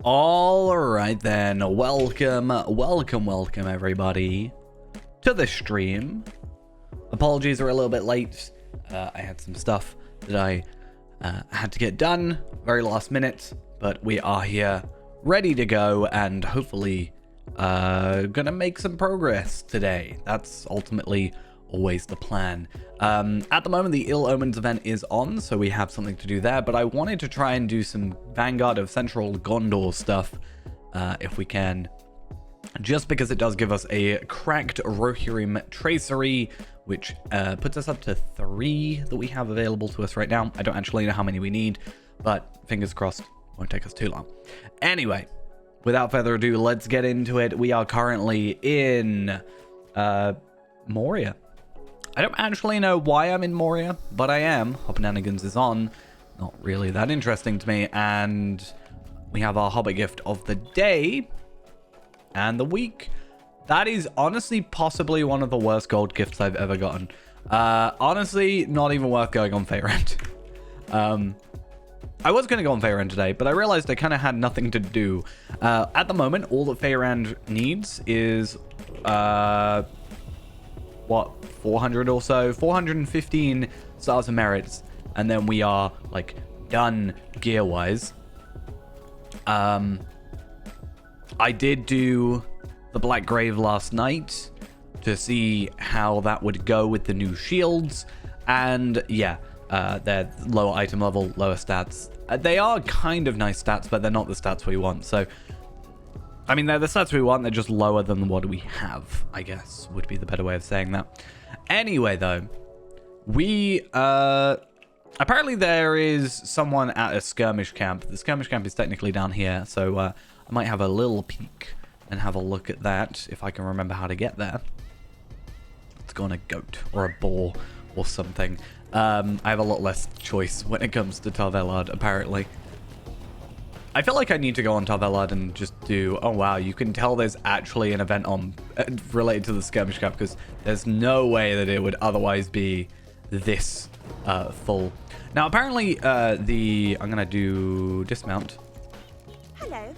All right then, welcome everybody to the stream. Apologies are a little bit late. I had some stuff that I had to get done very last minute, but we are here ready to go and hopefully gonna make some progress today. That's ultimately always the plan. At the moment, the Omens event is on, so we have something to do there, but I wanted to try and do some Vanguard of Central Gondor stuff, if we can, just because it does give us a cracked Rohirrim tracery, which puts us up to 3 that we have available to us right now. I don't actually know how many we need, but fingers crossed, won't take us too long. Anyway, without further ado, let's get into it. We are currently in Moria. I don't actually know why I'm in Moria, but I am. Hobnanigans is on. Not really that interesting to me. And we have our Hobbit gift of the day and the week. That is honestly possibly one of the worst gold gifts I've ever gotten. Honestly, not even worth going on Faerend. I was going to go on Faerend today, but I realized I kind of had nothing to do. At the moment, all that Faerend needs is... what, 400 or so, 415 stars of merits, and then we are like done gear wise. I did do the Black Grave last night to see how that would go with the new shields, and yeah, they're lower item level, lower stats. They are kind of nice stats, but they're not the stats we want. So I mean, they're the stats we want, they're just lower than what we have, I guess, would be the better way of saying that. Anyway, though, we, apparently there is someone at a skirmish camp. The skirmish camp is technically down here, so, I might have a little peek and have a look at that, if I can remember how to get there. Let's go on a goat, or a boar, or something. I have a lot less choice when it comes to Tarvelard, apparently. I feel like I need to go on Tarvelard and just do... Oh, wow. You can tell there's actually an event on related to the skirmish camp, because there's no way that it would otherwise be this full. Now, apparently, I'm going to do dismount. Hello.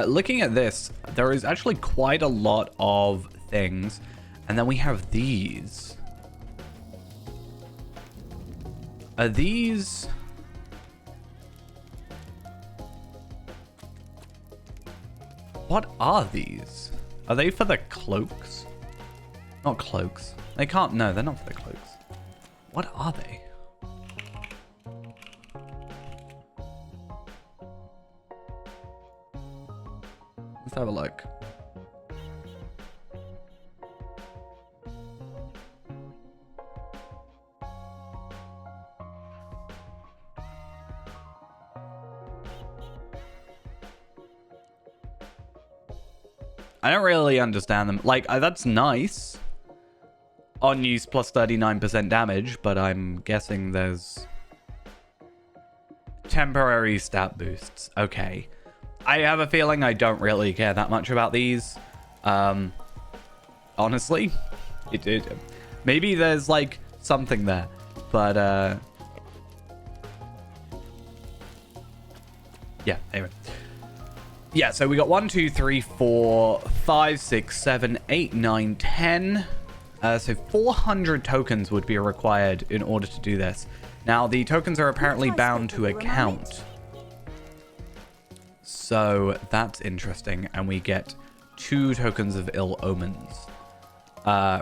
Looking at this, there is actually quite a lot of things. And then we have these. Are these... What are these? Are they for the cloaks? Not cloaks. They can't... No, they're not for the cloaks. What are they? Let's have a look. I don't really understand them. Like, that's nice. On use plus 39% damage, but I'm guessing there's temporary stat boosts. Okay. I have a feeling I don't really care that much about these. Honestly. Maybe there's, like, something there. But, yeah, anyway. Yeah, so we got 1, 2, 3, 4, 5, 6, 7, 8, 9, 10. So 400 tokens would be required in order to do this. Now, the tokens are apparently bound to a count. So that's interesting. And we get 2 tokens of ill omens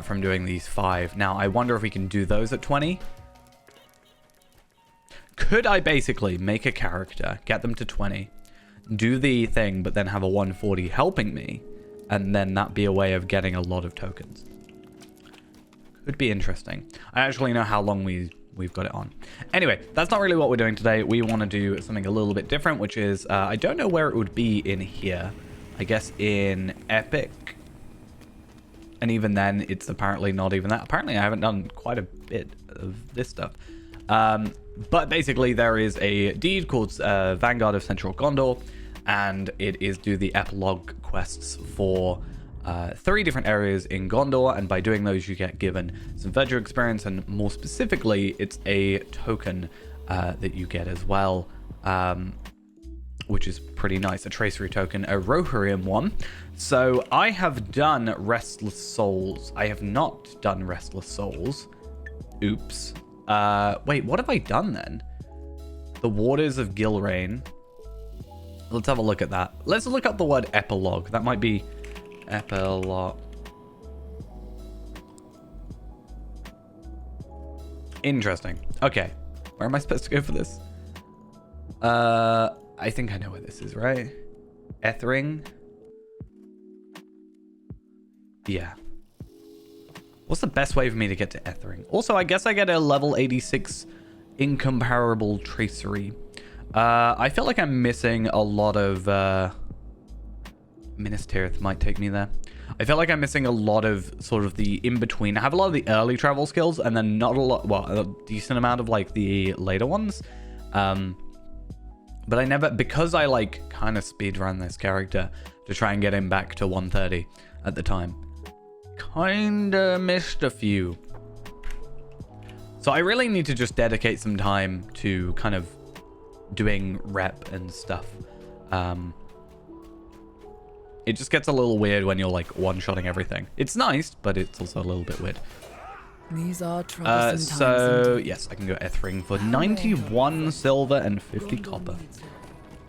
from doing these 5. Now, I wonder if we can do those at 20. Could I basically make a character, get them to 20, do the thing, but then have a 140 helping me, and then that be a way of getting a lot of tokens? Could be interesting. I actually know how long we've got it on. Anyway, that's not really what we're doing today. We want to do something a little bit different, which is, I don't know where it would be in here. I guess in Epic. And even then, it's apparently not even that. Apparently, I haven't done quite a bit of this stuff. But basically, there is a deed called Vanguard of Central Gondor, and it is do the epilogue quests for 3 different areas in Gondor, and by doing those, you get given some Verdure experience, and more specifically, it's a token that you get as well, which is pretty nice. A tracery token, a Rohirrim one. So I have done Restless Souls. I have not done Restless Souls. Oops. Wait, what have I done then? The Waters of Gilrain. Let's have a look at that. Let's look up the word epilogue. That might be epilogue. Interesting. Okay. Where am I supposed to go for this? I think I know where this is, right? Ethering? Yeah. What's the best way for me to get to Ethering? Also, I guess I get a level 86 incomparable tracery. I feel like I'm missing a lot of... Minas Tirith might take me there. I feel like I'm missing a lot of sort of the in-between. I have a lot of the early travel skills and then not a lot... Well, a decent amount of like the later ones. But I never... Because I like kind of speedrun this character to try and get him back to 130 at the time. Kinda missed a few. So I really need to just dedicate some time to kind of doing rep and stuff. It just gets a little weird when you're like one-shotting everything. It's nice, but it's also a little bit weird. These are troublesome so yes, I can go Ethring for 91 silver and 50 copper.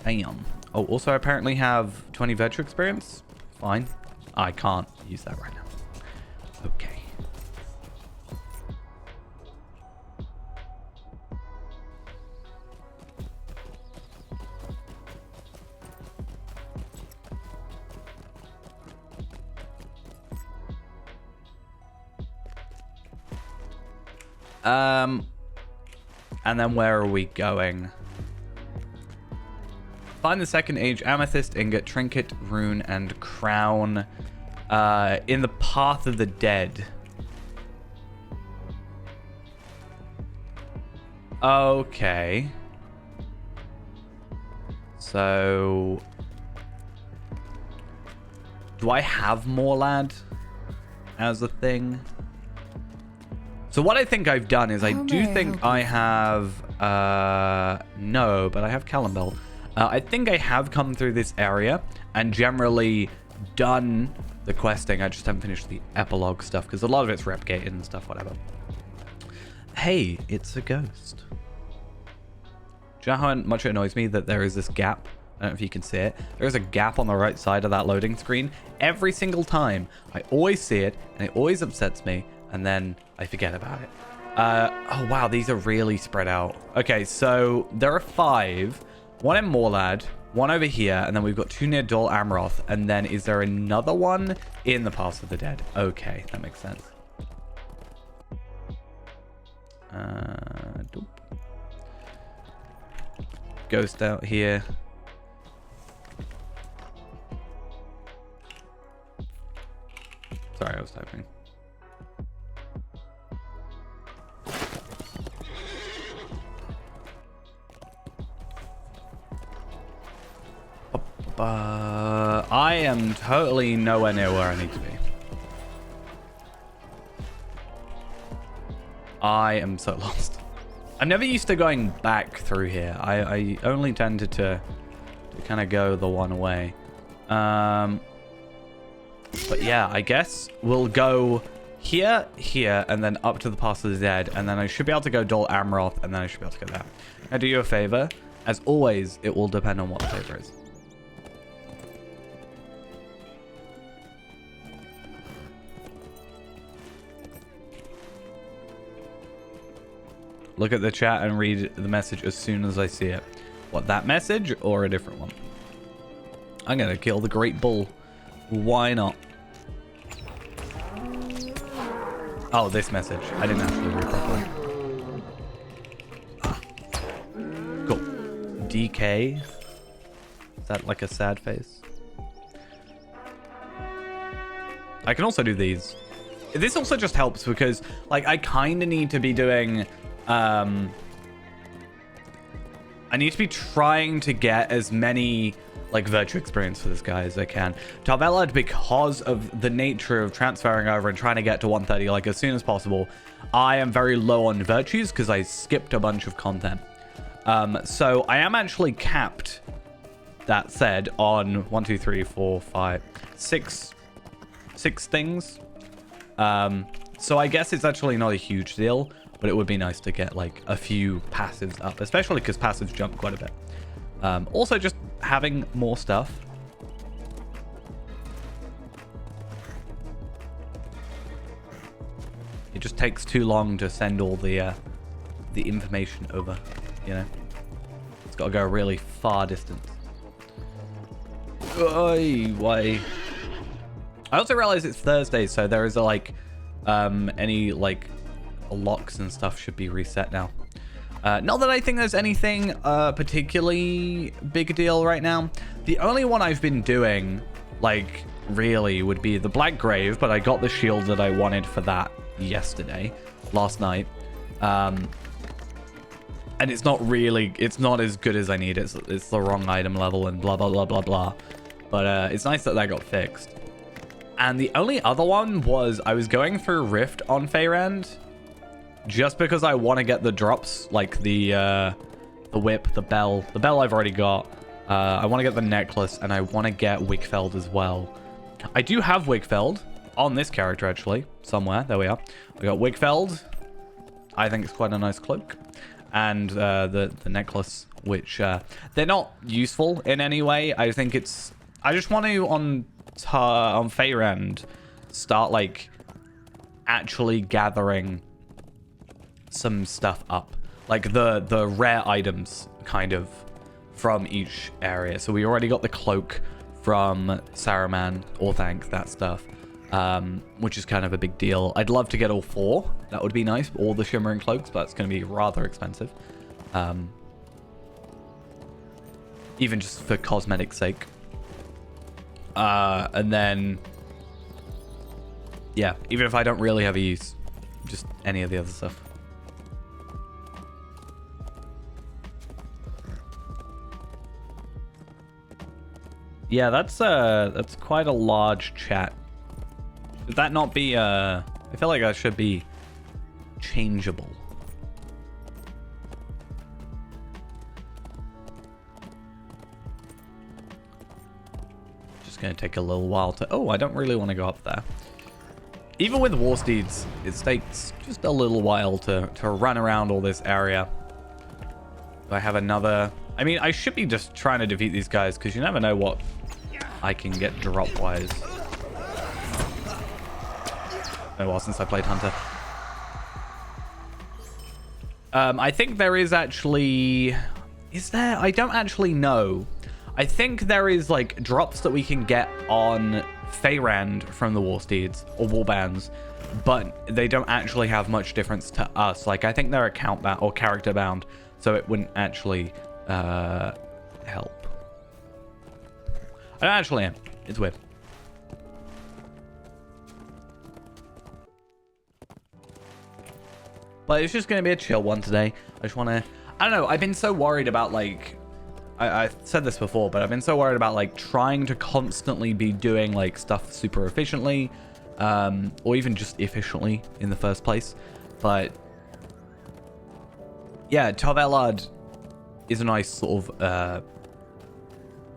Damn. Oh, also I apparently have 20 virtue experience. Fine. I can't use that right now. Okay. And then where are we going? Find the second age amethyst, ingot, trinket, rune, and crown in the path of the dead. Okay. So do I have Morlad as a thing? So what I think I've done is I do think I have, no, but I have Calimbel. I think I have come through this area and generally done the questing. I just haven't finished the epilogue stuff because a lot of it's replicated and stuff, whatever. Hey, it's a ghost. Do you know how much it annoys me that there is this gap? I don't know if you can see it. There is a gap on the right side of that loading screen. Every single time, I always see it and it always upsets me. And then I forget about it. Oh, wow. These are really spread out. Okay, so there are 5. 1 in Morlad, 1 over here, and then we've got 2 near Dol Amroth. And then is there another one in the Pass of the Dead? Okay, that makes sense. Doop. Ghost out here. Sorry, I was typing. I am totally nowhere near where I need to be. I am so lost. I'm never used to going back through here. I only tended to kind of go the one way. But yeah, I guess we'll go here, and then up to the Pass of the Dead, and then I should be able to go Dol Amroth, and then I should be able to go there. I do you a favor. As always, it will depend on what the favor is. Look at the chat and read the message as soon as I see it. What, that message or a different one? I'm gonna kill the Great Bull. Why not? Oh, this message. I didn't actually read properly. Cool. DK. Is that like a sad face? I can also do these. This also just helps because, like, I kind of need to be doing... I need to be trying to get as many like virtue experience for this guy as I can. Tarvelad, because of the nature of transferring over and trying to get to 130 like as soon as possible, I am very low on virtues because I skipped a bunch of content. So I am actually capped that said, on 1, 2, 3, 4, 5, 6 things. So I guess it's actually not a huge deal, but it would be nice to get like a few passives up, especially because passives jump quite a bit. Also, just having more stuff. It just takes too long to send all the information over, you know? It's got to go a really far distance. Why? I also realize it's Thursday, so there is like any like locks and stuff should be reset now. Not that I think there's anything particularly big deal right now. The only one I've been doing, like, really would be the Black Grave, but I got the shield that I wanted for that last night. And it's not as good as I need. It's the wrong item level and blah, blah, blah, blah, blah. But it's nice that got fixed. And the only other one was I was going through Rift on Feyrand just because I want to get the drops, like the whip, the bell. The bell I've already got. I want to get the necklace, and I want to get Wigfeld as well. I do have Wigfeld on this character, actually, somewhere. There we are. We got Wigfeld. I think it's quite a nice cloak. And the necklace, which they're not useful in any way. I think it's... I just want to, on Feyrand, start, like, actually gathering some stuff up. Like, the rare items, kind of, from each area. So we already got the cloak from Saruman, Orthanc, that stuff, which is kind of a big deal. I'd love to get all 4. That would be nice. All the shimmering cloaks, but it's going to be rather expensive. Even just for cosmetic sake. And then, yeah, even if I don't really have a use, just any of the other stuff. Yeah, that's quite a large chat. Should that not be, I feel like that should be changeable. Just gonna take a little while to... Oh, I don't really want to go up there. Even with War Steeds, it takes just a little while to run around all this area. Do I have another... I mean, I should be just trying to defeat these guys, because you never know what I can get drop-wise. Been a while since I played Hunter. I think there is actually... Is there? I don't actually know. I think there is, like, drops that we can get on Feyrand from the War Steeds, or Warbands, but they don't actually have much difference to us. Like, I think they're account bound or character bound, so it wouldn't actually help. I don't actually am. It's weird. But it's just going to be a chill one today. I just want to... I don't know. I've been so worried about, like... I said this before, but I've been so worried about, like, trying to constantly be doing, like, stuff super efficiently. Or even just efficiently in the first place. But... yeah, Tov-Elad is a nice sort of...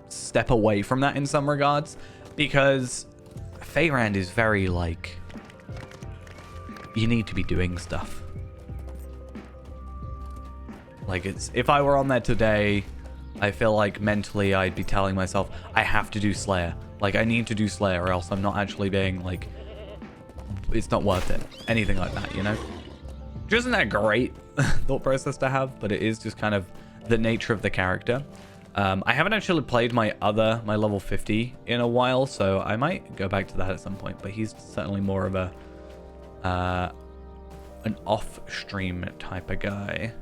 step away from that in some regards, because Feyrand is very, like, you need to be doing stuff. Like, it's, if I were on there today, I feel like mentally I'd be telling myself I have to do Slayer. Like, I need to do Slayer, or else I'm not actually being, like, it's not worth it. Anything like that, you know? Which isn't that great thought process to have, but it is just kind of the nature of the character. I haven't actually played my level 50 in a while, so I might go back to that at some point, but he's certainly more of a an off-stream type of guy.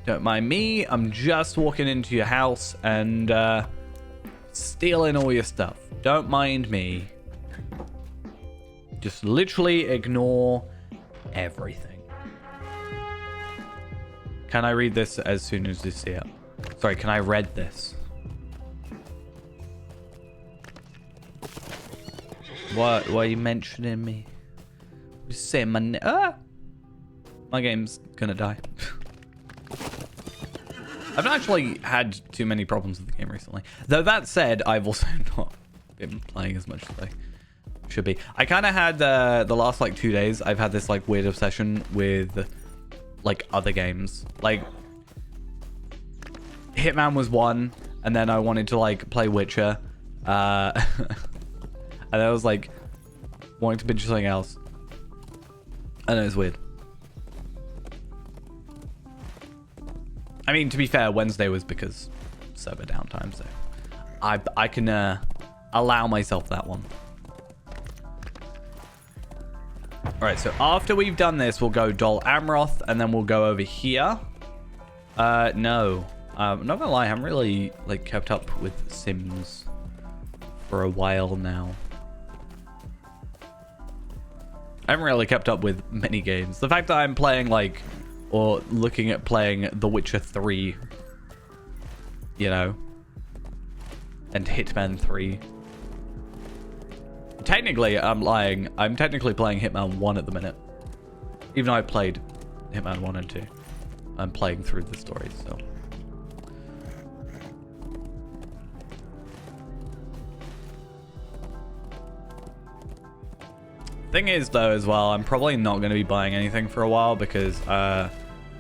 Don't mind me, I'm just walking into your house and stealing all your stuff. Don't mind me. Just literally ignore everything. Can I read this as soon as you see it? Sorry, can I read this? What? Why are you mentioning me? You say my name? Ah! my game's gonna die. I've not actually had too many problems with the game recently. Though that said, I've also not been playing as much as I should be. I kind of had the last like 2 days, I've had this like weird obsession with like other games. Like Hitman was one, and then I wanted to like play Witcher. And I was like wanting to binge something else. I know it's weird. I mean, to be fair, Wednesday was because server downtime, so I can allow myself that one. All right, so after we've done this, we'll go Dol Amroth, and then we'll go over here. No, I'm not gonna lie, I haven't really like kept up with Sims for a while now. I haven't really kept up with many games. The fact that I'm playing like, or looking at playing The Witcher 3, you know, and Hitman 3. Technically, I'm lying. I'm technically playing Hitman 1 at the minute. Even though I played Hitman 1 and 2. I'm playing through the story, so. Thing is, though, as well, I'm probably not going to be buying anything for a while because I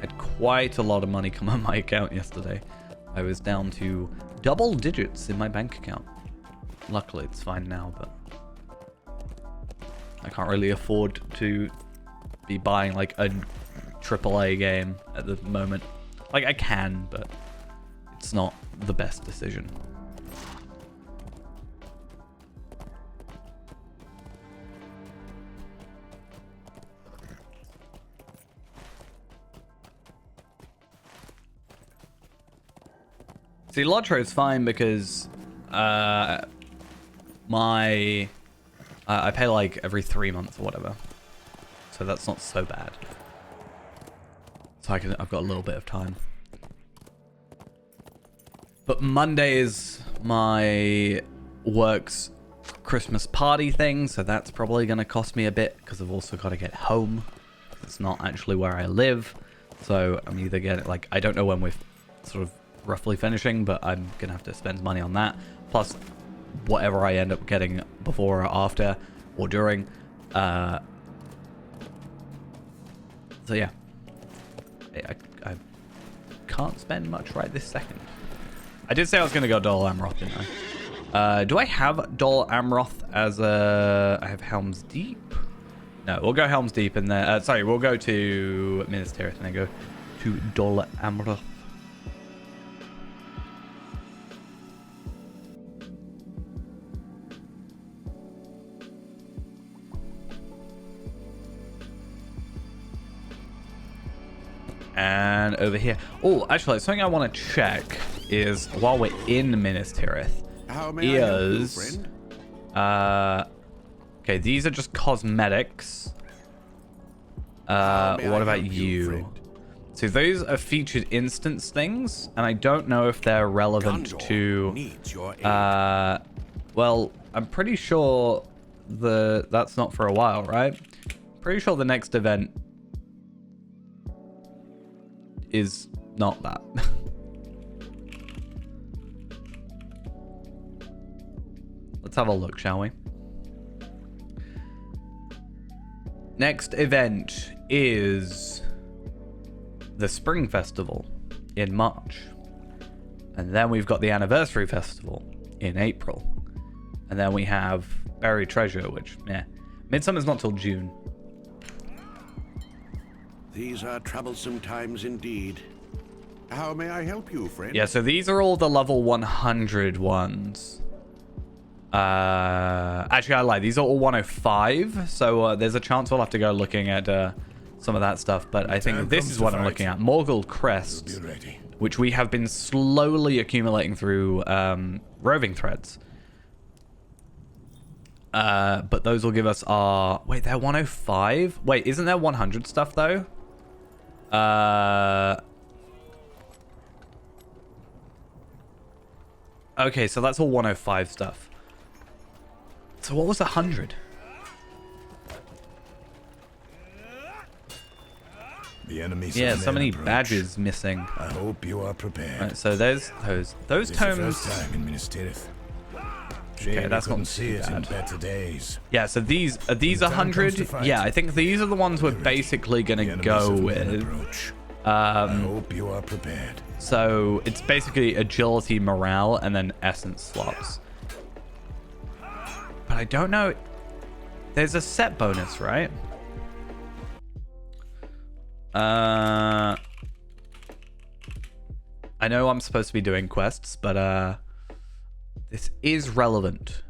had quite a lot of money come on my account yesterday. I was down to double digits in my bank account. Luckily, it's fine now, but I can't really afford to be buying like a AAA game at the moment. Like, I can, but it's not the best decision. See, Lotro is fine because I pay like every 3 months or whatever, so that's not so bad. So I've got a little bit of time. But Monday is my work's Christmas party thing, so that's probably going to cost me a bit because I've also got to get home. It's not actually where I live, so I'm either getting like, I don't know when we're sort of roughly finishing, but I'm gonna have to spend money on that, plus whatever I end up getting before or after or during. So yeah, I can't spend much right this second. I did say I was gonna go Dol Amroth, didn't I? Do I have Dol Amroth as a... I have Helm's Deep? No, we'll go Helm's Deep and then... sorry, we'll go to Minas Tirith and then go to Dol Amroth. And over here. Oh, actually, something I want to check is while we're in Minas Tirith is... okay, these are just cosmetics. What about you? So those are featured instance things, and I don't know if they're relevant to... well, I'm pretty sure that's not for a while, right? Pretty sure the next event is not that. Let's have a look, shall we? Next event is the Spring Festival in March. And then we've got the Anniversary Festival in April. And then we have Buried Treasure, which, yeah. Midsummer's not till June. These are troublesome times indeed. How may I help you, friend? Yeah, so these are all the level 100 ones. Actually, I lied. These are all 105. So there's a chance we'll have to go looking at some of that stuff. But I think this is what I'm looking at. Morgul Crests, which we have been slowly accumulating through roving threads. But those will give us our... Wait, they're 105? Wait, isn't there 100 stuff, though? Okay, so that's all 105 stuff. So what was 100? The enemies Yeah, of so many approach. badges missing. I hope you are prepared. Right, so there's those This is the tomes. first time in Minas Tirith. Shame you that's not couldn't see too it in bad. better days. Yeah, so these are When the time comes to 100. fight, Yeah, I think these are the ones we're be ready. basically The gonna enemies go of men with. approach. I hope you are prepared. So it's basically agility, morale, and then essence slots. But I don't know. There's a set bonus, right? I know I'm supposed to be doing quests, but this is relevant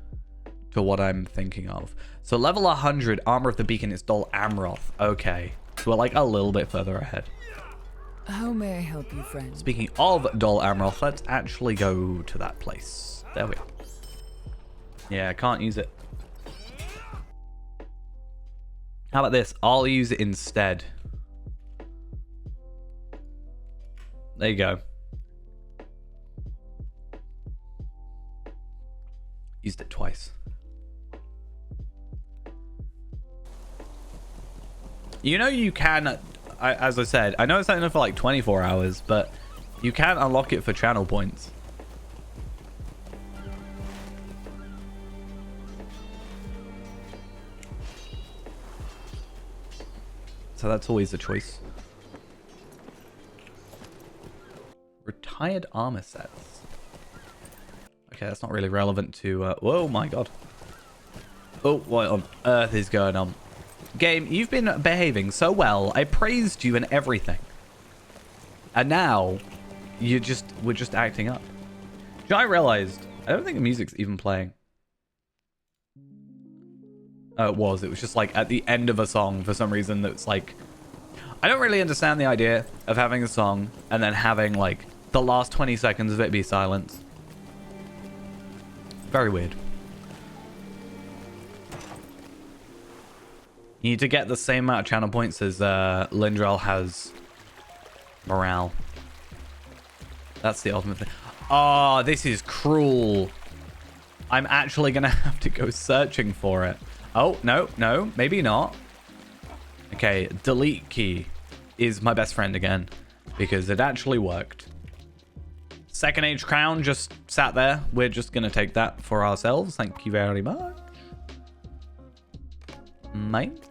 to what I'm thinking of. So level 100, Armor of the Beacon is Dol Amroth. Okay, so we're like a little bit further ahead. How may I help you, friend? Speaking of Dol Amroth, let's actually go to that place. There we are. Yeah, I can't use it. How about this? I'll use it instead. There you go. Used it twice. You know you can, as I said, I know it's only for like 24 hours, but you can unlock it for channel points. So that's always a choice. Retired armor sets. Okay, that's not really relevant to... whoa, my god. Oh, what on earth is going on? Game, you've been behaving so well. I praised you and everything. And now, we're just acting up. You know, I realized, I don't think the music's even playing. Oh, it was just like at the end of a song for some reason that's like... I don't really understand the idea of having a song and then having like the last 20 seconds of it be silence. Very weird. You need to get the same amount of channel points as Lindrel has morale. That's the ultimate thing. Oh, this is cruel. I'm actually going to have to go searching for it. Oh, no, maybe not. Okay, delete key is my best friend again because it actually worked. Second Age Crown just sat there. We're just going to take that for ourselves. Thank you very much. Mate.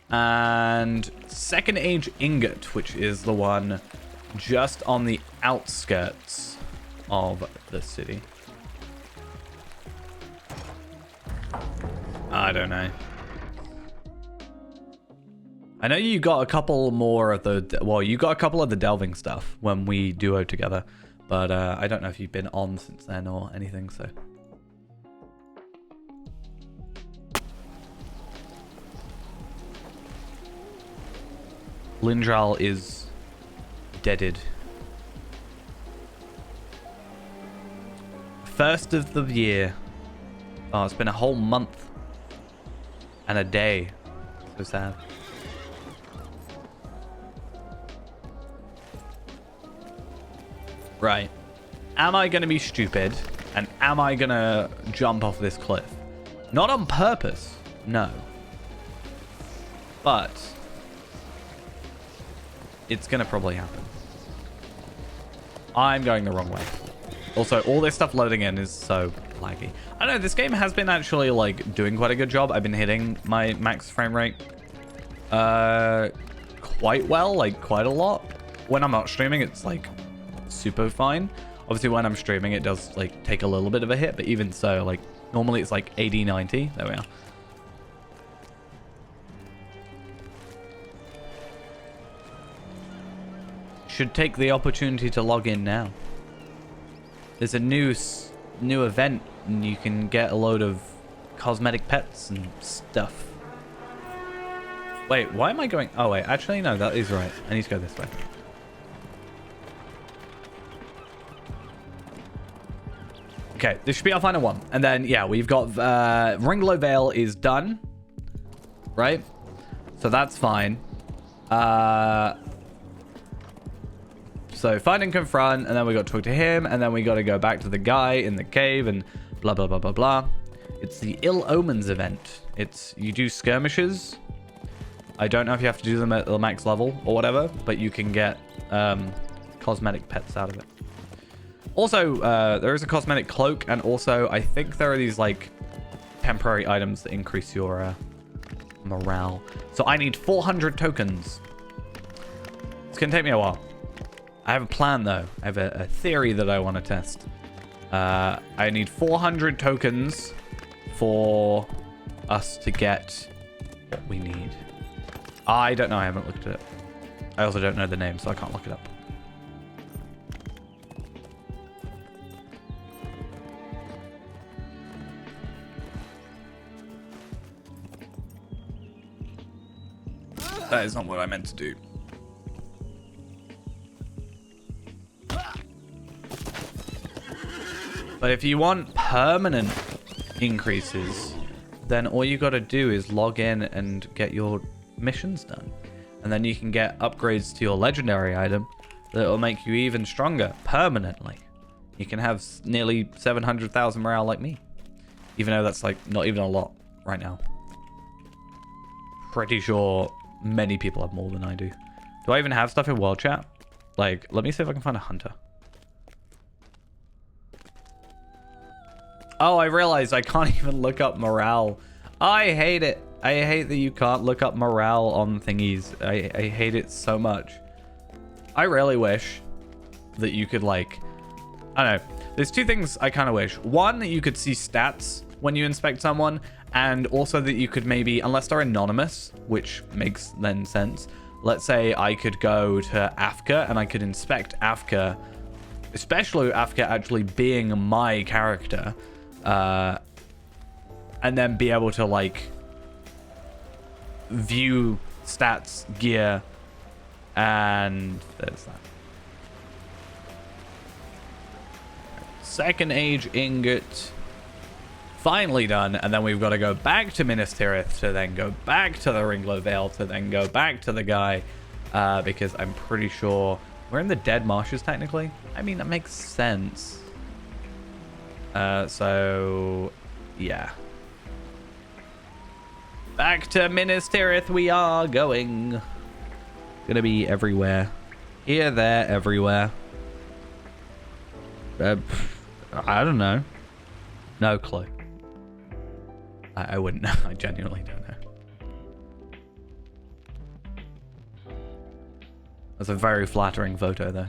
And Second Age Ingot, which is the one just on the outskirts of the city. I don't know. I know you got a couple more of the... Well, you got a couple of the delving stuff when we duo together. But I don't know if you've been on since then or anything, so... Lindral is deaded. First of the year. Oh, it's been a whole month. And a day. So sad. Right. Am I going to be stupid? And am I going to jump off this cliff? Not on purpose. No. But... it's going to probably happen. I'm going the wrong way. Also, all this stuff loading in is so laggy. I don't know, this game has been actually, like, doing quite a good job. I've been hitting my max frame rate quite well, like, quite a lot. When I'm not streaming, it's, like, super fine. Obviously, when I'm streaming, it does, like, take a little bit of a hit, but even so, like, normally it's, like, 80, 90. There we are. Should take the opportunity to log in now. There's a new event and you can get a load of cosmetic pets and stuff. Wait, why am I going... oh wait, actually no, that is right. I need to go this way. Okay, this should be our final one. And then, yeah, we've got... Ringlow Vale is done. Right? So that's fine. So find and confront, and then we got to talk to him, and then we got to go back to the guy in the cave, and blah, blah, blah, blah, blah. It's the Ill Omens event. You do skirmishes. I don't know if you have to do them at the max level or whatever, but you can get cosmetic pets out of it. Also, there is a cosmetic cloak, and also I think there are these like temporary items that increase your morale. So I need 400 tokens. It's gonna take me a while. I have a plan though. I have a theory that I want to test. I need 400 tokens for us to get what we need. I don't know. I haven't looked at it. I also don't know the name, so I can't look it up. That is not what I meant to do. But if you want permanent increases, then all you got to do is log in and get your missions done. And then you can get upgrades to your legendary item that will make you even stronger permanently. You can have nearly 700,000 morale like me. Even though that's like not even a lot right now. Pretty sure many people have more than I do. Do I even have stuff in world chat? Like, let me see if I can find a hunter. Oh, I realized I can't even look up morale. I hate it. I hate that you can't look up morale on thingies. I hate it so much. I really wish that you could like, I don't know. There's two things I kind of wish. One, that you could see stats when you inspect someone, and also that you could maybe, unless they're anonymous, which makes then sense. Let's say I could go to Afka and I could inspect Afka, especially Afka actually being my character, and then be able to like view stats, gear, and there's that. Second age ingot. Finally done, and then we've got to go back to Minas Tirith to then go back to the Ringlow Vale to then go back to the guy, because I'm pretty sure we're in the Dead Marshes technically. I mean, that makes sense. So yeah, back to Minas Tirith we are going. Gonna be everywhere, here, there, everywhere. I don't know, no clue. I wouldn't know. I genuinely don't know. That's a very flattering photo, though.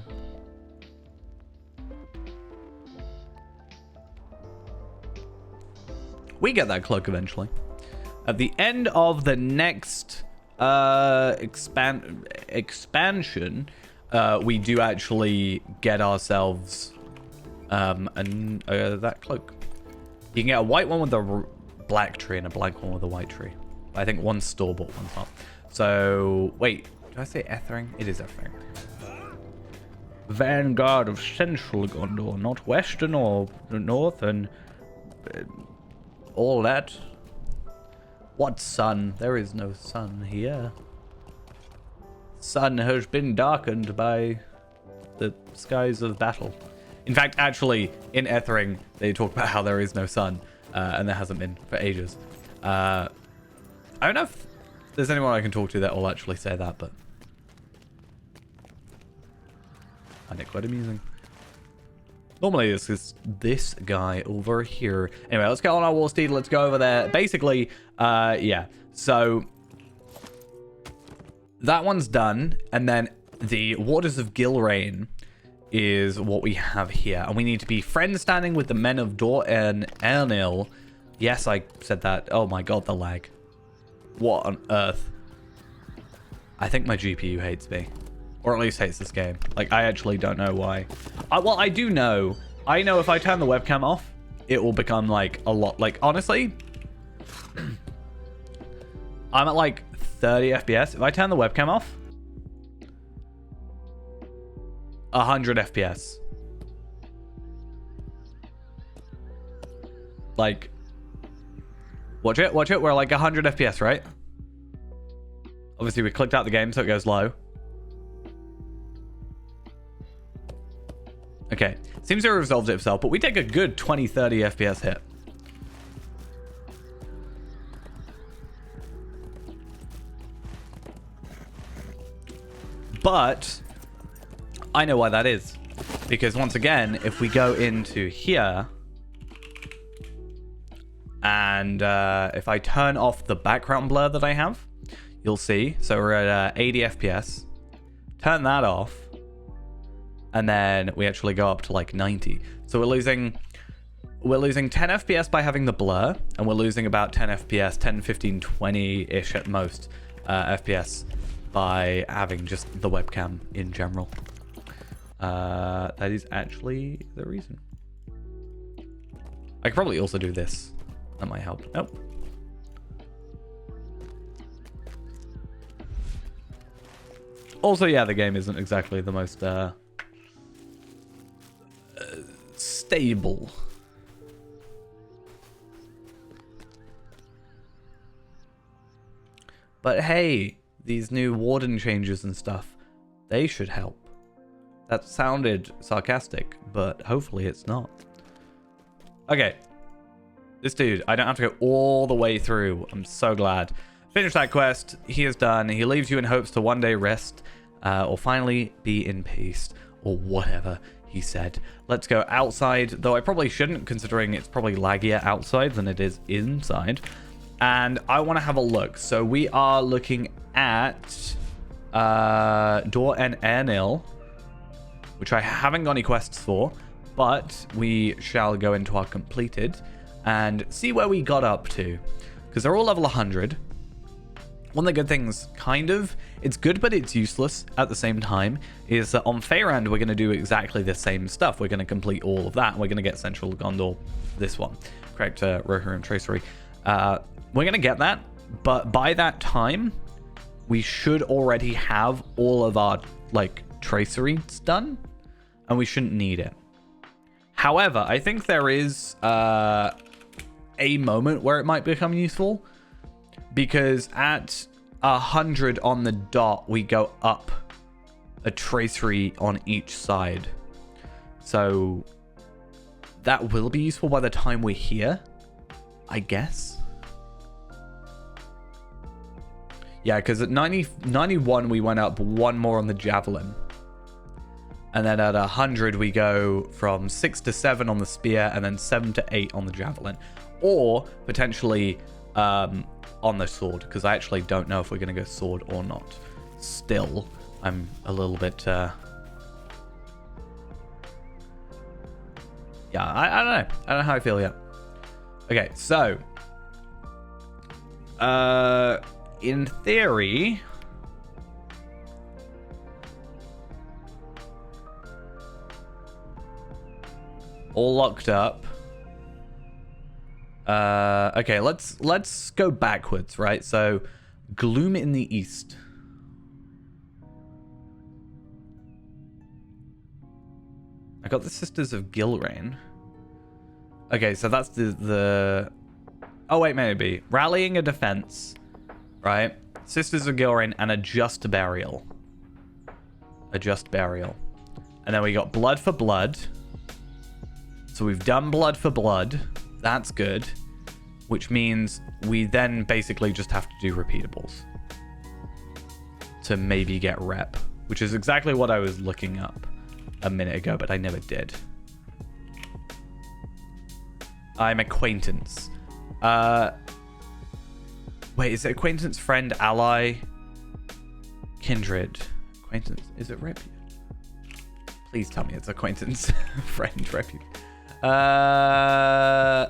We get that cloak eventually. At the end of the next expansion, we do actually get ourselves that cloak. You can get a white one with a black tree and a black one with a white tree. I think one's store-bought, one's not. So, wait, did I say Ethering? It is Ethering. Vanguard of Central Gondor, not Western or North, and all that. What sun? There is no sun here. Sun has been darkened by the skies of battle. In fact, actually, in Ethering, they talk about how there is no sun. And there hasn't been for ages. I don't know if there's anyone I can talk to that will actually say that, but I find it quite amusing. Normally, this is this guy over here. Anyway, let's get on our war steed. Let's go over there. Basically, yeah. So that one's done, and then the Waters of Gilrain is what we have here, and we need to be friend standing with the men of Dor and Ernil. Yes, I said that. Oh my god, the lag. What on earth? I think my GPU hates me, or at least hates this game. Like, I actually don't know why. Well, I do know. I know if I turn the webcam off, it will become like a lot. Like, honestly, I'm at like 30 FPS. If I turn the webcam off, 100 FPS. Like, watch it. We're like 100 FPS, right? Obviously, we clicked out the game, so it goes low. Okay, seems to have resolved it itself, but we take a good 20-30 FPS hit. But I know why that is. Because once again, if we go into here, and if I turn off the background blur that I have, you'll see. So we're at 80 FPS. Turn that off. And then we actually go up to like 90. So we're losing 10 FPS by having the blur. And we're losing about 10 FPS, 10, 15, 20-ish at most FPS by having just the webcam in general. That is actually the reason. I could probably also do this. That might help. Nope. Also, yeah, the game isn't exactly the most stable. But hey, these new warden changes and stuff, they should help. That sounded sarcastic, but hopefully it's not. Okay. This dude, I don't have to go all the way through. I'm so glad. Finish that quest. He is done. He leaves you in hopes to one day rest or finally be in peace or whatever he said. Let's go outside, though I probably shouldn't, considering it's probably laggier outside than it is inside. And I want to have a look. So we are looking at Door and Airnil, which I haven't got any quests for, but we shall go into our completed and see where we got up to, because they're all level 100. One of the good things, kind of, it's good but it's useless at the same time, is that on Faerand we're going to do exactly the same stuff. We're going to complete all of that. We're going to get Central Gondor, this one, correct, Rohirrim Tracery. We're going to get that, but by that time, we should already have all of our, like, traceries done, and we shouldn't need it. However, I think there is a moment where it might become useful, because at 100 on the dot, we go up a tracery on each side. So that will be useful by the time we're here, I guess. Yeah, because at 91, we went up one more on the Javelin. And then at 100, we go from 6 to 7 on the Spear, and then 7 to 8 on the Javelin. Or potentially on the Sword, because I actually don't know if we're going to go Sword or not. Still, I'm a little bit... yeah, I don't know. I don't know how I feel yet. Okay, so... in theory... all locked up. Okay, let's go backwards, right? So, Gloom in the east. I got the Sisters of Gilrain. Okay, so that's the... Oh, wait, maybe. Rallying a defense, right? Sisters of Gilrain and a Just Burial. A Just Burial. And then we got Blood for Blood. So we've done Blood for Blood. That's good. Which means we then basically just have to do repeatables. To maybe get rep. Which is exactly what I was looking up a minute ago, but I never did. I'm acquaintance. Wait, is it acquaintance, friend, ally, kindred? Acquaintance, is it repute? Please tell me it's acquaintance, friend, repute.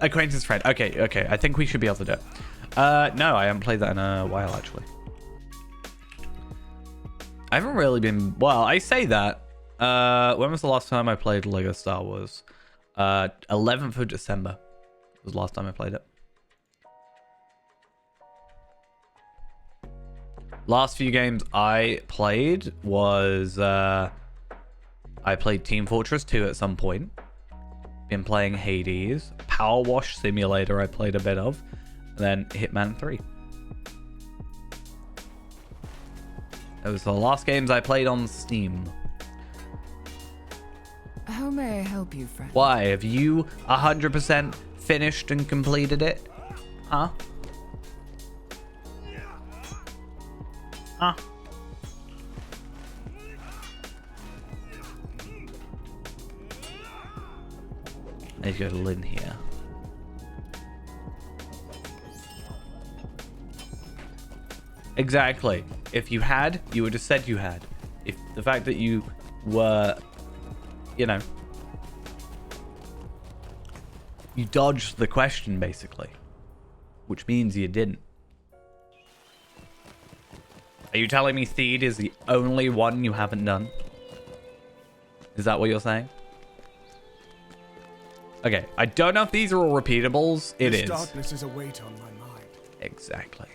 Acquaintance, friend. Okay. I think we should be able to do it. No, I haven't played that in a while, actually. I haven't really been... Well, I say that. When was the last time I played Lego Star Wars? 11th of December was the last time I played it. Last few games I played was... I played Team Fortress 2 at some point. Been playing Hades. Power Wash Simulator I played a bit of. And then Hitman 3. Those are the last games I played on Steam. How may I help you, friend? Why? Have you 100% finished and completed it? Huh? Huh? Let's go to Lynn here. Exactly. If you had, you would have said you had. If the fact that you were, you know, you dodged the question basically, which means you didn't. Are you telling me Theed is the only one you haven't done? Is that what you're saying? Okay, I don't know if these are all repeatables. It is. Darkness is a weight on my mind. Exactly.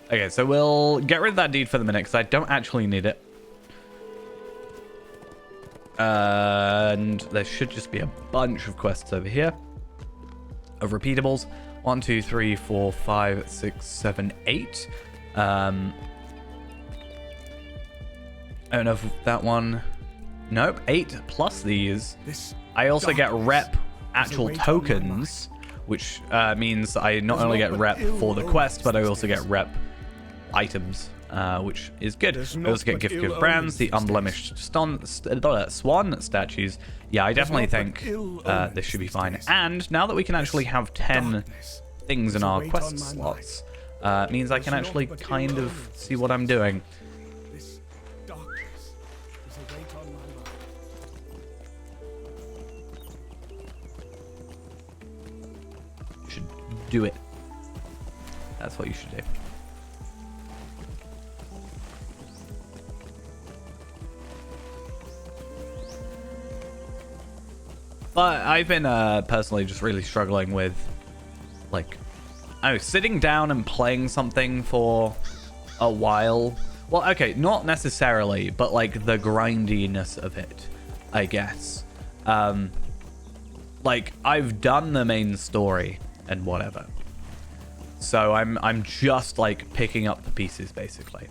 Okay, so we'll get rid of that deed for the minute because I don't actually need it. And there should just be a bunch of quests over here of repeatables. 1, 2, 3, 4, 5, 6, 7, 8. I don't know if that one. Nope, 8 plus these. I also get rep actual tokens, which means I not only get rep for the quest, but I also get rep items, which is good. I also get gift brands, the unblemished swan statues. Yeah, I definitely think this should be fine. And now that we can actually have 10 things in our quest slots, means I can actually kind of see what I'm doing. Should do it. That's what you should do. But I've been personally just really struggling with, like, I don't know, sitting down and playing something for a while. Well, okay, not necessarily, but like the grindiness of it, I guess. Like, I've done the main story and whatever. So I'm just like picking up the pieces basically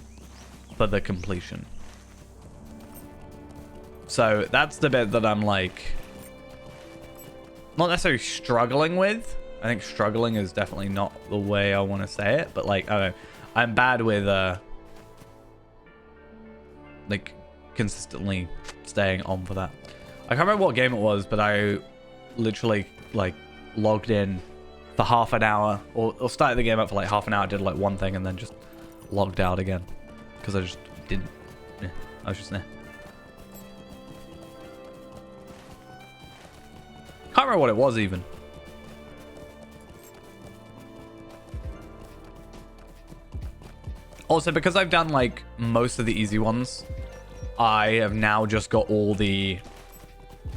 for the completion. So that's the bit that I'm like not necessarily struggling with. I think struggling is definitely not the way I want to say it, but like, I don't know, I'm bad with like consistently staying on for that. I can't remember what game it was, but I literally like logged in for half an hour or started the game up for like half an hour, did like one thing and then just logged out again because I just didn't. I was just there. Can't remember what it was even. Also, because I've done like most of the easy ones, I have now just got all the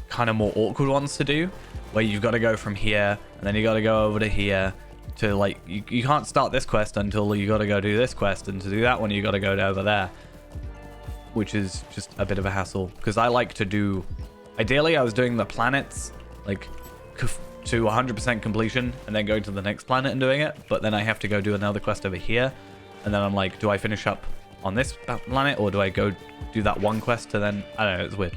kind of more awkward ones to do, where you've got to go from here and then you got to go over to here to like, you can't start this quest until you got to go do this quest, and to do that one you got to go over there, which is just a bit of a hassle because I like to do, ideally I was doing the planets like to 100% completion and then going to the next planet and doing it, but then I have to go do another quest over here, and then I'm like, do I finish up on this planet or do I go do that one quest to then, I don't know, it's weird.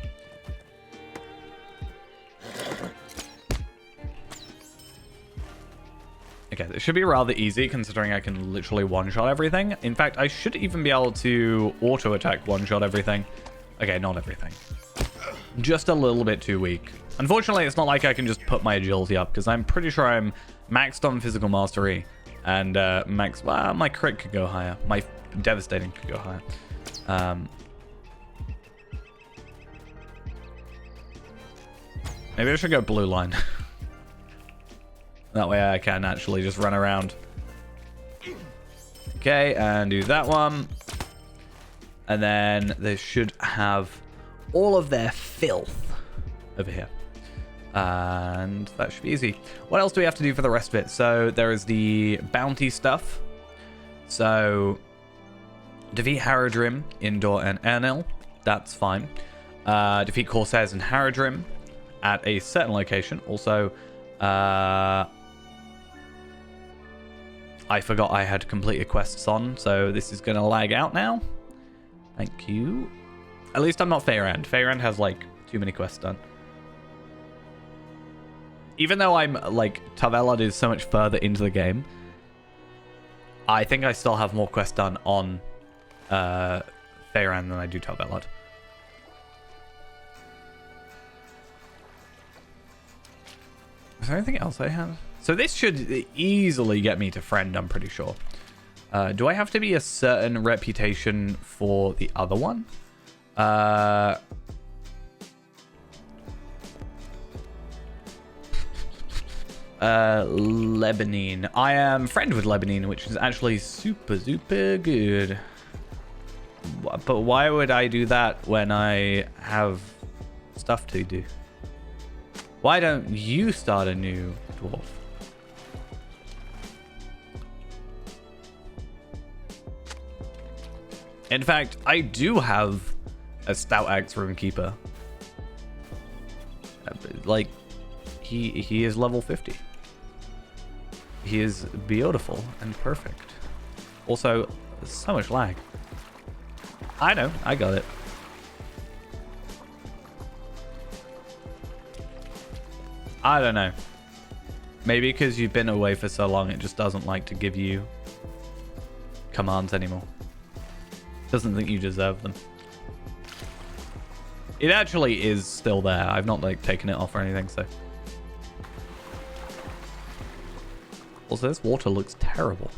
Okay, this should be rather easy considering I can literally one-shot everything. In fact, I should even be able to auto-attack one-shot everything. Okay, not everything. Just a little bit too weak. Unfortunately, it's not like I can just put my agility up because I'm pretty sure I'm maxed on physical mastery and well, my crit could go higher. My devastating could go higher. Maybe I should go blue line. That way I can actually just run around. Okay, and do that one. And then they should have all of their filth over here. And that should be easy. What else do we have to do for the rest of it? So there is the bounty stuff. So defeat Haradrim, Indor, and Ernil. That's fine. Defeat Corsairs and Haradrim at a certain location. Also, I forgot I had completed quests on, so this is going to lag out now. Thank you. At least I'm not Feyrand. Feyrand has, like, too many quests done. Even though I'm, like, Tavelad is so much further into the game, I think I still have more quests done on Feyrand than I do Tavelad. is there anything else I have? So this should easily get me to friend, I'm pretty sure. Do I have to be a certain reputation for the other one? Lebanine. I am friend with Lebanine, which is actually super good. But why would I do that when I have stuff to do? Why don't you start a new dwarf? In fact, I do have a stout axe runekeeper. Like, he is level 50. He is beautiful and perfect. Also, so much lag. I know, I got it. I don't know. Maybe because you've been away for so long, it just doesn't like to give you commands anymore. Doesn't think you deserve them. It actually is still there. I've not like taken it off or anything, so. Also, this water looks terrible.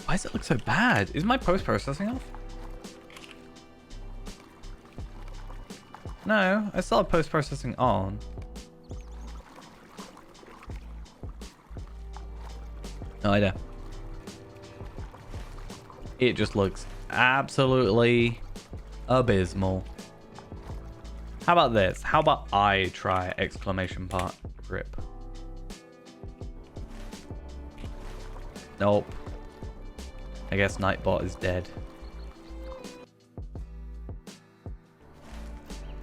Why does it look so bad? Is my post-processing off? No, I still have post-processing on. No idea. It just looks absolutely abysmal. How about this? How about I try exclamation part grip? Nope. I guess Nightbot is dead.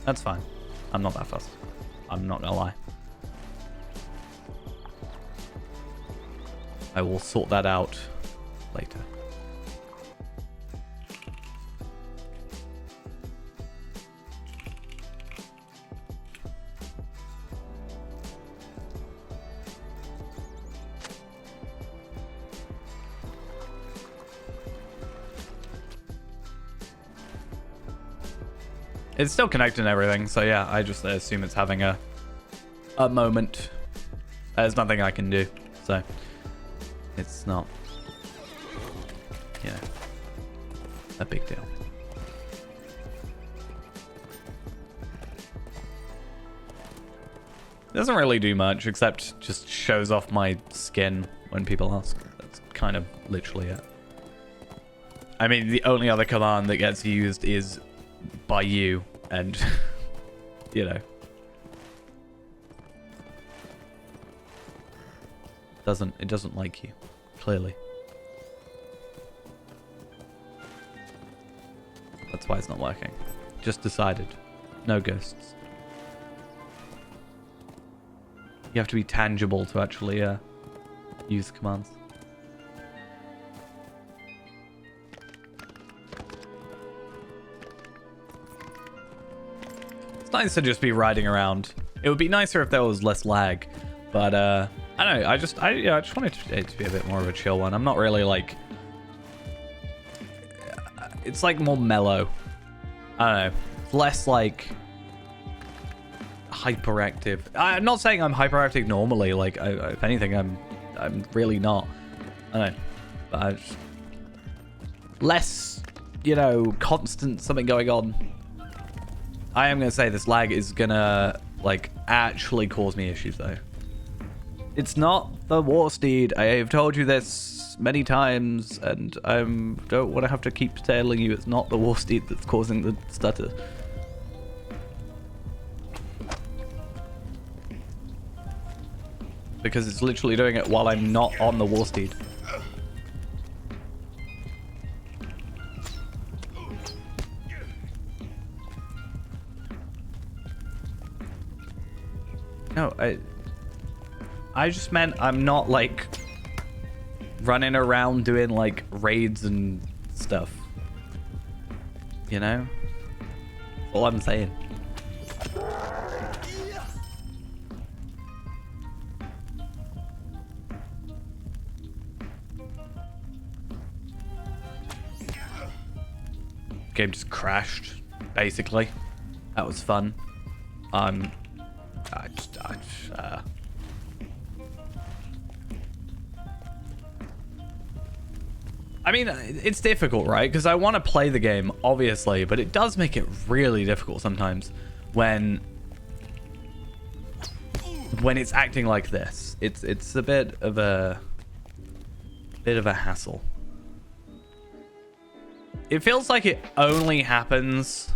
That's fine. I'm not that fussed. I'm not gonna lie. I will sort that out later. It's still connected and everything, so yeah, I just assume it's having a moment. There's nothing I can do, so it's not, you know, a big deal. It doesn't really do much, except just shows off my skin when people ask. That's kind of literally it. I mean, the only other command that gets used is by you, and you know, it doesn't like you, clearly. That's why it's not working. Just decided. No ghosts. You have to be tangible to actually use commands. It's nice to just be riding around. It would be nicer if there was less lag, but I don't know. I just wanted it to be a bit more of a chill one. I'm not really like. It's like more mellow. I don't know. It's less like hyperactive. I'm not saying I'm hyperactive normally. Like, if anything, I'm really not. I don't know. But I just, less, you know, constant something going on. I am gonna say this lag is gonna like actually cause me issues though. It's not the war steed. I have told you this many times, and I don't want to have to keep telling you it's not the war steed that's causing the stutter. Because it's literally doing it while I'm not on the war steed. No, I just meant I'm not like running around doing like raids and stuff. You know? That's all I'm saying. Game just crashed. basically. That was fun. I mean, it's difficult, right? Because I want to play the game, obviously, but it does make it really difficult sometimes when it's acting like this. It's a bit of a hassle. It feels like it only happens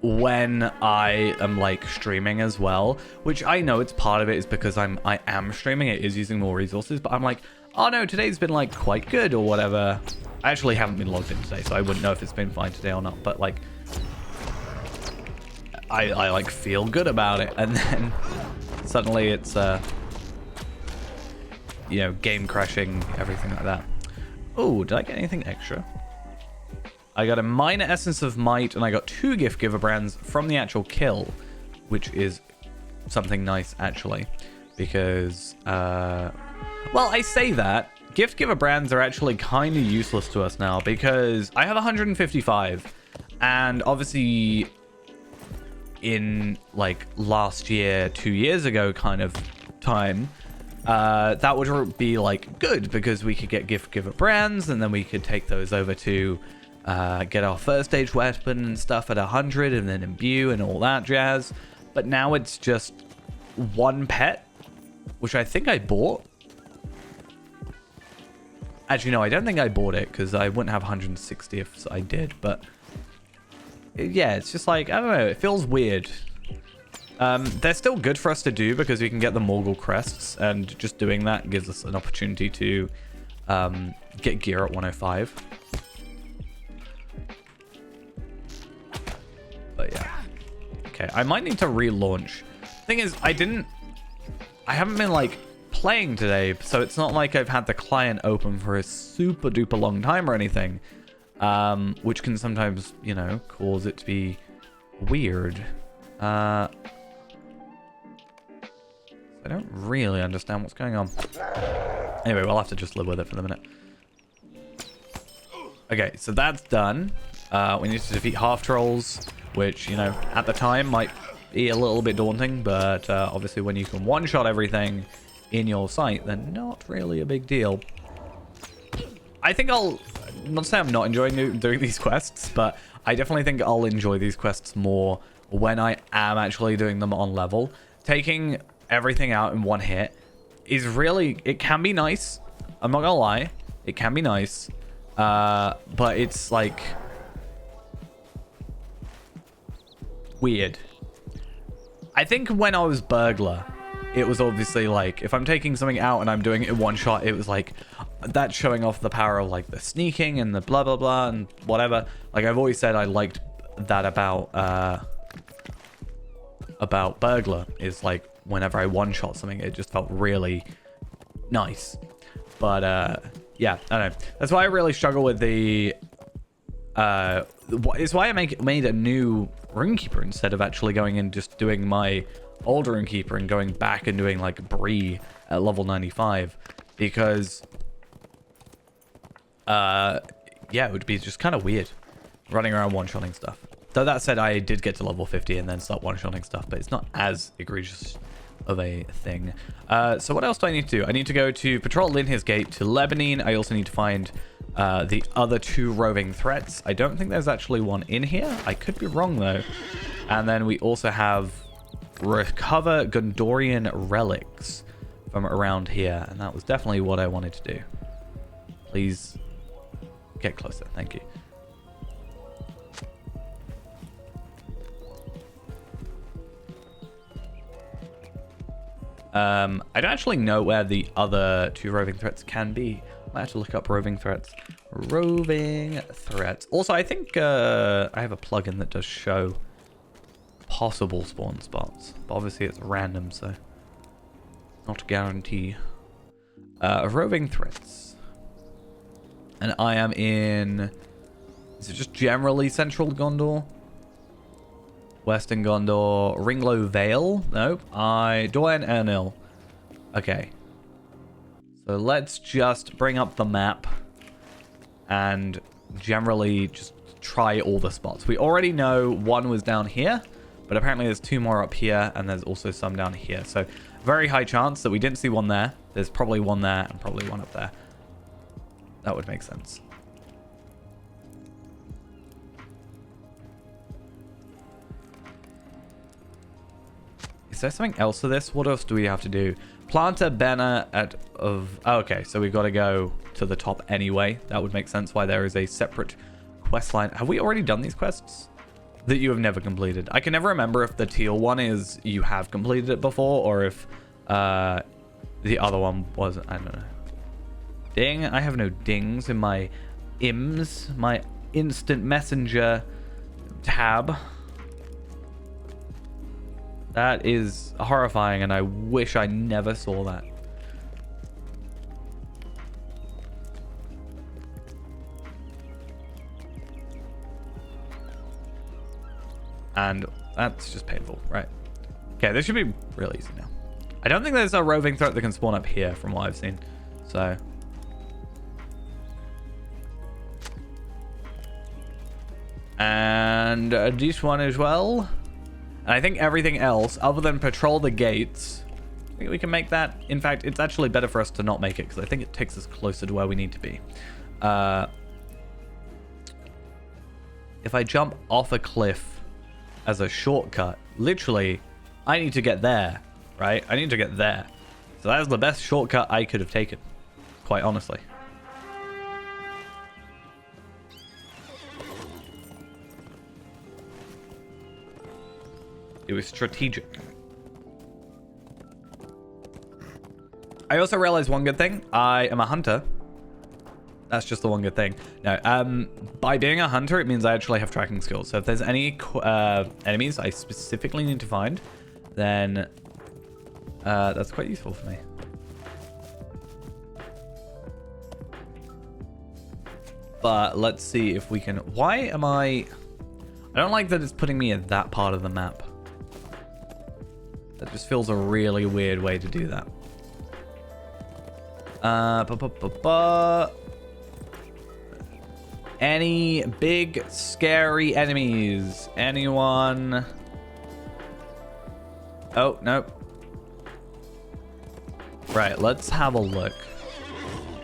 when I am like streaming as well, which I know it's part of it is because I am streaming. It is using more resources, but I'm like, oh no, today's been like quite good or whatever. I actually haven't been logged in today, so I wouldn't know if it's been fine today or not, but like I like feel good about it, and then suddenly it's you know, game crashing, everything like that. Oh, did I get anything extra? I got a minor essence of might, and I got 2 gift giver brands from the actual kill, which is something nice actually, because well, I say that gift giver brands are actually kind of useless to us now because I have 155, and obviously in like last year, 2 years ago kind of time, that would be like good because we could get gift giver brands, and then we could take those over to get our first stage weapon and stuff at 100, and then imbue and all that jazz. But now it's just 1 pet, which I think I bought. Actually, no, I don't think I bought it because I wouldn't have 160 if I did. But yeah, it's just like, I don't know, it feels weird. They're still good for us to do because we can get the Morgul crests, and just doing that gives us an opportunity to get gear at 105. But yeah. Okay, I might need to relaunch. Thing is, I haven't been like playing today, so it's not like I've had the client open for a super duper long time or anything, which can sometimes, you know, cause it to be weird. I don't really understand what's going on. Anyway, we'll have to just live with it for the minute. Okay, so that's done. We need to defeat half trolls, which, you know, at the time might be a little bit daunting, but obviously when you can one-shot everything in your sight, then not really a big deal. I think not to say I'm not enjoying doing these quests, but I definitely think I'll enjoy these quests more when I am actually doing them on level. Taking everything out in one hit is really, it can be nice. I'm not gonna lie, it can be nice, but it's like weird. I think when I was burglar, it was obviously like, if I'm taking something out and I'm doing it in one shot, it was like, that's showing off the power of like the sneaking and the blah blah blah and whatever. Like I've always said, I liked that about burglar, is like whenever I one shot something, it just felt really nice. But yeah, I don't know. That's why I really struggle with the it's why I made a new runekeeper instead of actually going and just doing my old runekeeper and going back and doing like Bree at level 95, because yeah, it would be just kind of weird running around one-shotting stuff. Though that said, I did get to level 50 and then start one-shotting stuff, but it's not as egregious of a thing. So what else do I need to do? I need to go to patrol Linhir's Gate to Lebanine. I also need to find the other 2 roving threats. I don't think there's actually one in here. I could be wrong though. And then we also have recover Gondorian relics from around here, and that was definitely what I wanted to do. Please get closer. Thank you. I don't actually know where the other 2 roving threats can be. I might have to look up roving threats. Roving threats. Also, I think I have a plugin that does show possible spawn spots, but obviously it's random, so not a guarantee. Roving threats. And I am in... Is it just generally central Gondor? Western Gondor, Ringlow Vale? Nope. Doyen Ernil. Okay. So let's just bring up the map and generally just try all the spots. We already know one was down here, but apparently there's 2 more up here, and there's also some down here. So very high chance that we didn't see one there. There's probably one there and probably one up there. That would make sense. Is there something else to this? What else do we have to do? Plant a banner oh, okay, so we've got to go to the top anyway. That would make sense why there is a separate quest line. Have we already done these quests that you have never completed? I can never remember if the teal one is you have completed it before, or if the other one wasn't. I don't know. Ding, I have no dings in my IMS, my instant messenger tab. That is horrifying, and I wish I never saw that. And that's just painful, right? Okay, this should be real easy now. I don't think there's a roving threat that can spawn up here from what I've seen. So... and this one as well. And I think everything else, other than patrol the gates, I think we can make that. In fact, it's actually better for us to not make it, because I think it takes us closer to where we need to be. If I jump off a cliff as a shortcut, literally, I need to get there, right? I need to get there. So that is the best shortcut I could have taken, quite honestly. It was strategic. I also realized one good thing. I am a hunter. That's just the one good thing. No, by being a hunter, it means I actually have tracking skills. So if there's any enemies I specifically need to find, then that's quite useful for me. But let's see if we can... why am I don't like that it's putting me at that part of the map. That just feels a really weird way to do that. Any big scary enemies? Anyone? Oh, nope. Right, let's have a look.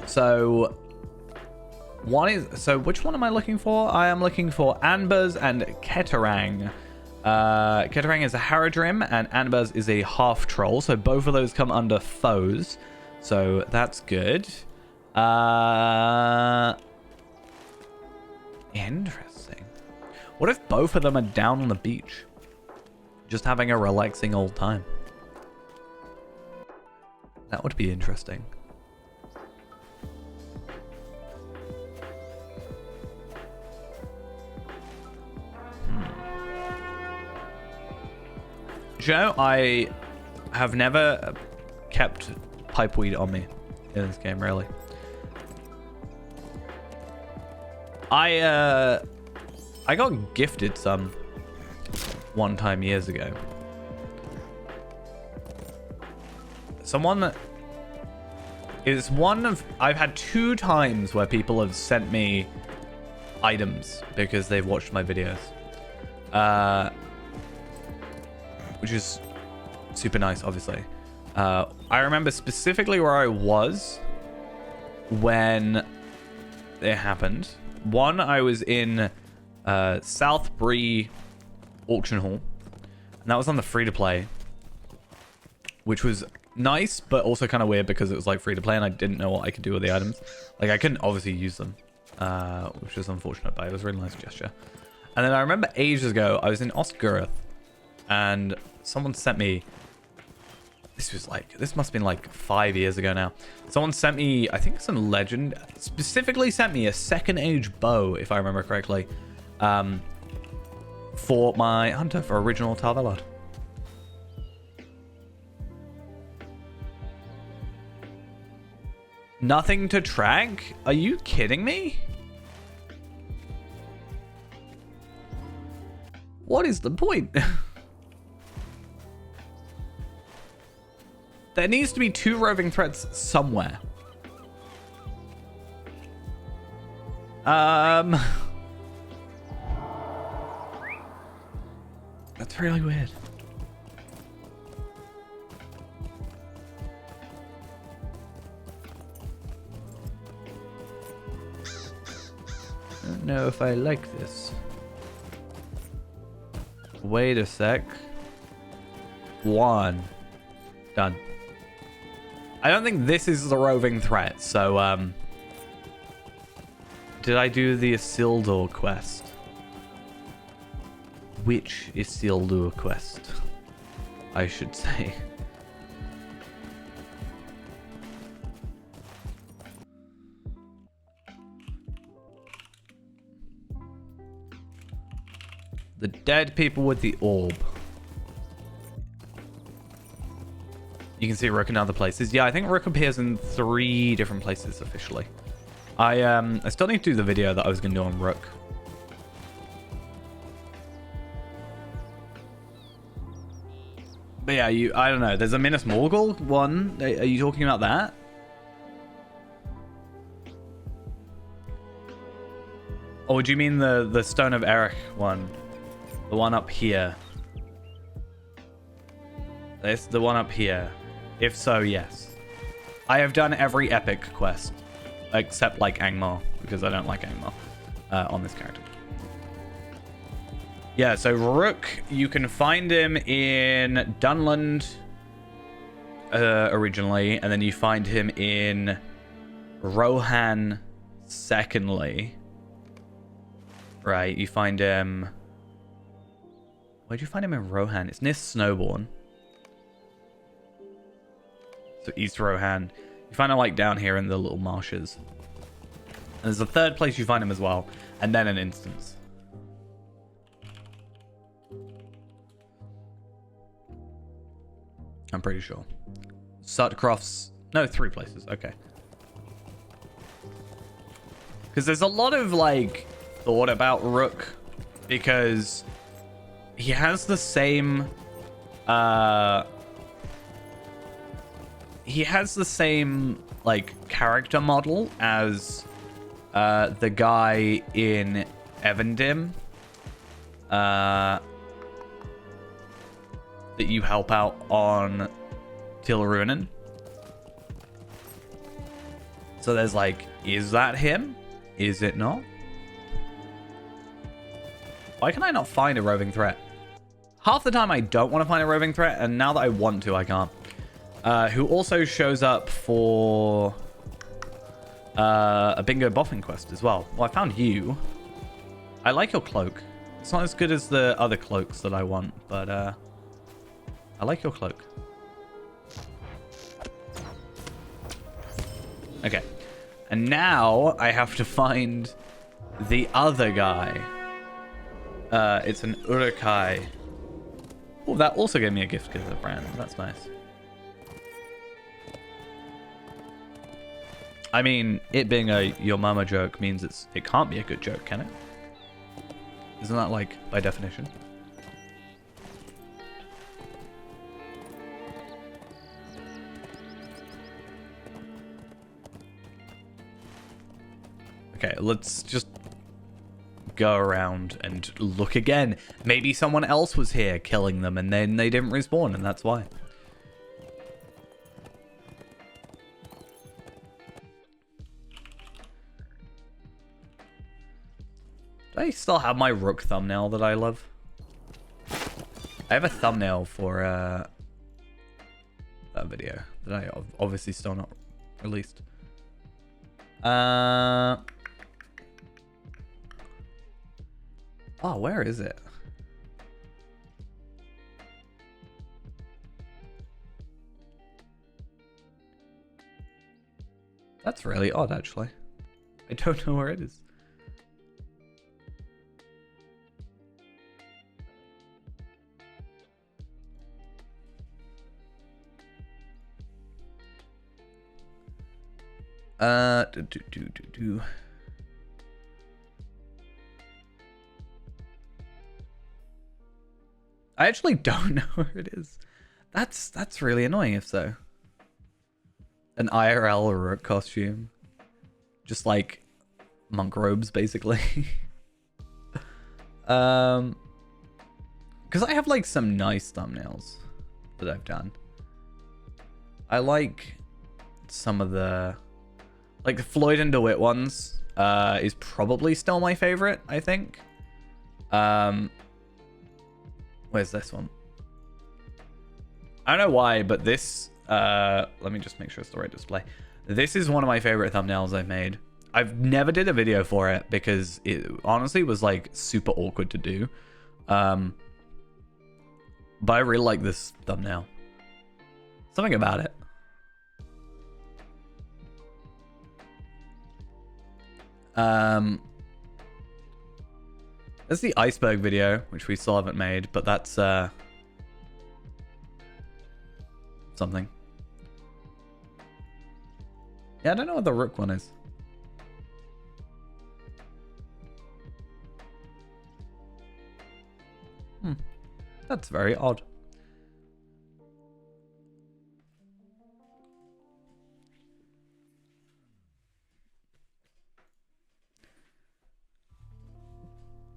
So one is, so which one am I looking for? I am looking for Anbers and Keterang. Keterang is a Haradrim and Anbers is a half troll. So both of those come under foes. So that's good. Interesting. What if both of them are down on the beach? Just having a relaxing old time. That would be interesting. Joe, I have never kept pipeweed on me in this game, really. I got gifted some one time years ago. Someone is one of... I've had 2 times where people have sent me items because they've watched my videos. Which is super nice, obviously. I remember specifically where I was when it happened. One, I was in South Bree Auction Hall, and that was on the free-to-play, which was nice, but also kind of weird because it was like free-to-play, and I didn't know what I could do with the items. Like, I couldn't obviously use them, which is unfortunate, but it was a really nice gesture. And then I remember ages ago, I was in Osgurth, and someone sent me... This must have been like 5 years ago now. Someone sent me, I think some legend, specifically sent me a second age bow, if I remember correctly, for my hunter, for original Tarvelard. Nothing to track? Are you kidding me? What is the point? There needs to be 2 roving threats somewhere. That's really weird. I don't know if I like this. Wait a sec. 1. Done. I don't think this is the roving threat, so did I do the Isildur quest? Which Isildur quest? I should say. The dead people with the orb. You can see Rook in other places. Yeah, I think Rook appears in 3 different places officially. I still need to do the video that I was going to do on Rook. But yeah, I don't know. There's a Minas Morgul one. Are you talking about that? Or do you mean the Stone of Erech one? The one up here. This, the one up here. If so, yes. I have done every epic quest. Except like Angmar. Because I don't like Angmar. On this character. Yeah, so Rook, you can find him in Dunland. Originally. And then you find him in Rohan secondly. Right, you find him... Where'd you find him in Rohan? It's near Snowbourne. So East Rohan. You find him like down here in the little marshes. And there's a 3rd place you find him as well. And then an instance. I'm pretty sure. Sutcroft's... No, 3 places. Okay. Because there's a lot of like... thought about Rook, because he has the same like character model as the guy in Evendim that you help out on Tilrunen. So there's like, is that him? Is it not? Why can I not find a roving threat? Half the time I don't want to find a roving threat, and now that I want to, I can't. Who also shows up for a bingo boffin quest as well. Well, I found you. I like your cloak. It's not as good as the other cloaks that I want, but I like your cloak. Okay. And now I have to find the other guy. It's an Urukai. Oh, that also gave me a gift giver brand. That's nice. I mean, it being a your mama joke means it can't be a good joke, can it? Isn't that like by definition? Okay, let's just go around and look again. Maybe someone else was here killing them and then they didn't respawn, and that's why. Do I still have my Rook thumbnail that I love? I have a thumbnail for that video that I obviously still not released. Oh, where is it? That's really odd, actually. I don't know where it is. I actually don't know where it is. That's really annoying if so. An IRL Rook costume. Just like monk robes, basically. Because because I have like some nice thumbnails that I've done. I like some of the, like the Floyd and DeWitt ones is probably still my favorite, I think. Where's this one? I don't know why, but this, let me just make sure it's the right display. This is one of my favorite thumbnails I've made. I've never did a video for it because it honestly was like super awkward to do. But I really like this thumbnail. Something about it. There's the iceberg video, which we still haven't made, but that's something. Yeah, I don't know what the rook one is. That's very odd.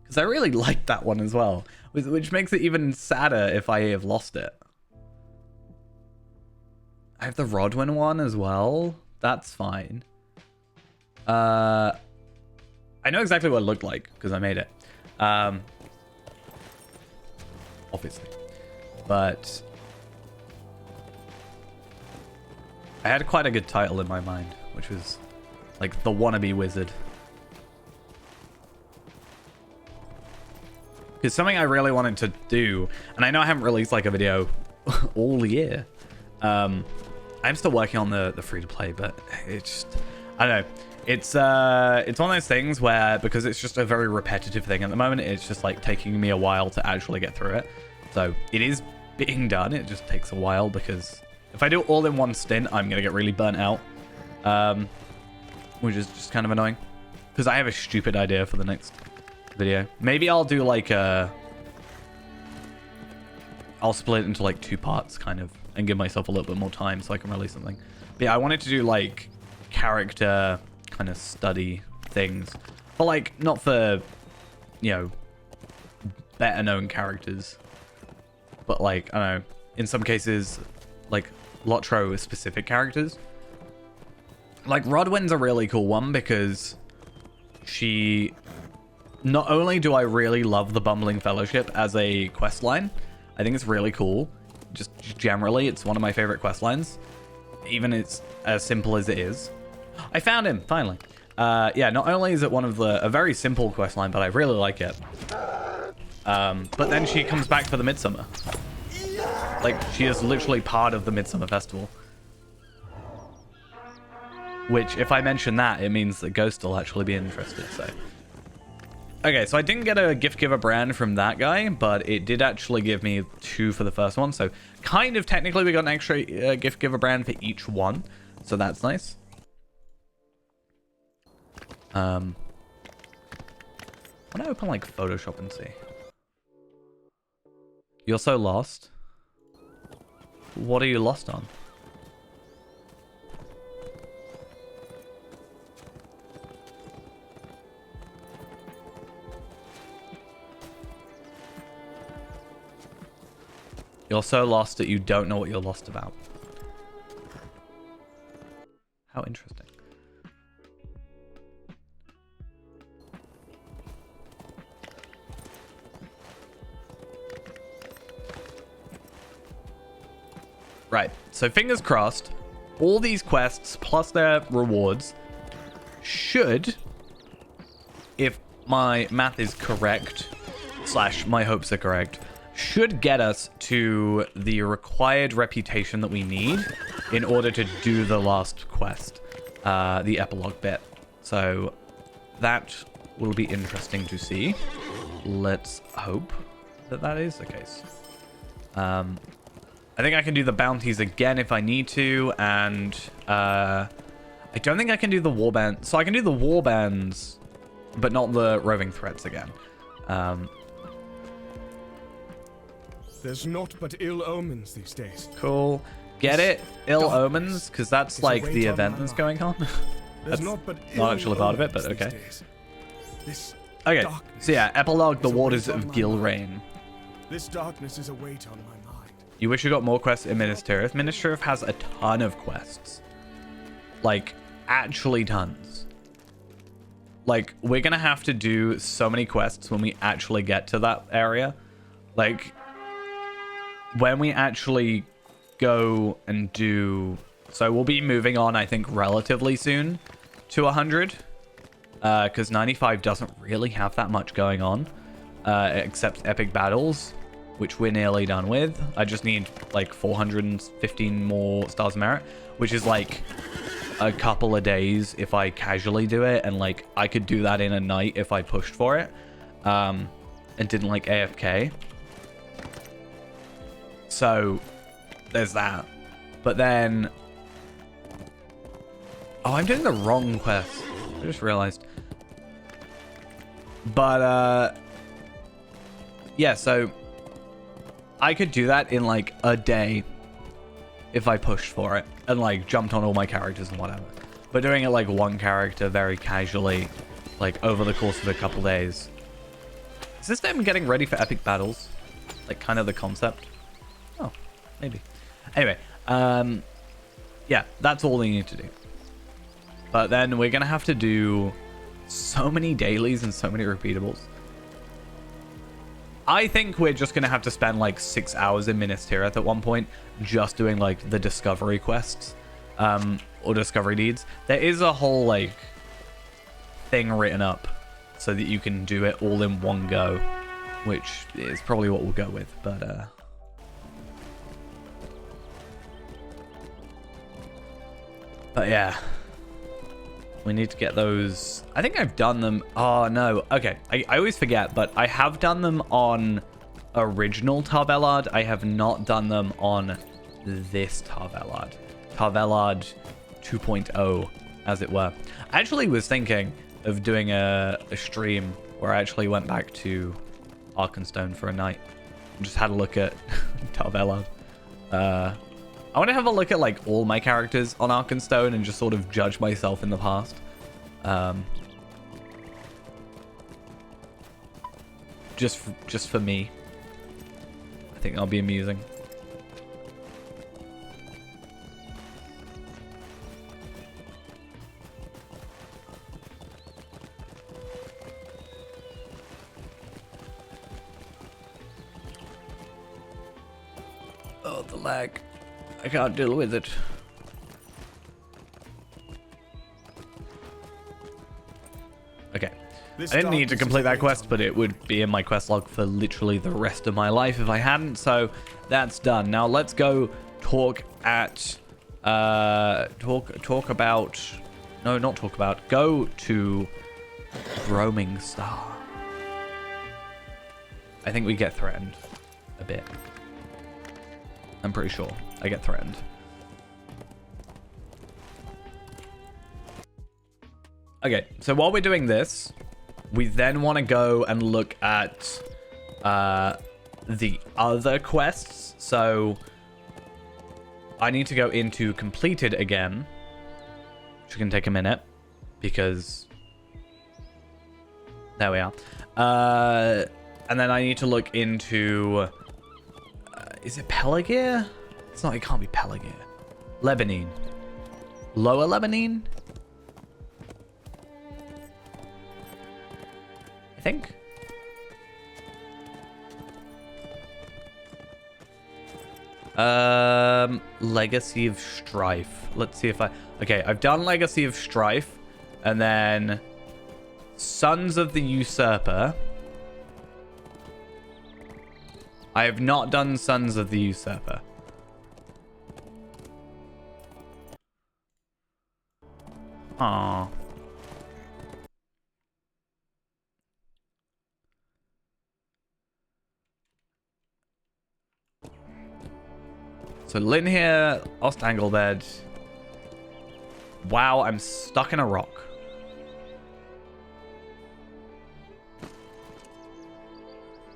Because I really liked that one as well, which makes it even sadder if I have lost it. I have the Rodwin one as well. That's fine. I know exactly what it looked like because I made it. Obviously. But I had quite a good title in my mind, which was like the wannabe wizard. Because something I really wanted to do, and I know I haven't released like a video all year. I'm still working on the free-to-play, but it's just, I don't know. It's one of those things where, because it's just a very repetitive thing at the moment, it's just like taking me a while to actually get through it. So it is being done. It just takes a while because if I do it all in one stint, I'm going to get really burnt out. Which is just kind of annoying. Because I have a stupid idea for the next video. Maybe I'll do like I'll split it into like 2 parts kind of and give myself a little bit more time so I can release something. But yeah, I wanted to do like character kind of study things. But like not for, you know, better known characters. But like, I don't know, in some cases like Lotro specific characters. Like Rodwin's a really cool one because she, not only do I really love the Bumbling Fellowship as a quest line, I think it's really cool. Just generally, it's one of my favorite quest lines. Even it's as simple as it is. I found him, finally. Yeah, not only is it one of a very simple quest line, but I really like it. But then she comes back for the Midsummer. Like, she is literally part of the Midsummer Festival. Which, if I mention that, it means that Ghost will actually be interested, so. Okay, so I didn't get a gift giver brand from that guy, but it did actually give me 2 for the first one. So kind of technically we got an extra gift giver brand for each one. So that's nice. I want to open like Photoshop and see. You're so lost. What are you lost on? You're so lost that you don't know what you're lost about. How interesting. Right, so fingers crossed, all these quests plus their rewards should, if my math is correct, / my hopes are correct, should get us to the required reputation that we need in order to do the last quest, the epilogue bit. So that will be interesting to see. Let's hope that that is the case. I think I can do the bounties again if I need to, and I don't think I can do the warband. So I can do the warbands, but not the roving threats again. There's naught but ill omens these days. Cool. Get it? Ill Omens? Because that's like the event that's going on. That's not actually part of it, but okay. Okay, so yeah, epilogue, the waters of Gilrain. This darkness is a weight on my mind. You wish you got more quests in Minas Tirith? Minas Tirith has a ton of quests. Like, actually tons. Like, we're gonna have to do so many quests when we actually get to that area. Like, when we actually go and do... So we'll be moving on, I think, relatively soon to 100. Because 95 doesn't really have that much going on. Except epic battles, which we're nearly done with. I just need, like, 415 more Stars of Merit, which is, like, a couple of days if I casually do it. And, like, I could do that in a night if I pushed for it. And didn't, like, AFK. So, there's that. But then... Oh, I'm doing the wrong quest. I just realized. But, yeah, so... I could do that in, like, a day if I pushed for it and, like, jumped on all my characters and whatever. But doing it, like, one character very casually, like, over the course of a couple days. Is this them getting ready for epic battles? Like, kind of the concept? Oh, maybe. Anyway, yeah, that's all they need to do. But then we're going to have to do so many dailies and so many repeatables. I think we're just going to have to spend like 6 hours in Minas Tirith at one point just doing like the discovery quests or discovery deeds. There is a whole like thing written up so that you can do it all in one go, which is probably what we'll go with. But yeah, we need to get those. I think I've done them. Oh, no. Okay. I always forget, but I have done them on original Tarvelard. I have not done them on this Tarvelard. Tarvelard 2.0, as it were. I actually was thinking of doing a stream where I actually went back to Arkenstone for a night and just had a look at Tarvelard. I want to have a look at like all my characters on Arkenstone and just sort of judge myself in the past. Just for me. I think that'll be amusing. Oh, the lag. I can't deal with it. Okay. I didn't need to complete that quest, but it would be in my quest log for literally the rest of my life if I hadn't, so that's done. Now let's go talk at... talk about... No, not talk about. Go to Roaming Star. I think we get threatened a bit. I'm pretty sure I get threatened. Okay, so while we're doing this, we then want to go and look at the other quests. So I need to go into completed again, which can take a minute because there we are. And then I need to look into... is it Pelagir? It's not, it can't be Pelagir. Lebanine. Lower Lebanine? I think. Legacy of Strife. Let's see if I... Okay, I've done Legacy of Strife. And then... Sons of the Usurper. I have not done Sons of the Usurper. Aww. So Lynn here, Ostanglebed. Wow, I'm stuck in a rock.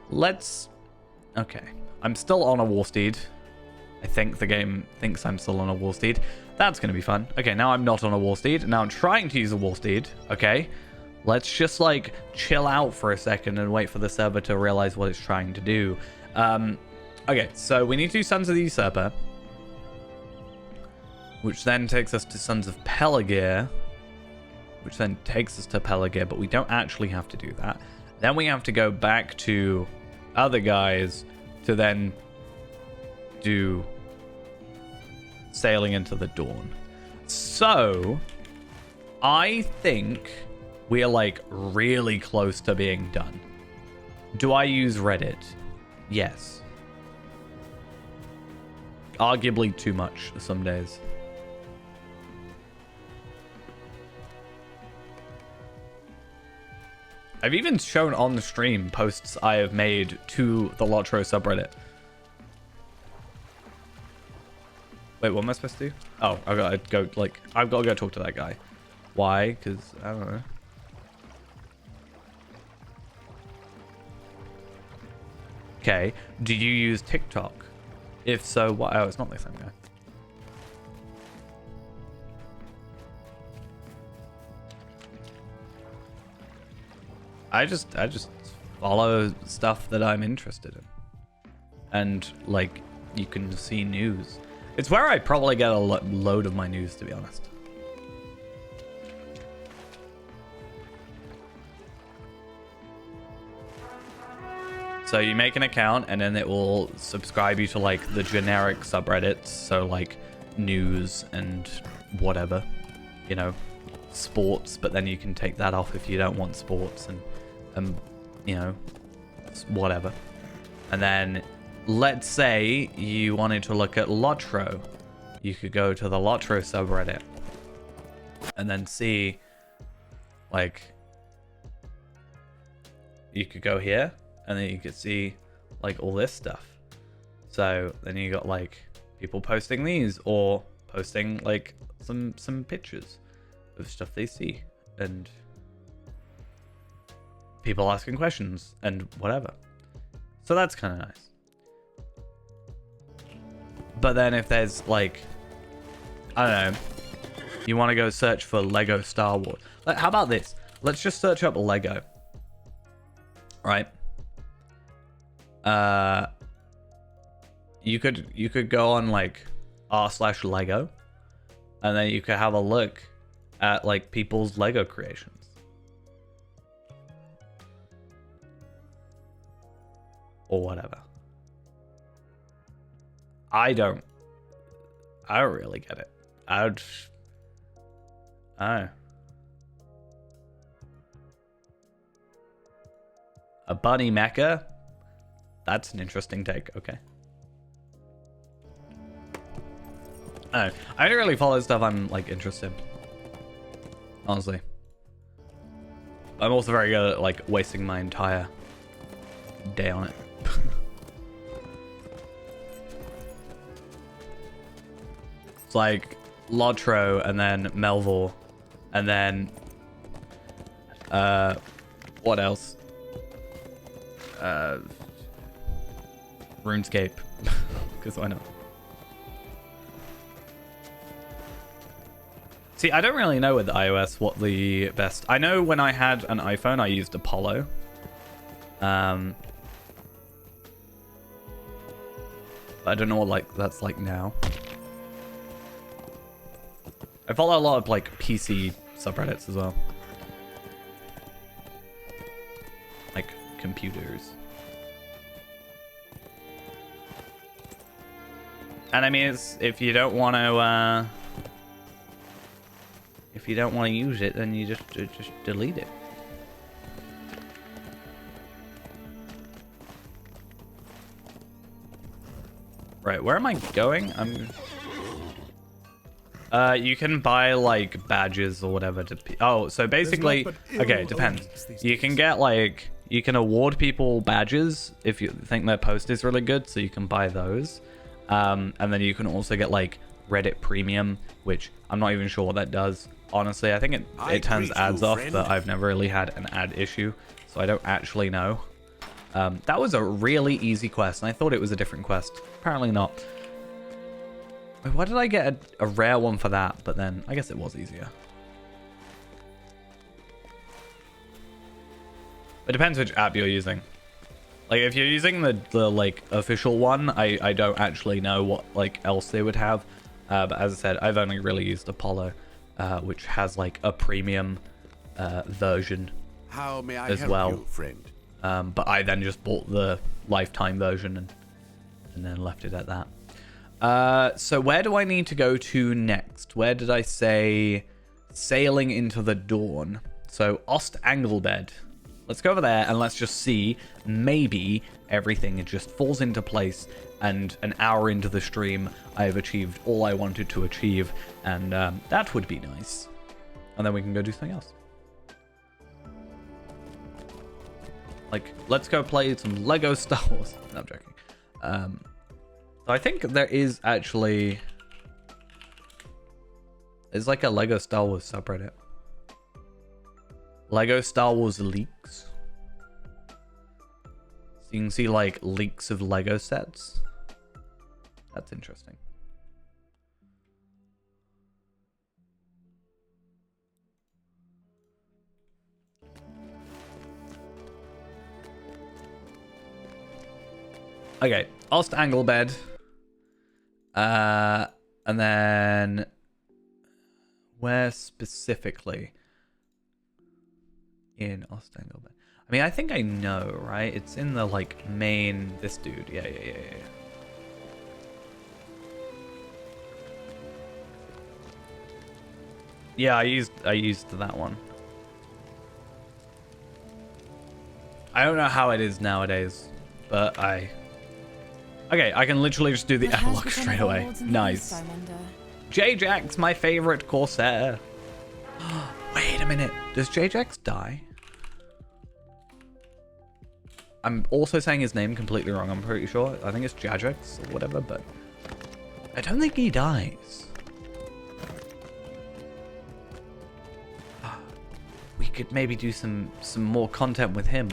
Let's... Okay. I'm still on a Warsteed. I think the game thinks I'm still on a Warsteed. That's going to be fun. Okay, now I'm not on a Warsteed. Now I'm trying to use a Warsteed. Okay. Let's just, like, chill out for a second and wait for the server to realize what it's trying to do. Okay, so we need to do Sons of the Usurper, which then takes us to Sons of Pelargir, which then takes us to Pelargir, but we don't actually have to do that. Then we have to go back to other guys to then do Sailing into the Dawn. So, I think we are like really close to being done. Do I use Reddit? Yes. Arguably too much some days. I've even shown on the stream posts I have made to the Lotro subreddit. Wait, what am I supposed to do? Oh, I've got to go talk to that guy. Why? Because I don't know. Okay. Do you use TikTok? If so, what? Oh, it's not the same guy. I just follow stuff that I'm interested in. And, like, you can see news. It's where I probably get a load of my news, to be honest. So you make an account and then it will subscribe you to like the generic subreddits. So like news and whatever, you know, sports, but then you can take that off if you don't want sports and you know, whatever. And then let's say you wanted to look at Lotro. You could go to the Lotro subreddit and then see like, you could go here. And then you could see like all this stuff. So then you got like people posting these or posting like some pictures of stuff they see and people asking questions and whatever. So that's kind of nice. But then if there's like, I don't know, you want to go search for Lego Star Wars. Like, how about this? Let's just search up Lego. Right? You could go on like r/Lego, and then you could have a look at like people's Lego creations. Or whatever. I don't really get it. I don't know. A bunny mecha? That's an interesting take. Okay. I don't really follow stuff I'm like interested in. Honestly. I'm also very good at like wasting my entire day on it. It's like Lotro and then Melvor and then what else? RuneScape, because why not? See, I don't really know with iOS what the best. I know when I had an iPhone, I used Apollo. I don't know what like that's like now. I follow a lot of like PC subreddits as well, like computers. And I mean, it's, if you don't want to use it, then you just delete it. Right, where am I going? You can buy like badges or whatever to. So basically, okay, it depends. You can get like, you can award people badges if you think their post is really good, so you can buy those. And then you can also get like Reddit Premium, which I'm not even sure what that does. Honestly, I think it turns ads off, but I've never really had an ad issue, so I don't actually know. That was a really easy quest, and I thought it was a different quest. Apparently not. Wait, why did I get a rare one for that? But then I guess it was easier. It depends which app you're using. Like, if you're using the like official one, I don't actually know what like else they would have. But as I said, I've only really used Apollo, which has like a premium version How may I as help well. you, friend? But I then just bought the lifetime version and then left it at that. So where do I need to go to next? Where did I say sailing into the dawn? So Ost Anglebed. Let's go over there and let's just see. Maybe everything just falls into place and an hour into the stream, I've achieved all I wanted to achieve. And that would be nice. And then we can go do something else. Like, let's go play some Lego Star Wars. No, I'm joking. So I think there is actually... There's like a Lego Star Wars subreddit. Lego Star Wars leaks. So you can see like leaks of Lego sets. That's interesting. Okay, Ost Anglebed. And then where specifically in Ost Anglebed? I mean, I think I know, right? It's in the like main this dude. Yeah. Yeah, I used that one. I don't know how it is nowadays, but okay, I can literally just do the What has epilogue become straight of away. Lords in the Nice. East, I wonder? J-Jax, my favorite Corsair. Wait a minute. Does J-Jax die? I'm also saying his name completely wrong, I'm pretty sure. I think it's Jajax or whatever, but I don't think he dies. We could maybe do some more content with him.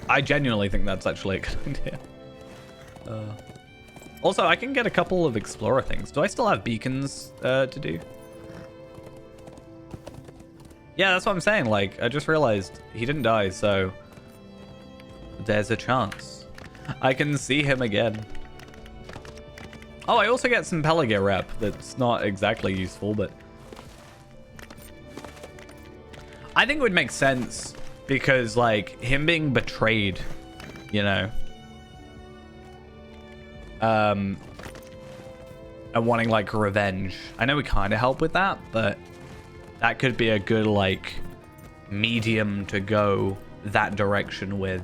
I genuinely think that's actually a good idea. Also, I can get a couple of explorer things. Do I still have beacons to do? Yeah, that's what I'm saying. Like, I just realized he didn't die, so there's a chance I can see him again. Oh, I also get some Pelagear rep that's not exactly useful, but I think it would make sense because, like, him being betrayed, you know, and wanting like revenge. I know we kind of help with that, but that could be a good like medium to go that direction with.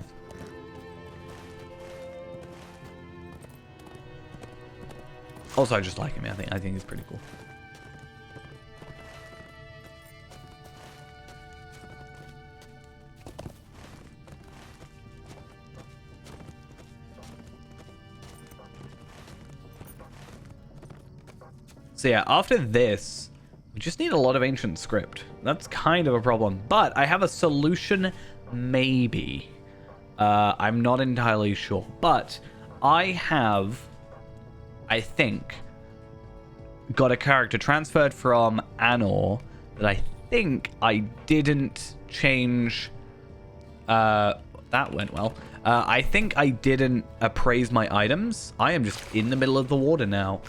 Also, I just like him. I think he's pretty cool. So yeah, after this, we just need a lot of ancient script. That's kind of a problem, but I have a solution, maybe. I'm not entirely sure, but I have, I think, got a character transferred from Anor that I think I didn't change. That went well. I think I didn't appraise my items. I am just in the middle of the water now.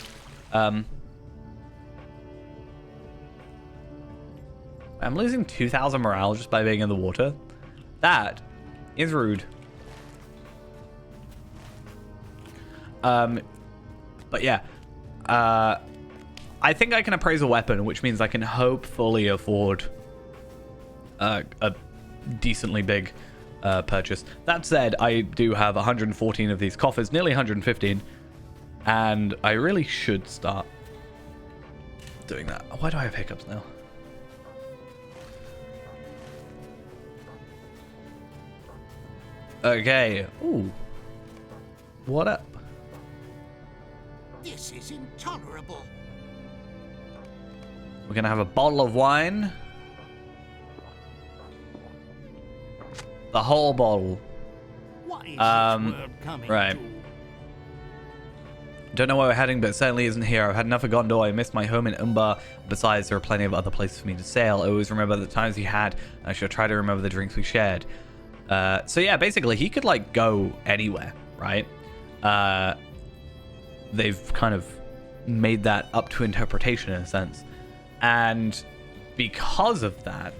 I'm losing 2,000 morale just by being in the water. That is rude. But yeah. I think I can appraise a weapon, which means I can hopefully afford a decently big purchase. That said, I do have 114 of these coffers, nearly 115. And I really should start doing that. Why do I have hiccups now? Okay. Ooh. What up? This is intolerable. We're gonna have a bottle of wine. The whole bottle. What is this world coming right. to? Don't know where we're heading, but it certainly isn't here. I've had enough of Gondor. I missed my home in Umbar. Besides, there are plenty of other places for me to sail. I always remember the times we had, and I should try to remember the drinks we shared. So yeah, basically, he could, like, go anywhere, right? They've kind of made that up to interpretation in a sense. And because of that,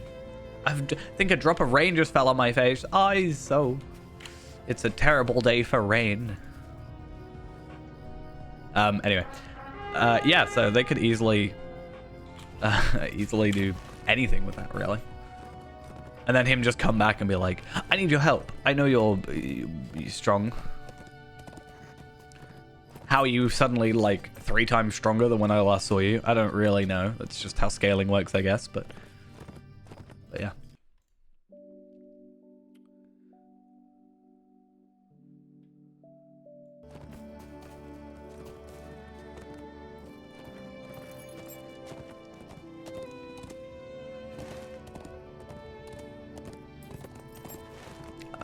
I think a drop of rain just fell on my face. It's a terrible day for rain. Anyway, yeah, so they could easily do anything with that, really. And then him just come back and be like, I need your help. I know you're strong. How are you suddenly, like, 3 times stronger than when I last saw you? I don't really know. That's just how scaling works, I guess, but yeah.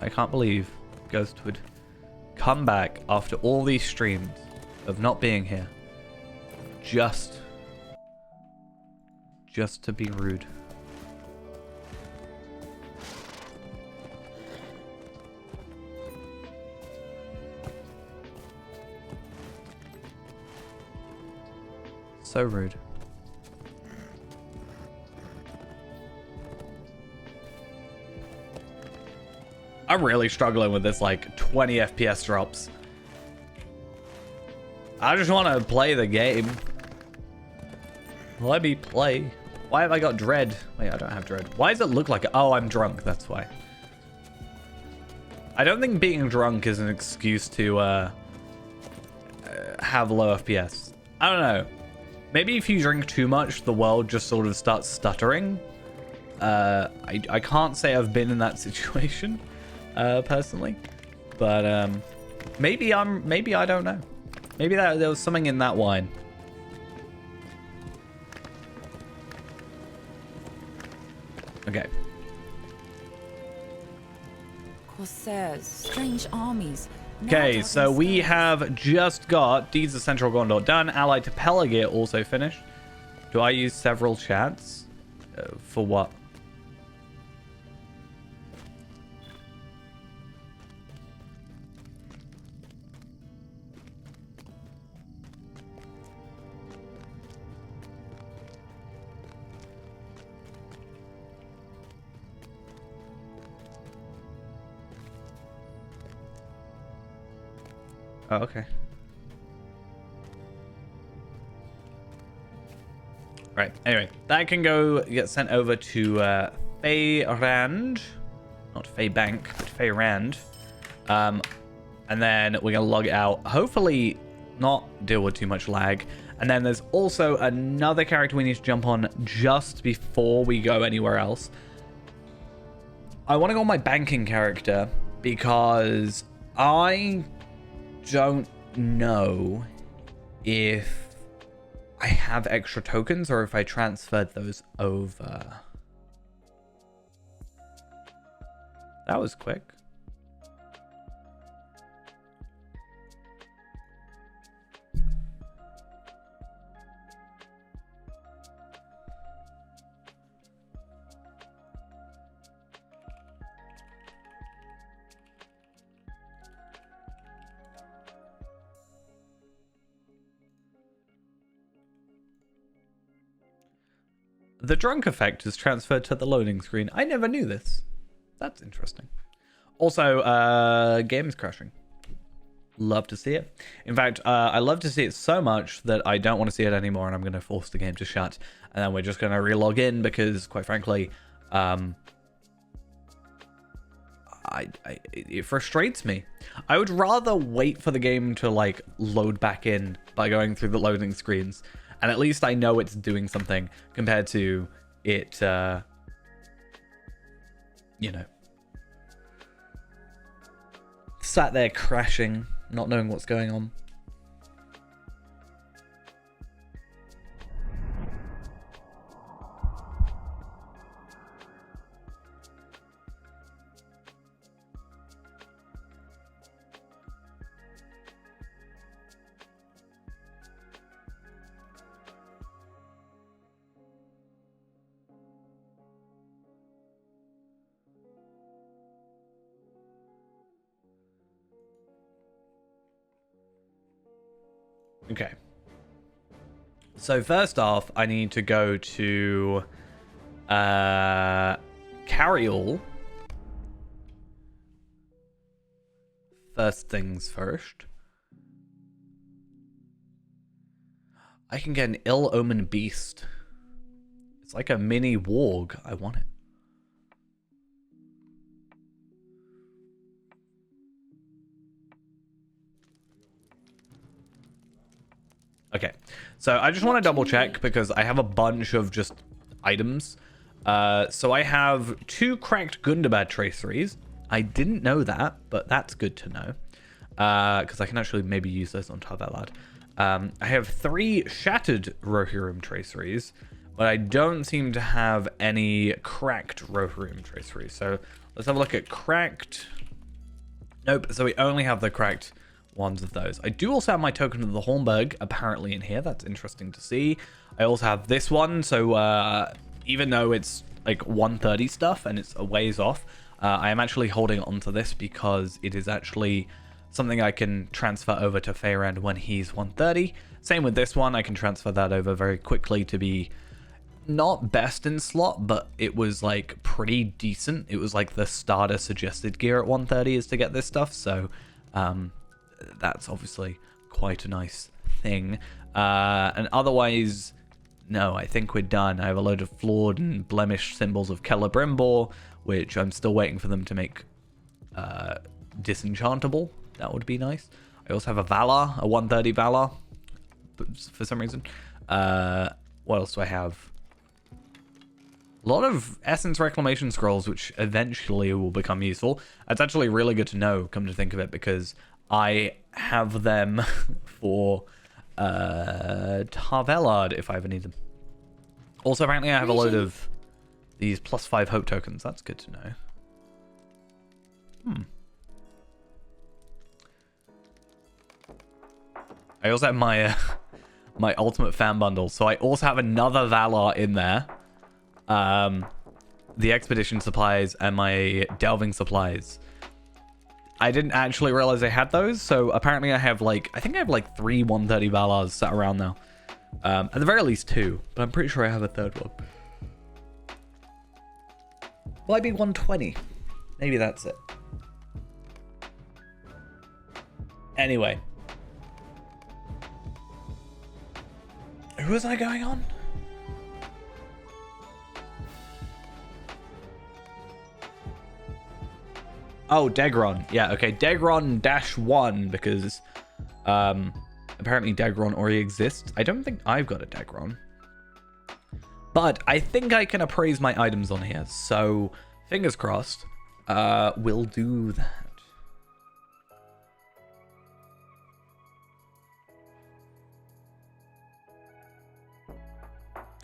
I can't believe Ghost would come back after all these streams of not being here just to be rude. So rude. I'm really struggling with this, like, 20 FPS drops. I just want to play the game. Let me play. Why have I got dread? Wait, I don't have dread. Why does it look like it? Oh, I'm drunk. That's why. I don't think being drunk is an excuse to have low FPS. I don't know. Maybe if you drink too much, the world just sort of starts stuttering. I can't say I've been in that situation. Personally, but maybe I don't know. Maybe there was something in that wine. Okay. Corsairs, strange armies. Okay, so we have just got Deeds of Central Gondor done. Allied to Pelargir also finished. Do I use several chats? For what? Oh, okay. Right. Anyway, that can go get sent over to Fayrand, not Faybank, but Fayrand. And then we're gonna log out. Hopefully, not deal with too much lag. And then there's also another character we need to jump on just before we go anywhere else. I want to go on my banking character because I don't know if I have extra tokens or if I transferred those over. That was quick. The drunk effect is transferred to the loading screen. I never knew this. That's interesting. Also, game is crashing. Love to see it. In fact, I love to see it so much that I don't want to see it anymore, and I'm going to force the game to shut. And then we're just going to re-log in because, quite frankly, it frustrates me. I would rather wait for the game to, like, load back in by going through the loading screens. And at least I know it's doing something compared to it, you know, sat there crashing, not knowing what's going on. Okay. So first off, I need to go to Carryall. First things first. I can get an ill-omened beast. It's like a mini warg. I want it. Okay, so I just want to double check because I have a bunch of just items. So I have 2 cracked Gundabad traceries. I didn't know that, but that's good to know. Because I can actually maybe use those on Tarvelad. I have 3 shattered Rohirrim traceries, but I don't seem to have any cracked Rohirrim traceries. So let's have a look at cracked. Nope, so we only have the cracked ones of those. I do also have my token of the Hornburg apparently in here. That's interesting to see. I also have this one, so even though it's like 130 stuff and it's a ways off, I am actually holding on to this because it is actually something I can transfer over to Feyrand when he's 130. Same with this one, I can transfer that over very quickly to be not best in slot, but it was like pretty decent. It was like the starter suggested gear at 130 is to get this stuff, so that's obviously quite a nice thing. And otherwise, no, I think we're done. I have a load of flawed and blemished symbols of Celebrimbor, which I'm still waiting for them to make disenchantable. That would be nice. I also have a Valar, a 130 Valar, for some reason. What else do I have? A lot of Essence Reclamation Scrolls, which eventually will become useful. That's actually really good to know, come to think of it, because I have them for Tarvelard if I ever need them. Also, apparently I have a load of these +5 hope tokens. That's good to know. I also have my my ultimate fan bundle, so I also have another Valar in there. The expedition supplies and my delving supplies. I didn't actually realize I had those, so apparently I have like, I think I have like 3 130 Valars sat around now. At the very least 2, but I'm pretty sure I have a 3rd one. Might be 120. Maybe that's it. Anyway. Who was I going on? Oh, Degron. Yeah, okay. Degron-1, because apparently Degron already exists. I don't think I've got a Degron. But I think I can appraise my items on here. So, fingers crossed. We'll do that.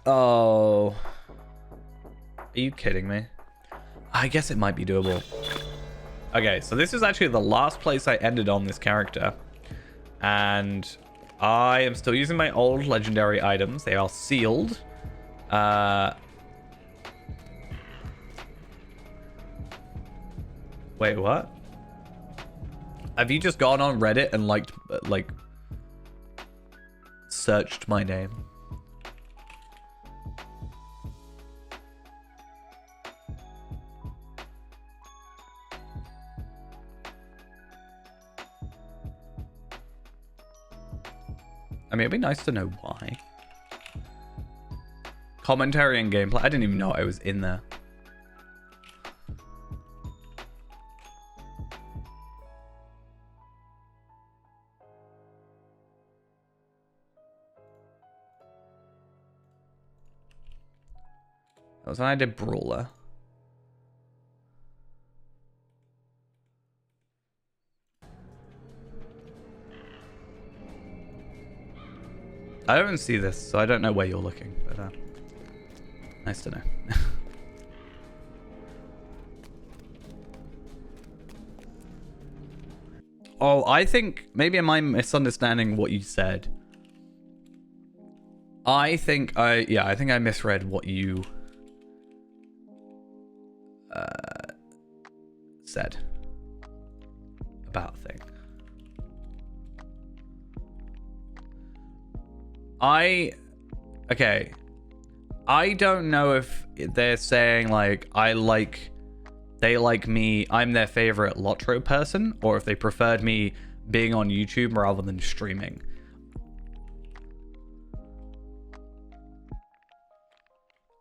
Oh. Are you kidding me? I guess it might be doable. Okay, so this is actually the last place I ended on this character. And I am still using my old legendary items. They are sealed. Wait, what? Have you just gone on Reddit and like searched my name? I mean, it'd be nice to know why. Commentary and gameplay. I didn't even know I was in there. That was when I did Brawler. I don't see this, so I don't know where you're looking, but nice to know. Oh, I think maybe am I misunderstanding what you said? I think I misread what you said about a thing. Okay. I don't know if they're saying like they like me, I'm their favorite Lotro person, or if they preferred me being on YouTube rather than streaming.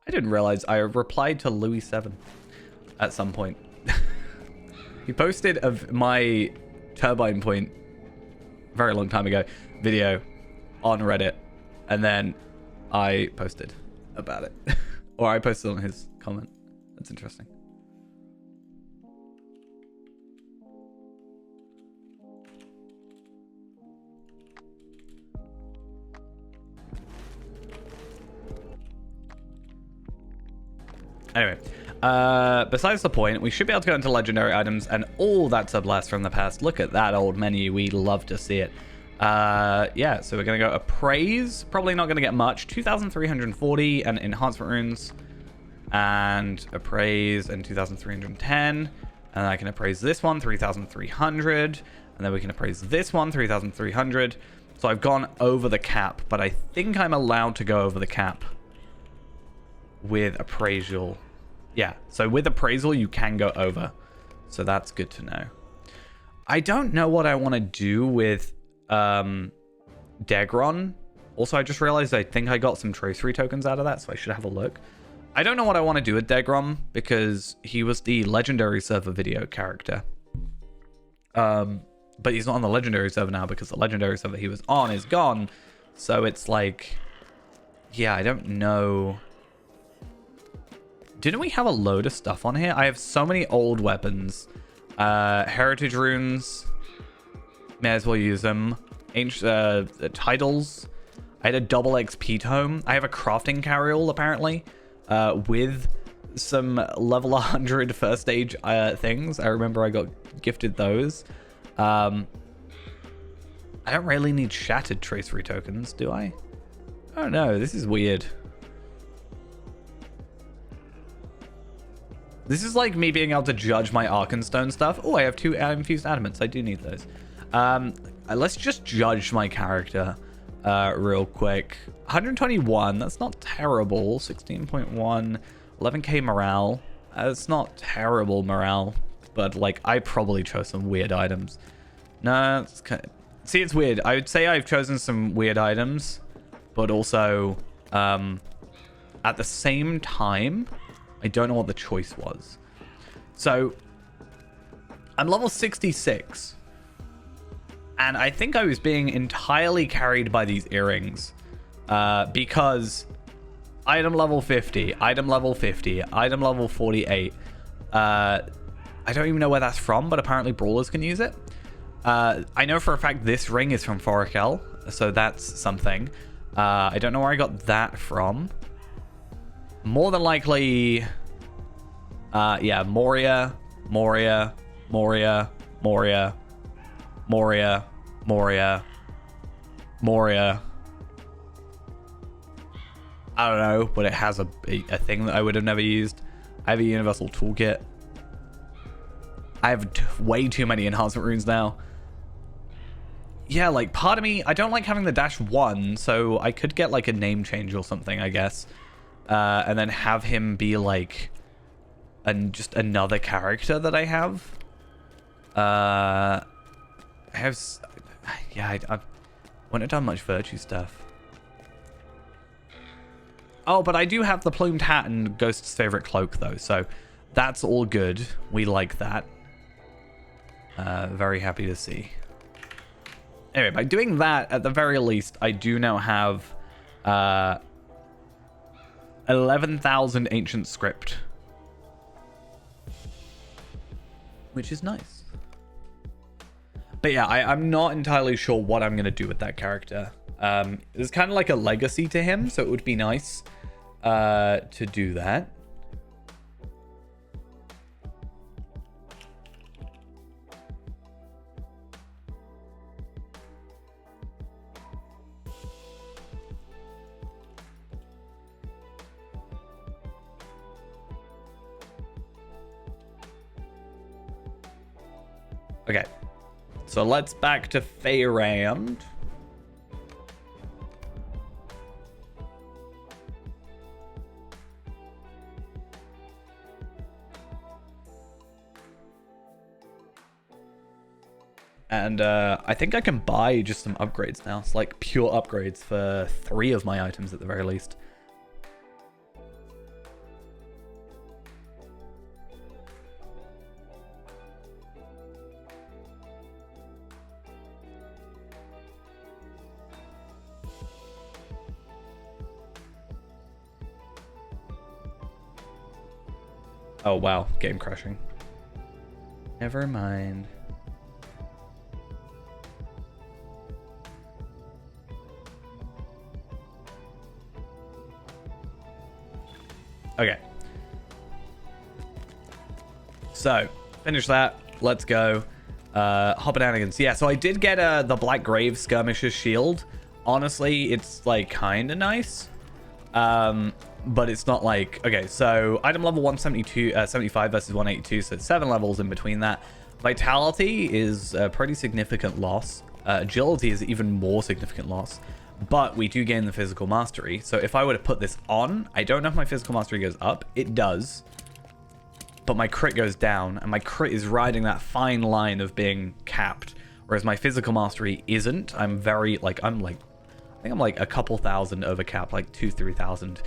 I didn't realize I replied to Louis7 at some point. He posted of my Turbine Point very long time ago video on Reddit, and then I posted about it. Or I posted on his comment. That's interesting. Anyway, besides the point, we should be able to go into legendary items and all that's a blast from the past. Look at that old menu. We love to see it. Yeah, so we're going to go appraise. Probably not going to get much. 2,340 and enhancement runes. And appraise and 2,310. And I can appraise this one, 3,300. And then we can appraise this one, 3,300. So I've gone over the cap, but I think I'm allowed to go over the cap with appraisal. Yeah, so with appraisal, you can go over. So that's good to know. I don't know what I want to do with Degron. Also, I just realized I think I got some tracery tokens out of that, so I should have a look. I don't know what I want to do with Degron because he was the legendary server video character. But he's not on the legendary server now because the legendary server he was on is gone. So it's like, yeah, I don't know. Didn't we have a load of stuff on here? I have so many old weapons. Heritage runes. May as well use them. Ancient titles. I had a double XP tome. I have a crafting carryall apparently. With some level 100 first stage things. I remember I got gifted those. I don't really need shattered tracery tokens, do I? I don't know. This is weird. This is like me being able to judge my Arkenstone stuff. Oh, I have 2 infused adamants. I do need those. Let's just judge my character real quick. 121. That's not terrible. 16.1. 11k morale. That's not terrible morale. But like, I probably chose some weird items. No, it's kind of... See, it's weird. I would say I've chosen some weird items. But also, at the same time, I don't know what the choice was. So, I'm level 66. And I think I was being entirely carried by these earrings. Because item level 50, item level 50, item level 48. I don't even know where that's from, but apparently brawlers can use it. I know for a fact this ring is from Forakel, so that's something. I don't know where I got that from. More than likely, yeah, Moria. I don't know, but it has a thing that I would have never used. I have a universal toolkit. I have way too many enhancement runes now. Yeah, like part of me, I don't like having the -1, so I could get like a name change or something, I guess. And then have him be like just another character that I have. I have, yeah, I wouldn't have done much virtue stuff. Oh, but I do have the plumed hat and Ghost's favorite cloak though, so that's all good. We like that. Very happy to see. Anyway, by doing that, at the very least, I do now have 11,000 ancient script, which is nice. But yeah, I'm not entirely sure what I'm going to do with that character. There's kind of like a legacy to him, so it would be nice to do that. Okay, so let's back to Feyramd. And I think I can buy just some upgrades now. It's like pure upgrades for 3 of my items at the very least. Oh, wow. Game crashing. Never mind. Okay. So, finish that. Let's go. Hobbenanigans. Yeah, so I did get the Black Grave Skirmisher's shield. Honestly, it's like kind of nice. But it's not like... Okay, so item level 75 versus 182, so 7 levels in between that. Vitality is a pretty significant loss. Agility is even more significant loss. But we do gain the physical mastery. So if I were to put this on, I don't know if my physical mastery goes up. It does. But my crit goes down. And my crit is riding that fine line of being capped. Whereas my physical mastery isn't. I'm very, like, I think I'm like a couple thousand over cap, like 2,000-3,000.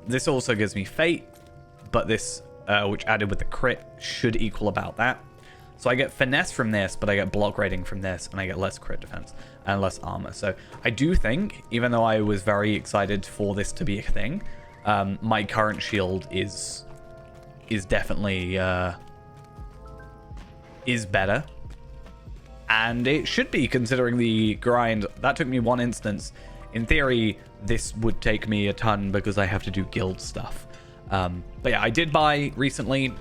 This also gives me fate, but this, which added with the crit, should equal about that. So I get finesse from this, but I get block rating from this, and I get less crit defense and less armor. So I do think, even though I was very excited for this to be a thing, my current shield is definitely is better. And it should be, considering the grind. That took me 1 instance. In theory, this would take me a ton because I have to do guild stuff. But yeah, I did buy recently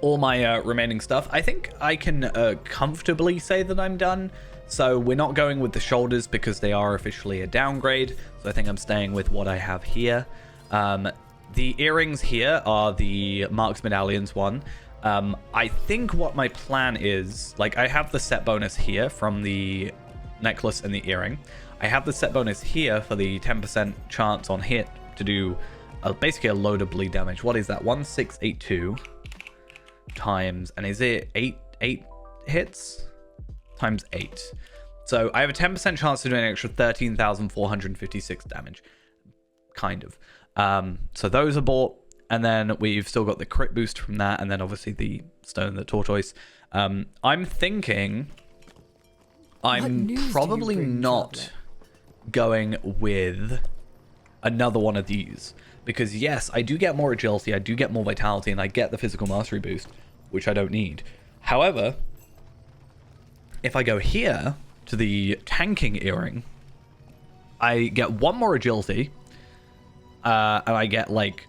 all my remaining stuff. I think I can comfortably say that I'm done. So we're not going with the shoulders because they are officially a downgrade. So I think I'm staying with what I have here. The earrings here are the Mark's Medallions one. I think what my plan is, like, I have the set bonus here from the necklace and the earring. I have the set bonus here for the 10% chance on hit to do basically a load of bleed damage. What is that? 1682 times, and is it 8 hits? Times 8. So I have a 10% chance to do an extra 13,456 damage. Kind of. So those are bought. And then we've still got the crit boost from that. And then obviously the stone and the tortoise. I'm thinking I'm probably not going with another one of these. Because yes, I do get more agility. I do get more vitality. And I get the physical mastery boost, which I don't need. However, if I go here to the tanking earring, I get 1 more agility. And I get like...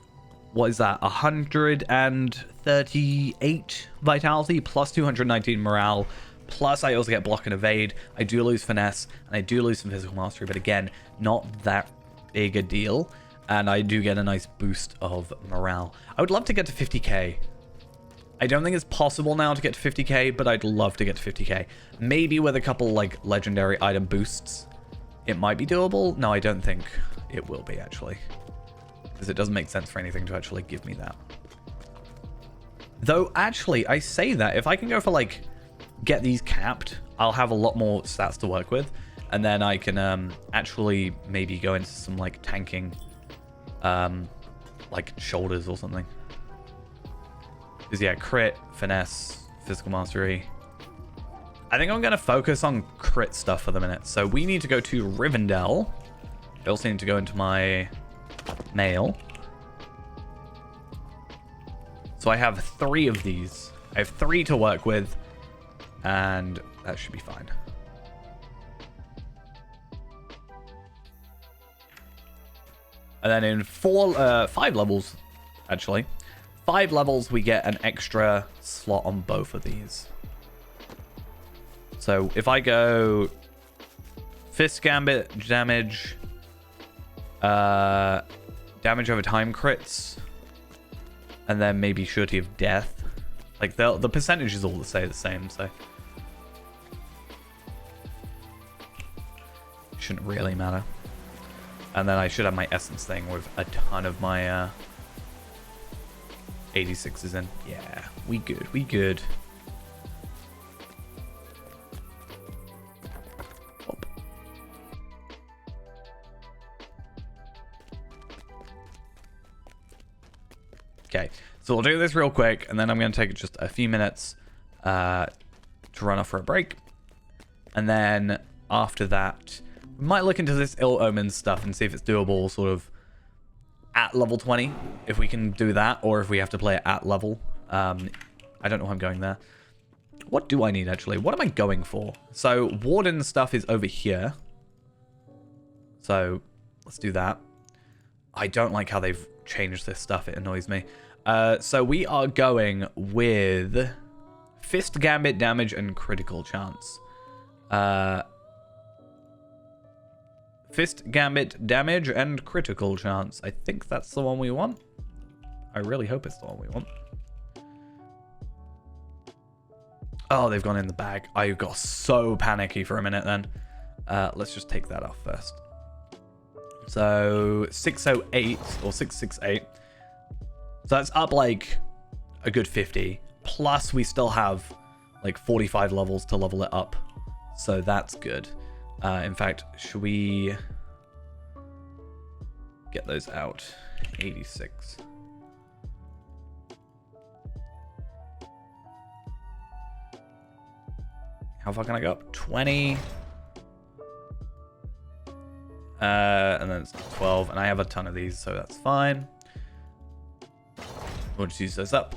What is that? 138 vitality plus 219 morale. Plus I also get block and evade. I do lose finesse and I do lose some physical mastery, but again, not that big a deal. And I do get a nice boost of morale. I would love to get to 50k. I don't think it's possible now to get to 50k, but I'd love to get to 50k. Maybe with a couple like legendary item boosts, it might be doable. No, I don't think it will be actually. Because it doesn't make sense for anything to actually give me that. Though, actually, I say that. If I can go for, like, get these capped, I'll have a lot more stats to work with. And then I can actually maybe go into some, like, tanking, like, shoulders or something. Because, yeah, crit, finesse, physical mastery. I think I'm going to focus on crit stuff for the minute. So we need to go to Rivendell. I also need to go into my... mail. So I have 3 of these. I have 3 to work with, and that should be fine. And then in 5 levels, actually, 5 levels, we get an extra slot on both of these. So if I go Fist Gambit damage, damage over time crits, and then maybe Surety of Death. Like the percentages all say the same, so shouldn't really matter. And then I should have my essence thing with a ton of my 86s in. Yeah, we good. Okay, so we'll do this real quick, and then I'm going to take just a few minutes to run off for a break. And then after that, we might look into this Ill Omens stuff and see if it's doable sort of at level 20, if we can do that, or if we have to play it at level. I don't know how I'm going there. What do I need, actually? What am I going for? So, Warden stuff is over here. So, let's do that. I don't like how they've changed this stuff. It annoys me. So, we are going with Fist Gambit damage and critical chance. Fist Gambit damage and critical chance. I think that's the one we want. I really hope it's the one we want. Oh, they've gone in the bag. I got so panicky for a minute then. Let's just take that off first. So 608 or 668. So that's up like a good 50. Plus we still have like 45 levels to level it up. So that's good. In fact, should we get those out? 86. How far can I go up? 20. And then it's 12. And I have a ton of these, so that's fine. We'll just use those up.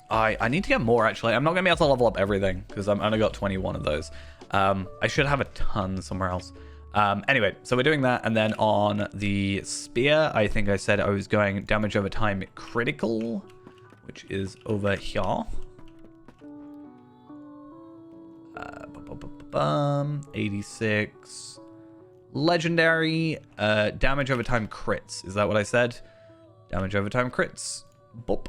I need to get more, actually. I'm not going to be able to level up everything, because I've only got 21 of those. I should have a ton somewhere else. Anyway, so we're doing that. And then on the spear, I think I said I was going damage over time critical, which is over here. 86. Legendary. Damage over time crits. Is that what I said? Damage over time crits. Boop.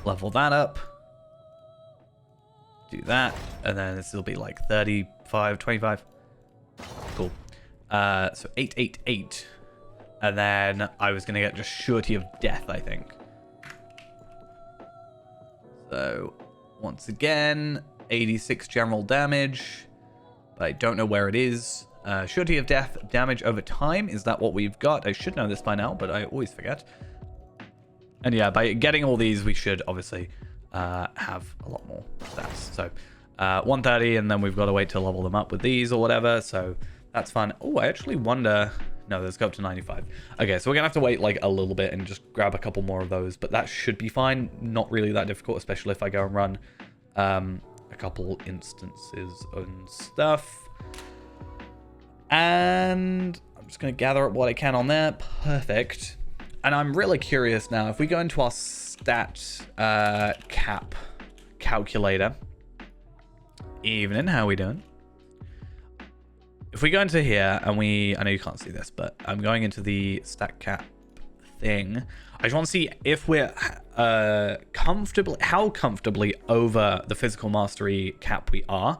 Level that up. Do that. And then this will be like 35, 25. Cool. So 888. And then I was going to get just surety of death, I think. So, once again, 86 general damage. But I don't know where it is. Surety of death, damage over time. Is that what we've got? I should know this by now, but I always forget. And yeah, by getting all these, we should obviously have a lot more stats. So, 130, and then we've got to wait to level them up with these or whatever. So, that's fun. Oh, I actually wonder... No, those go up to 95. Okay, so we're going to have to wait like a little bit and just grab a couple more of those. But that should be fine. Not really that difficult, especially if I go and run a couple instances and stuff. And I'm just going to gather up what I can on there. Perfect. And I'm really curious now. If we go into our stat cap calculator. Evening, how are we doing? If we go into here and I know you can't see this, but I'm going into the stat cap thing. I just want to see if we're how comfortably over the physical mastery cap we are.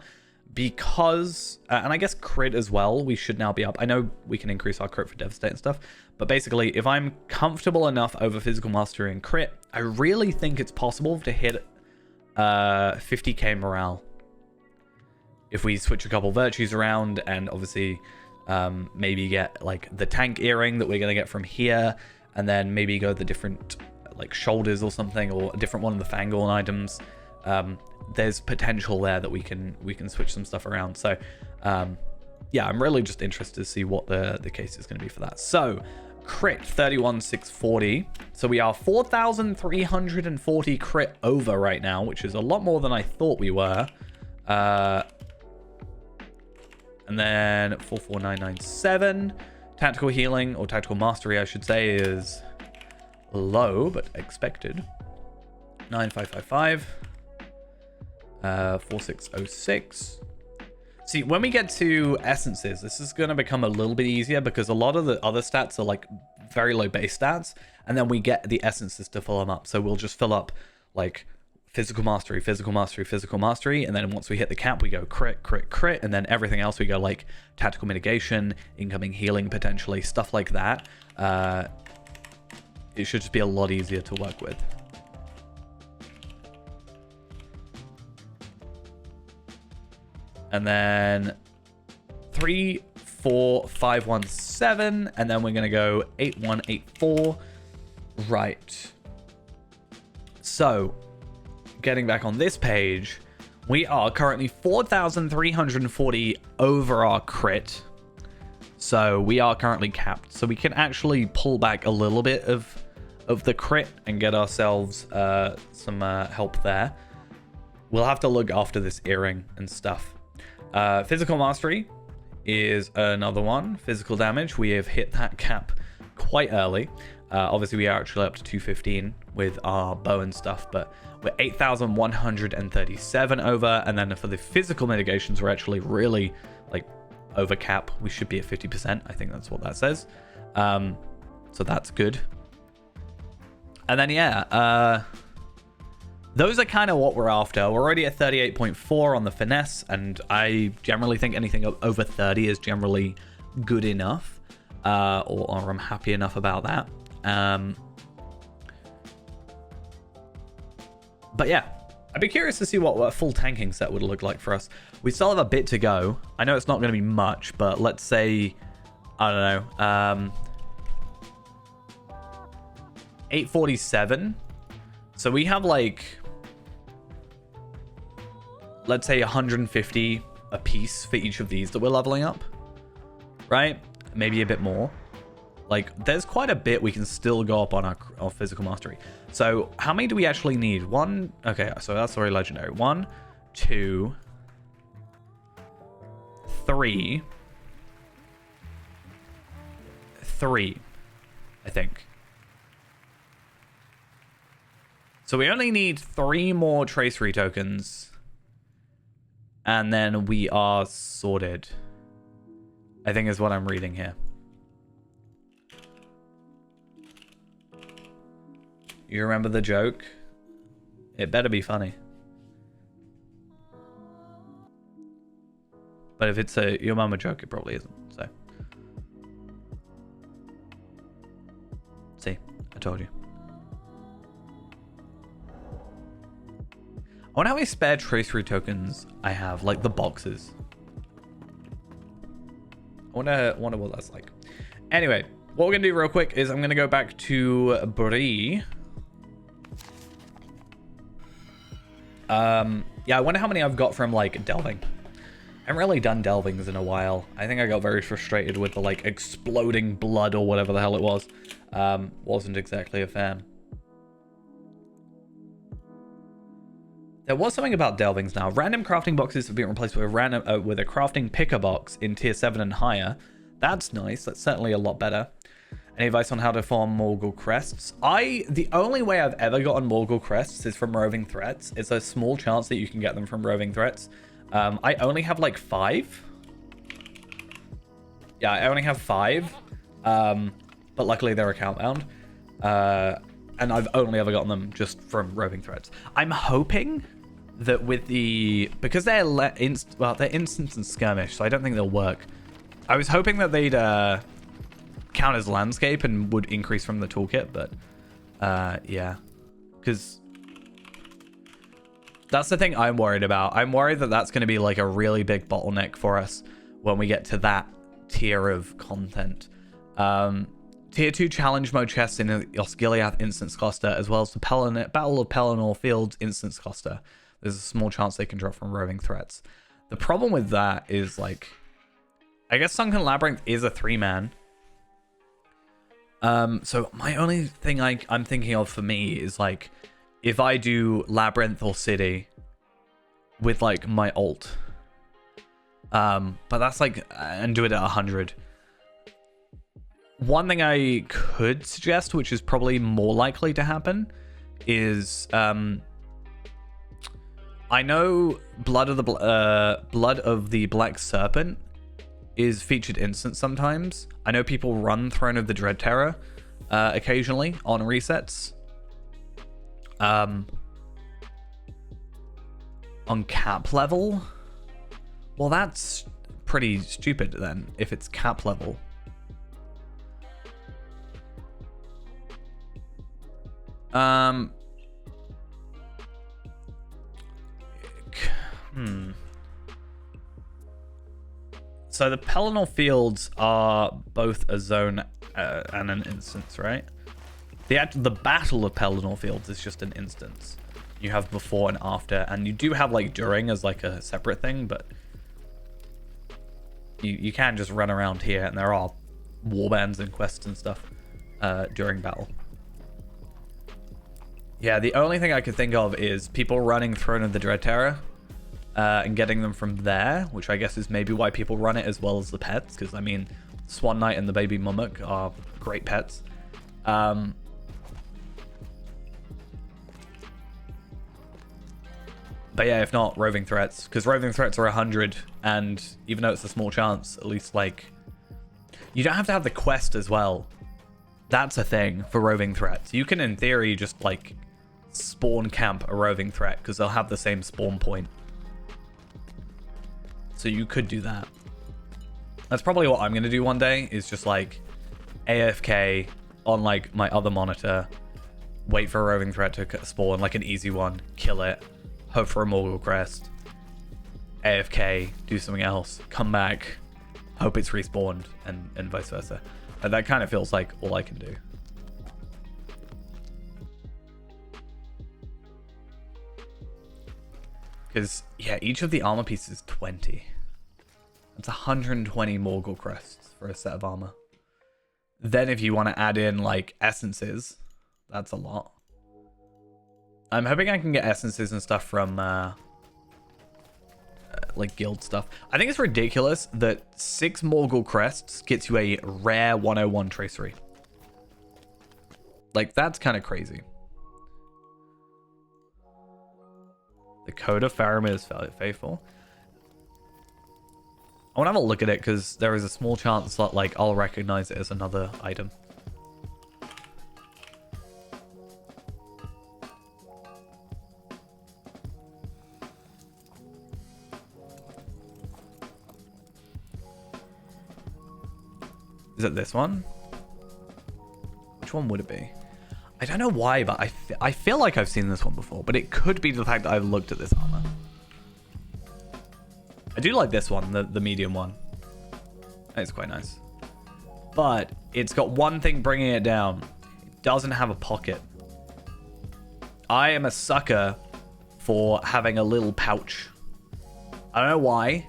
Because, and I guess crit as well, we should now be up. I know we can increase our crit for devastate and stuff, but basically if I'm comfortable enough over physical mastery and crit, I really think it's possible to hit 50k morale. If we switch a couple virtues around and obviously maybe get like the tank earring that we're going to get from here, and then maybe go the different like shoulders or something, or a different one of the Fangorn items, there's potential there that we can switch some stuff around. So yeah, I'm really just interested to see what the case is going to be for that. So crit 31,640. So we are 4,340 crit over right now, which is a lot more than I thought we were. And then 44997. Tactical healing, or tactical mastery, I should say, is low, but expected. 9555. 4606. See, when we get to essences, this is going to become a little bit easier because a lot of the other stats are like very low base stats, and then we get the essences to fill them up. So we'll just fill up like physical mastery, physical mastery, physical mastery, and then once we hit the cap, we go crit, crit, crit, and then everything else we go like tactical mitigation, incoming healing potentially, stuff like that. It should just be a lot easier to work with. And then 3 4517, and then we're going to go 8184. Right. So, getting back on this page, we are currently 4,340 over our crit. So we are currently capped. So we can actually pull back a little bit of the crit and get ourselves some help there. We'll have to look after this earring and stuff. Physical mastery is another one. Physical damage, we have hit that cap quite early. Obviously, we are actually up to 215 with our bow and stuff, but we're 8,137 over. And then for the physical mitigations, we're actually really like over cap. We should be at 50%. I think that's what that says. So that's good. And then, yeah, those are kind of what we're after. We're already at 38.4 on the finesse, and I generally think anything over 30 is generally good enough, or I'm happy enough about that. But yeah, I'd be curious to see what a full tanking set would look like for us. We still have a bit to go. I know it's not going to be much, but let's say, I don't know, 847. So we have like, let's say 150 a piece for each of these that we're leveling up, right? Maybe a bit more. Like, there's quite a bit we can still go up on our physical mastery. So how many do we actually need? One. Okay, so that's already legendary. 1, 2, 3, I think. So we only need 3 more tracery tokens, and then we are sorted, I think is what I'm reading here. You remember the joke? It better be funny. But if it's a your mama joke, it probably isn't. So, see, I told you. I wonder how many spare tracery tokens I have, like the boxes. I wonder what that's like. Anyway, what we're gonna do real quick is I'm gonna go back to Bree. Yeah, I wonder how many I've got from like delving. I haven't really done delvings in a while. I think I got very frustrated with the like exploding blood or whatever the hell it was. Wasn't exactly a fan. There was something about delvings now. Random crafting boxes have been replaced with a crafting picker box in tier 7 and higher. That's nice. That's certainly a lot better. Any advice on how to farm Morgul crests? The only way I've ever gotten Morgul crests is from roving threats. It's a small chance that you can get them from roving threats. I only have like 5. Yeah, I only have 5. But luckily they're account bound. And I've only ever gotten them just from roving threats. I'm hoping that with because they're instance and skirmish, so I don't think they'll work. I was hoping that they'd count as landscape and would increase from the toolkit, but yeah, because that's the thing I'm worried about. I'm worried that that's going to be like a really big bottleneck for us when we get to that tier of content. Tier 2 challenge mode chests in the Osgiliath instance cluster, as well as the Battle of Pelennor Fields instance cluster. There's a small chance they can drop from roving threats. The problem with that is, like, I guess Sunken Labyrinth is a 3-man. So my only thing I'm thinking of for me is, like, if I do Labyrinth or City with, like, my ult. But that's, like, and do it at 100. One thing I could suggest, which is probably more likely to happen, is I know Blood of the Black Serpent is featured instant sometimes. I know people run Throne of the Dread Terror occasionally on resets. On cap level? Well, that's pretty stupid then, if it's cap level. So the Pelennor Fields are both a zone and an instance, right? The Battle of Pelennor Fields is just an instance. You have before and after, and you do have like during as like a separate thing, but you can just run around here, and there are warbands and quests and stuff during battle. Yeah, the only thing I could think of is people running Throne of the Dread Terror and getting them from there, which I guess is maybe why people run it as well as the pets, because I mean, Swan Knight and the Baby Mummock are great pets. But yeah, if not, roving threats, because roving threats are 100, and even though it's a small chance, at least like you don't have to have the quest as well. That's a thing for roving threats. You can in theory just like spawn camp a roving threat because they'll have the same spawn point. So you could do that. That's probably what I'm going to do one day, is just like AFK on like my other monitor, wait for a roving threat to spawn, like an easy one, kill it, hope for a Morgul crest, AFK, do something else, come back, hope it's respawned, and vice versa. And that kind of feels like all I can do. Because, yeah, each of the armor pieces is 20. That's 120 Morgul crests for a set of armor. Then if you want to add in, like, essences, that's a lot. I'm hoping I can get essences and stuff from, like, guild stuff. I think it's ridiculous that 6 Morgul crests gets you a rare 101 tracery. Like, that's kind of crazy. The Code of Faramir is faithful. I want to have a look at it because there is a small chance that like I'll recognize it as another item. Is it this one? Which one would it be? I don't know why, but I feel like I've seen this one before, but it could be the fact that I've looked at this armor. I do like this one, the medium one. It's quite nice. But it's got one thing bringing it down. It doesn't have a pocket. I am a sucker for having a little pouch. I don't know why.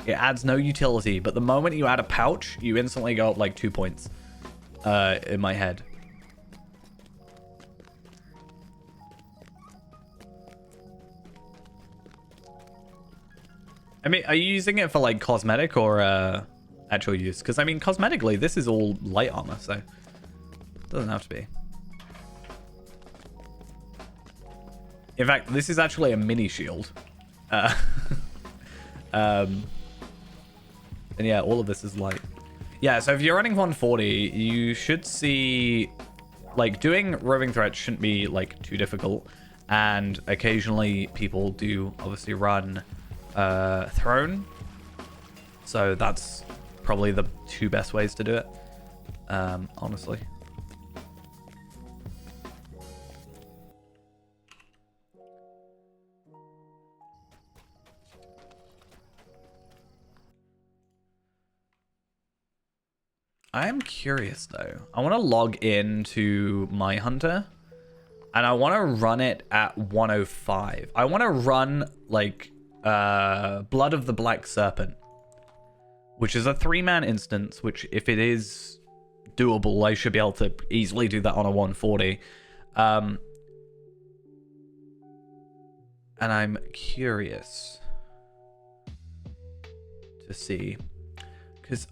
It adds no utility, but the moment you add a pouch, you instantly go up like 2 points in my head. I mean, are you using it for like cosmetic or actual use? Because I mean, cosmetically, this is all light armor, so it doesn't have to be. In fact, this is actually a mini shield. And yeah, all of this is light. Yeah, so if you're running 140, you should see like doing roving threats shouldn't be like too difficult. And occasionally people do obviously run Throne, so that's probably the 2 best ways to do it, honestly. I am curious though. I want to log into my hunter and I want to run it at 105. I want to run like Blood of the Black Serpent, which is a 3-man instance, which if it is doable, I should be able to easily do that on a 140. And I'm curious to see, because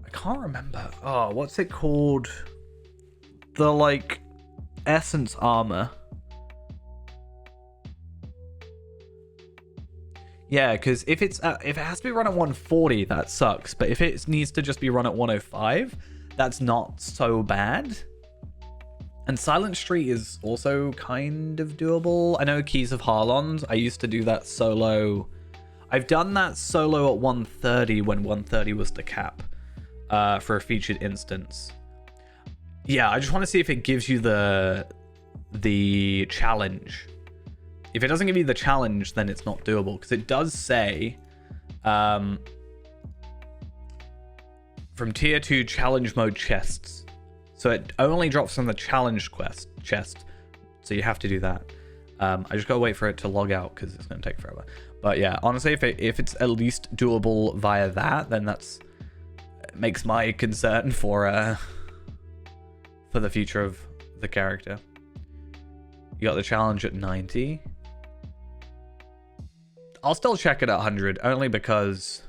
I can't remember. Oh, what's it called? The like essence armor. Yeah, because if it has to be run at 140, that sucks. But if it needs to just be run at 105, that's not so bad. And Silent Street is also kind of doable. I know Keys of Harlond. I used to do that solo. I've done that solo at 130 when 130 was the cap for a featured instance. Yeah, I just want to see if it gives you the challenge. If it doesn't give you the challenge, then it's not doable. Because it does say from tier 2 challenge mode chests. So it only drops from the challenge quest chest. So you have to do that. I just gotta wait for it to log out because it's gonna take forever. But yeah, honestly, if it's at least doable via that, then that's makes my concern for the future of the character. You got the challenge at 90. I'll still check it at 100 only because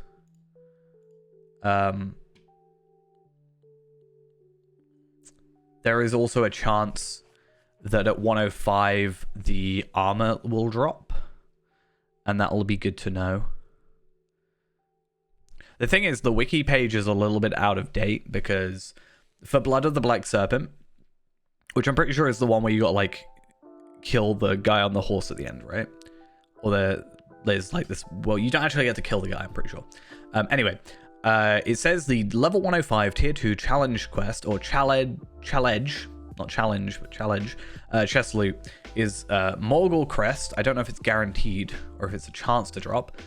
there is also a chance that at 105 the armor will drop, and that will be good to know. The thing is, the wiki page is a little bit out of date because for Blood of the Black Serpent, which I'm pretty sure is the one where you got like kill the guy on the horse at the end, right? Or there's like this, well, you don't actually get to kill the guy, I'm pretty sure. Anyway, it says the level 105 tier 2 challenge quest, or challenge, not challenge, but challenge, chest loot is Morgul Crest. I don't know if it's guaranteed or if it's a chance to drop.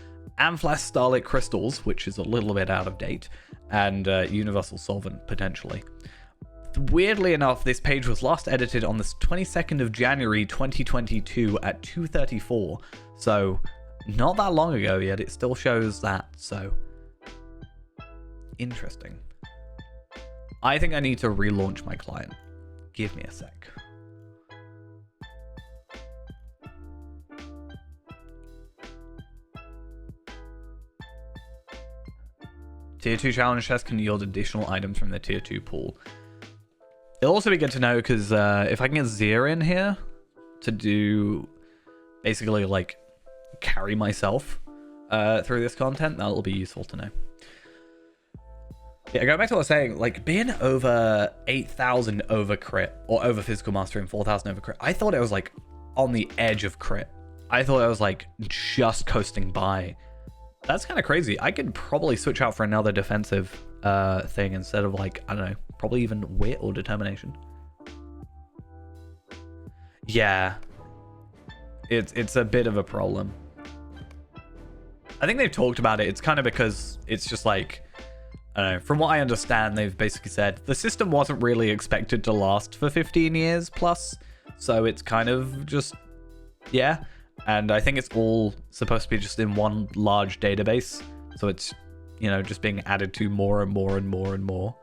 Amphlast Starlit Crystals, which is a little bit out of date, and Universal Solvent, potentially. Weirdly enough, this page was last edited on the 22nd of January 2022 at 2:34, so not that long ago yet. It still shows that, so interesting. I think I need to relaunch my client. Give me a sec. Tier 2 challenge chests can yield additional items from the tier 2 pool. It'll also be good to know because if I can get Zir in here to do basically like carry myself through this content, that'll be useful to know. Yeah, going back to what I was saying, like being over 8,000 over crit or over physical mastery and 4,000 over crit, I thought it was like on the edge of crit. I thought I was like just coasting by. That's kind of crazy. I could probably switch out for another defensive thing instead of like, I don't know, probably even wit or determination. Yeah, it's a bit of a problem. I think they've talked about it. It's kind of because it's just like, I don't know, from what I understand, they've basically said the system wasn't really expected to last for 15 years plus, so it's kind of just, yeah. And I think it's all supposed to be just in one large database, so it's, you know, just being added to more and more and more and more.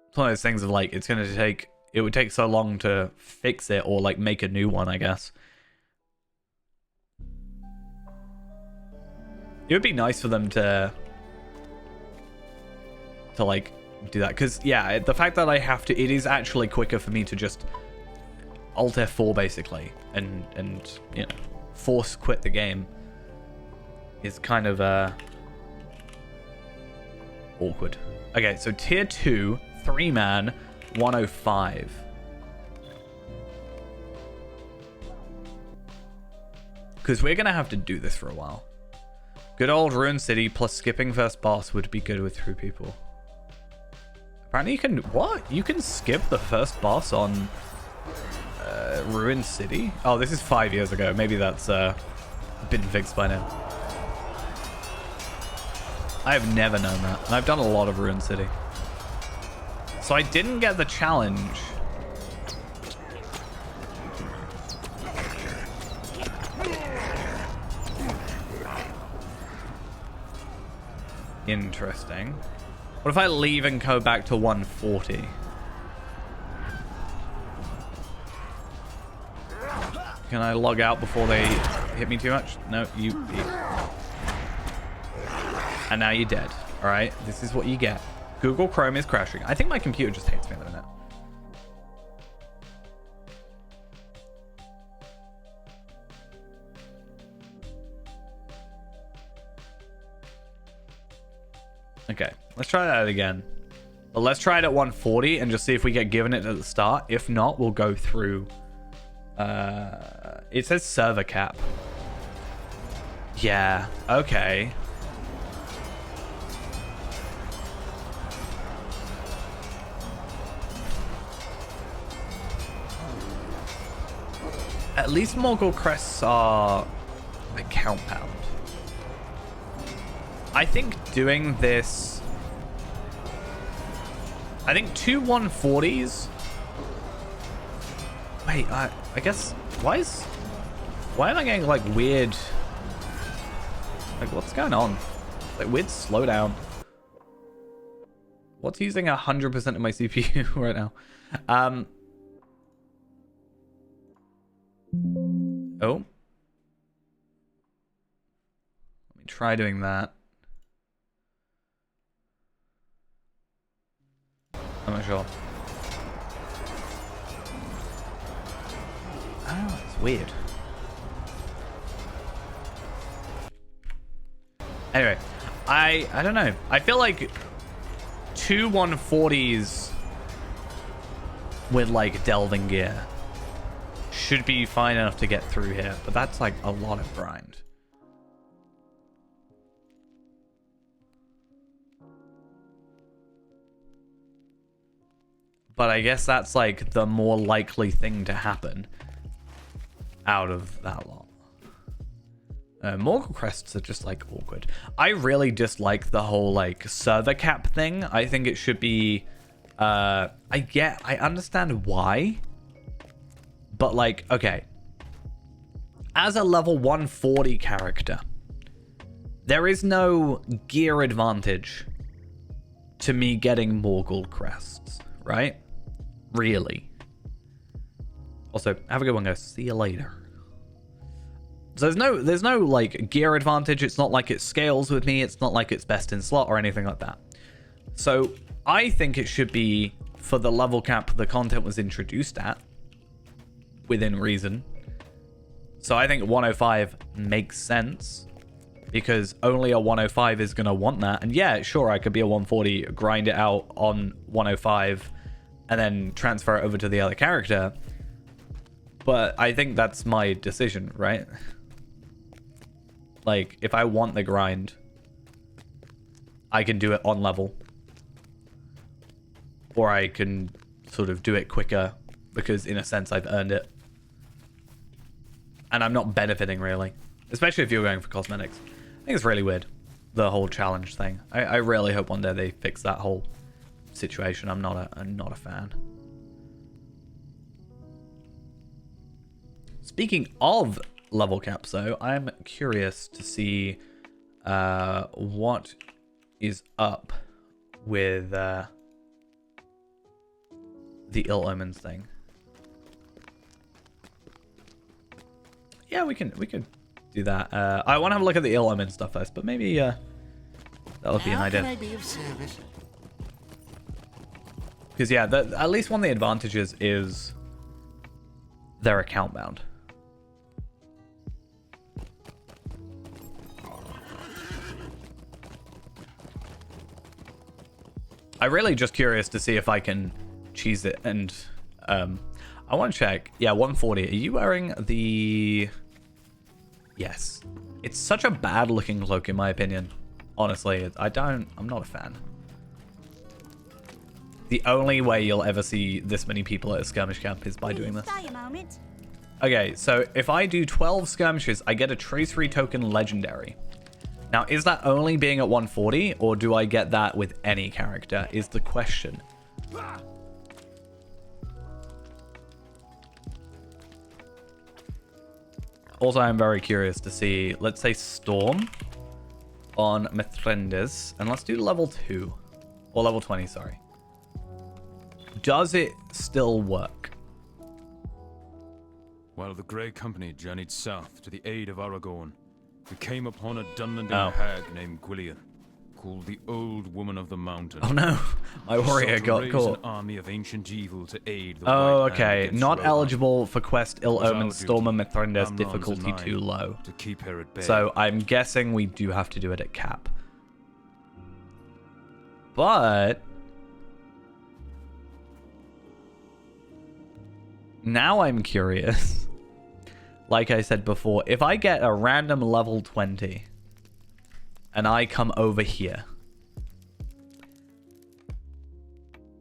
It's one of those things of like, it's going to take, it would take so long to fix it or like make a new one, I guess. It would be nice for them to like do that, because yeah, the fact that I have to, it is actually quicker for me to just Alt F4 basically and you know, force quit the game is kind of awkward. Okay, so tier 2 3-man 105. Because we're gonna have to do this for a while. Good old Ruin City plus skipping first boss would be good with 3 people. Apparently you can, what? You can skip the first boss on Ruin City? Oh, this is 5 years ago. Maybe that's been fixed by now. I have never known that. And I've done a lot of Ruin City. So I didn't get the challenge. Interesting. What if I leave and go back to 140? Can I log out before they hit me too much? No, you... And now you're dead. Alright, this is what you get. Google Chrome is crashing. I think my computer just hates me at the minute. Okay, let's try that again. But let's try it at 140 and just see if we get given it at the start. If not, we'll go through... it says server cap. Yeah, okay. At least Morgul crests are like compound. I think doing this... I think 2 140s... Wait, I guess... Why am I getting, like, weird... Like, what's going on? Like, weird slowdown. What's using 100% of my CPU right now? Oh. Let me try doing that. I'm not sure. Oh, it's weird. Anyway, I don't know. I feel like 2 140s with like delving gear should be fine enough to get through here, but that's like a lot of grind. But I guess that's like the more likely thing to happen out of that lot. Morgul crests are just like awkward. I really dislike the whole like server cap thing. I think it should be I understand why, but like, okay, as a level 140 character, there is no gear advantage to me getting Morgul crests, right? Really. Also, have a good one, guys. See you later. So there's no like gear advantage. It's not like it scales with me. It's not like it's best in slot or anything like that. So I think it should be for the level cap the content was introduced at, within reason. So I think 105 makes sense because only a 105 is gonna want that. And yeah, sure, I could be a 140, grind it out on 105, and then transfer it over to the other character. But I think that's my decision, right? Like, if I want the grind, I can do it on level. Or I can sort of do it quicker because, in a sense, I've earned it. And I'm not benefiting, really. Especially if you're going for cosmetics. I think it's really weird, the whole challenge thing. I really hope one day they fix that whole situation. I'm not a fan. Speaking of level caps, though, I'm curious to see what is up with the Ill Omens thing. Yeah, we could do that. I want to have a look at the Ill Omens stuff first, but maybe that would be an idea. How can I be of service? Because yeah, at least one of the advantages is they're account bound. I'm really just curious to see if I can cheese it, and I want to check. Yeah, 140. Are you wearing the... Yes. It's such a bad looking cloak in my opinion. Honestly, I'm not a fan. The only way you'll ever see this many people at a skirmish camp is by doing this. Stay a moment. Okay, so if I do 12 skirmishes, I get a tracery token legendary. Now, is that only being at 140, or do I get that with any character, is the question. Also, I'm very curious to see, let's say Storm on Mithrindes, and let's do level 2, or level 20, sorry. Does it still work? While the Grey Company journeyed south to the aid of Aragorn, we came upon a Dunlending hag named Gwillian, called the Old Woman of the Mountain. Oh no, my warrior got caught. An army of ancient evil to aid the oh, White okay. Hand Not Rohan. eligible for quest Ill Omen Storm and Mithrindes, Amnon's difficulty and too mine, low. To keep her at bay. So I'm guessing we do have to do it at cap. But now I'm curious. Like I said before, if I get a random level 20 and I come over here,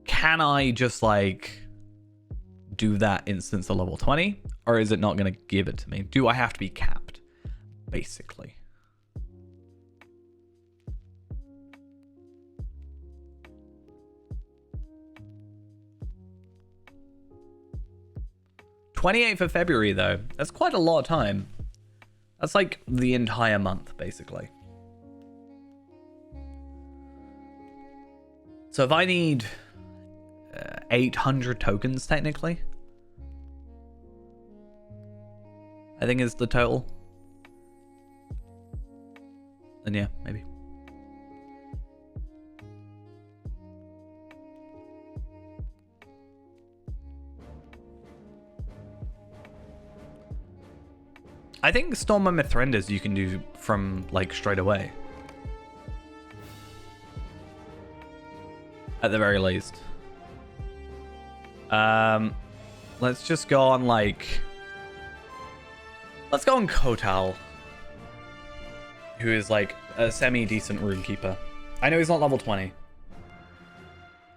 can I just like do that instance of level 20? Or is it not going to give it to me? Do I have to be capped? Basically. 28th of February, though. That's quite a lot of time. That's like the entire month, basically. So if I need 800 tokens, technically, I think is the total. Then yeah, maybe. I think Storm and Mithrandas you can do from like straight away. At the very least. Let's just go on like... Let's go on Kotal. Who is like a semi-decent runekeeper. I know he's not level 20.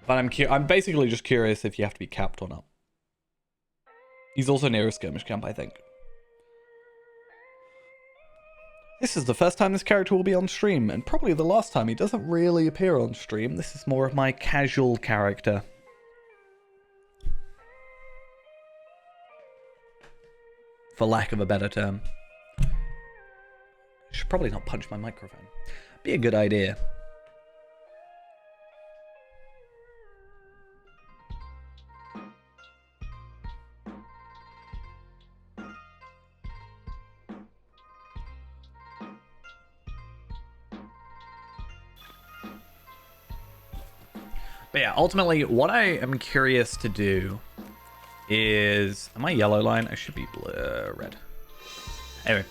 But I'm basically just curious if you have to be capped or not. He's also near a skirmish camp, I think. This is the first time this character will be on stream, and probably the last time. He doesn't really appear on stream. This is more of my casual character. For lack of a better term. I should probably not punch my microphone. Be a good idea. But yeah, ultimately, what I am curious to do is... Am I yellow line? I should be red. Anyway,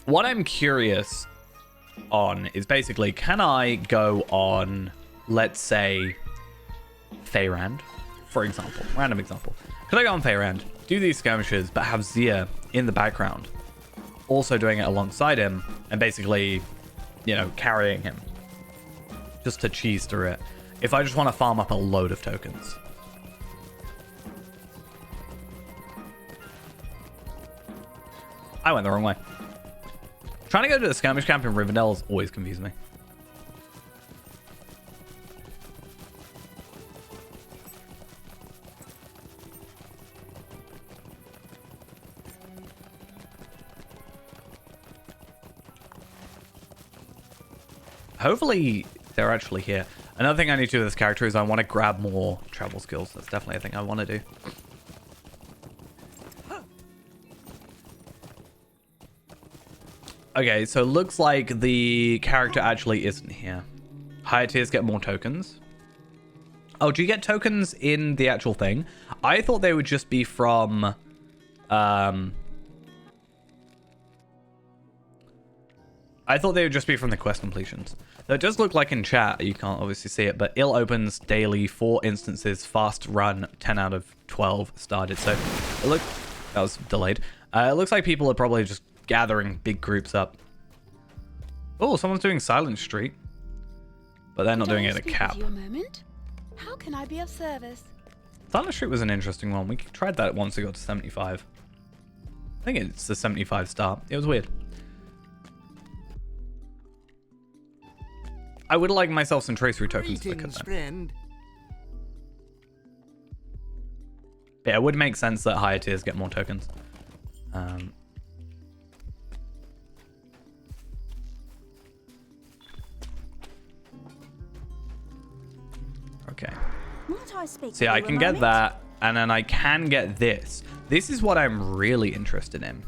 what I'm curious on is basically, can I go on, let's say, Feyrand, for example, random example. Could I go on Feyrand, do these skirmishes, but have Zia in the background, also doing it alongside him, and basically, you know, carrying him, just to cheese through it, if I just want to farm up a load of tokens. I went the wrong way. Trying to go to the skirmish camp in Rivendell has always confused me. Hopefully they're actually here. Another thing I need to do with this character is I want to grab more travel skills. That's definitely a thing I want to do. Okay, so it looks like the character actually isn't here. Higher tiers get more tokens. Oh, do you get tokens in the actual thing? I thought they would just be from... I thought they would just be from the quest completions. Though it does look like in chat, you can't obviously see it, but ill opens daily, 4 instances, fast run, 10 out of 12 started. So it looked... That was delayed. It looks like people are probably just gathering big groups up. Oh, someone's doing Silent Street. But they're not doing it at cap. You a moment? How can I be of service? Silent Street was an interesting one. We tried that once it got to 75. I think it's the 75 start. It was weird. I would like myself some tracery tokens if I could, though. Yeah, it would make sense that higher tiers get more tokens. Okay. See, I can get that, and then I can get this. This is what I'm really interested in.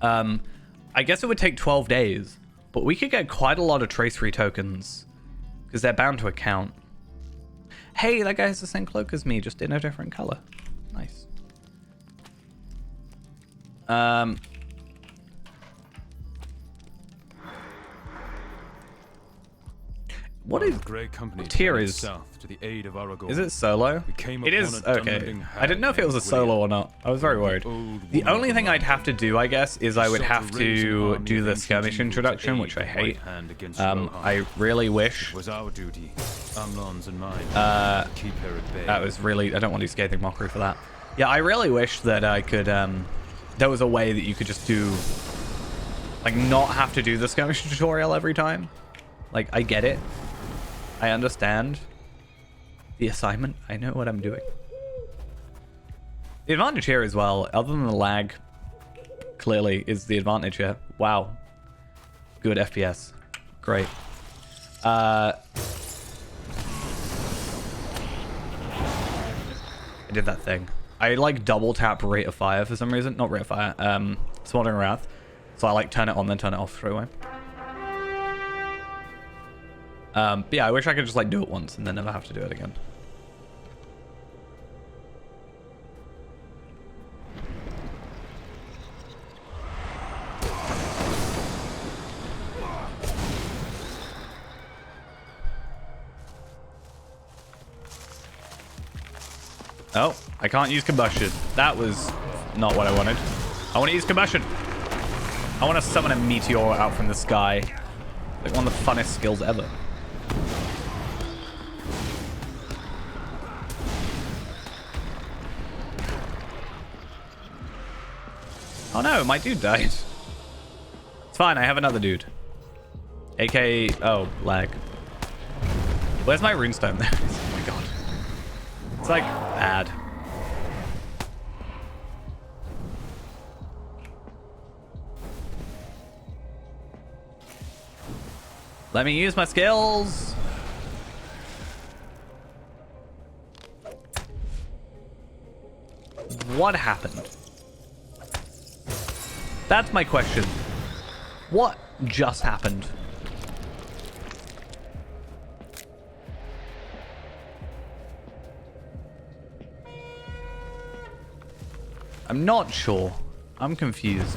I guess it would take 12 days, but we could get quite a lot of trace-free tokens, because they're bound to account. Hey, that guy has the same cloak as me, just in a different color. Nice. What is great company tier is? South to the aid of Aragorn. Is it solo? It is okay. I didn't know if it was a solo or not. I was very worried. The only thing I'd have to do, I guess, is I would have to do the skirmish introduction, which I hate. I really wish. Was our duty, Amnon's and mine. Keep her at bay. That was really. I don't want to do scathing mockery for that. Yeah, I really wish that I could. There was a way that you could just do, like, not have to do the skirmish tutorial every time. Like, I get it. I understand the assignment. I know what I'm doing. The advantage here as well, other than the lag, clearly is the advantage here. Wow. Good FPS. Great. I did that thing. I like double tap rate of fire for some reason. Not rate of fire. Smoldering Wrath. So I like turn it on then turn it off straight away. But yeah, I wish I could just like do it once and then never have to do it again. Oh, I can't use combustion. That was not what I wanted. I want to use combustion. I want to summon a meteor out from the sky. Like one of the funnest skills ever. Oh no, my dude died. It's fine, I have another dude. AK, oh, lag. Where's my runestone there? Oh my god. It's like bad. Let me use my skills. What happened? That's my question. What just happened? I'm not sure. I'm confused.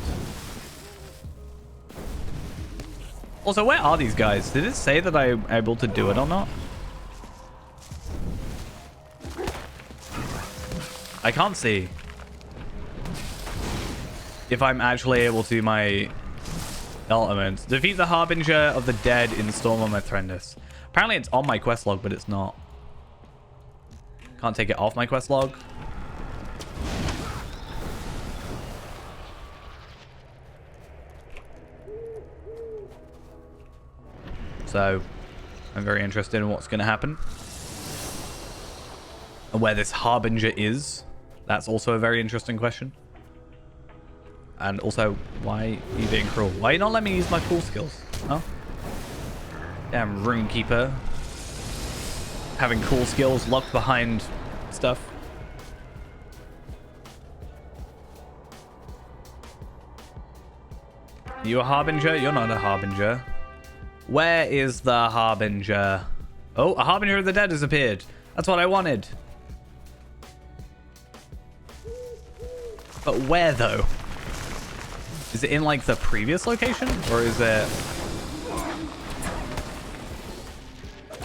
Also, where are these guys? Did it say that I'm able to do it or not? I can't see if I'm actually able to do my elements. Defeat the Harbinger of the Dead in Storm on Mithrendis. Apparently it's on my quest log, but it's not. Can't take it off my quest log. So, I'm very interested in what's going to happen. And where this Harbinger is. That's also a very interesting question. And also, why are you being cruel? Why are you not letting me use my cool skills? Huh? Damn Runekeeper. Having cool skills locked behind stuff. You a Harbinger? You're not a Harbinger. Where is the Harbinger? Oh, a Harbinger of the Dead has appeared. That's what I wanted. But where, though? Is it in, like, the previous location? Or is it...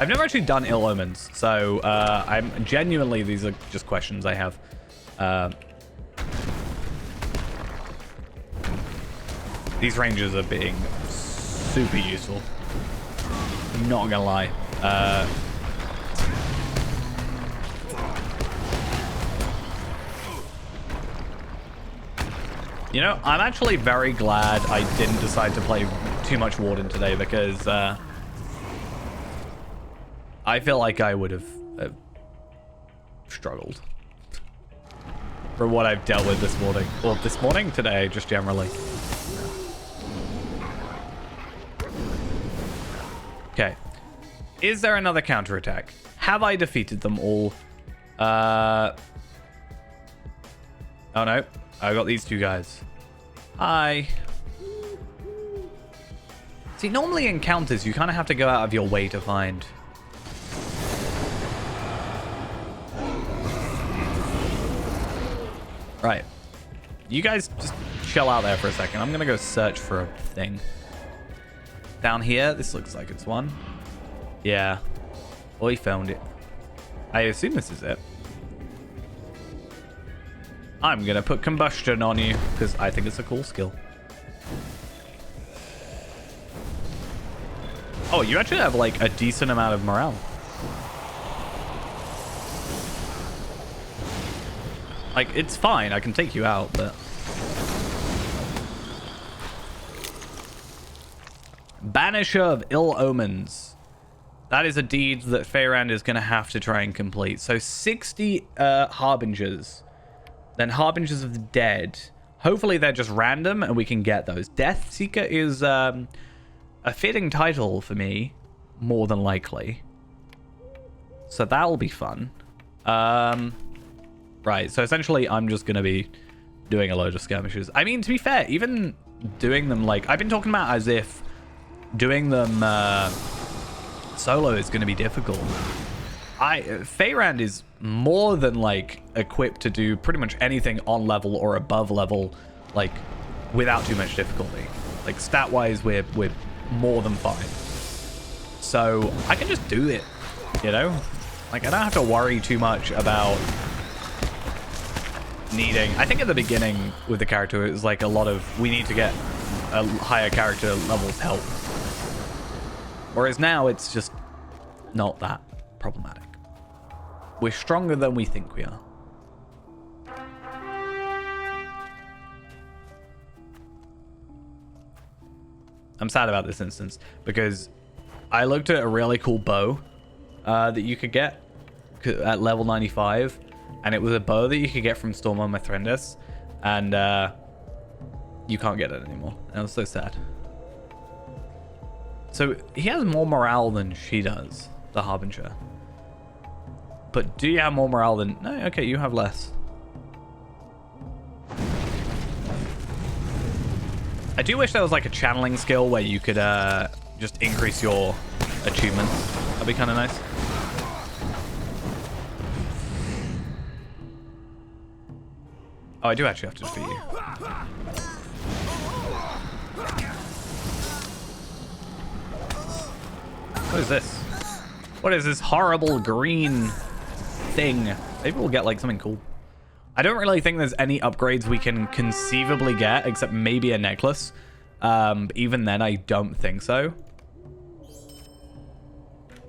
I've never actually done Ill Omens, so I'm genuinely... These are just questions I have. These ranges are being super useful. Not gonna lie. You know, I'm actually very glad I didn't decide to play too much Warden today because I feel like I would have struggled for what I've dealt with this morning. Well, this morning, today, just generally. Okay. Is there another counterattack? Have I defeated them all? Oh no. I got these two guys. Hi. See, normally encounters, you kind of have to go out of your way to find. Right. You guys just chill out there for a second. I'm going to go search for a thing. Down here, this looks like it's one. Yeah. Well, he found it. I assume this is it. I'm gonna put combustion on you because I think it's a cool skill. Oh, you actually have like a decent amount of morale. Like, it's fine. I can take you out, but... Banisher of Ill Omens. That is a deed that Feyrand is going to have to try and complete. So 60 Harbingers Then Harbingers of the Dead. Hopefully they're just random and we can get those. Death Seeker is a fitting title for me, more than likely. So that'll be fun. Right, so essentially I'm just going to be doing a load of skirmishes. I mean, to be fair, even doing them like... I've been talking about as if doing them solo is going to be difficult. Feyrand is more than like equipped to do pretty much anything on level or above level, like without too much difficulty. Like stat wise, we're more than fine. So I can just do it, you know? Like I don't have to worry too much about needing... I think at the beginning with the character, it was like a lot of, we need to get a higher character level's help. Whereas now it's just not that problematic. We're stronger than we think we are. I'm sad about this instance because I looked at a really cool bow that you could get at level 95, and it was a bow that you could get from Stormo Mithrendis, and you can't get it anymore. And I was so sad. So he has more morale than she does, the Harbinger. But do you have more morale than... No, okay, you have less. I do wish there was like a channeling skill where you could just increase your achievements. That'd be kind of nice. Oh, I do actually have to defeat you. What is this? What is this horrible green thing? Maybe we'll get like something cool. I don't really think there's any upgrades we can conceivably get except maybe a necklace. Even then, I don't think so.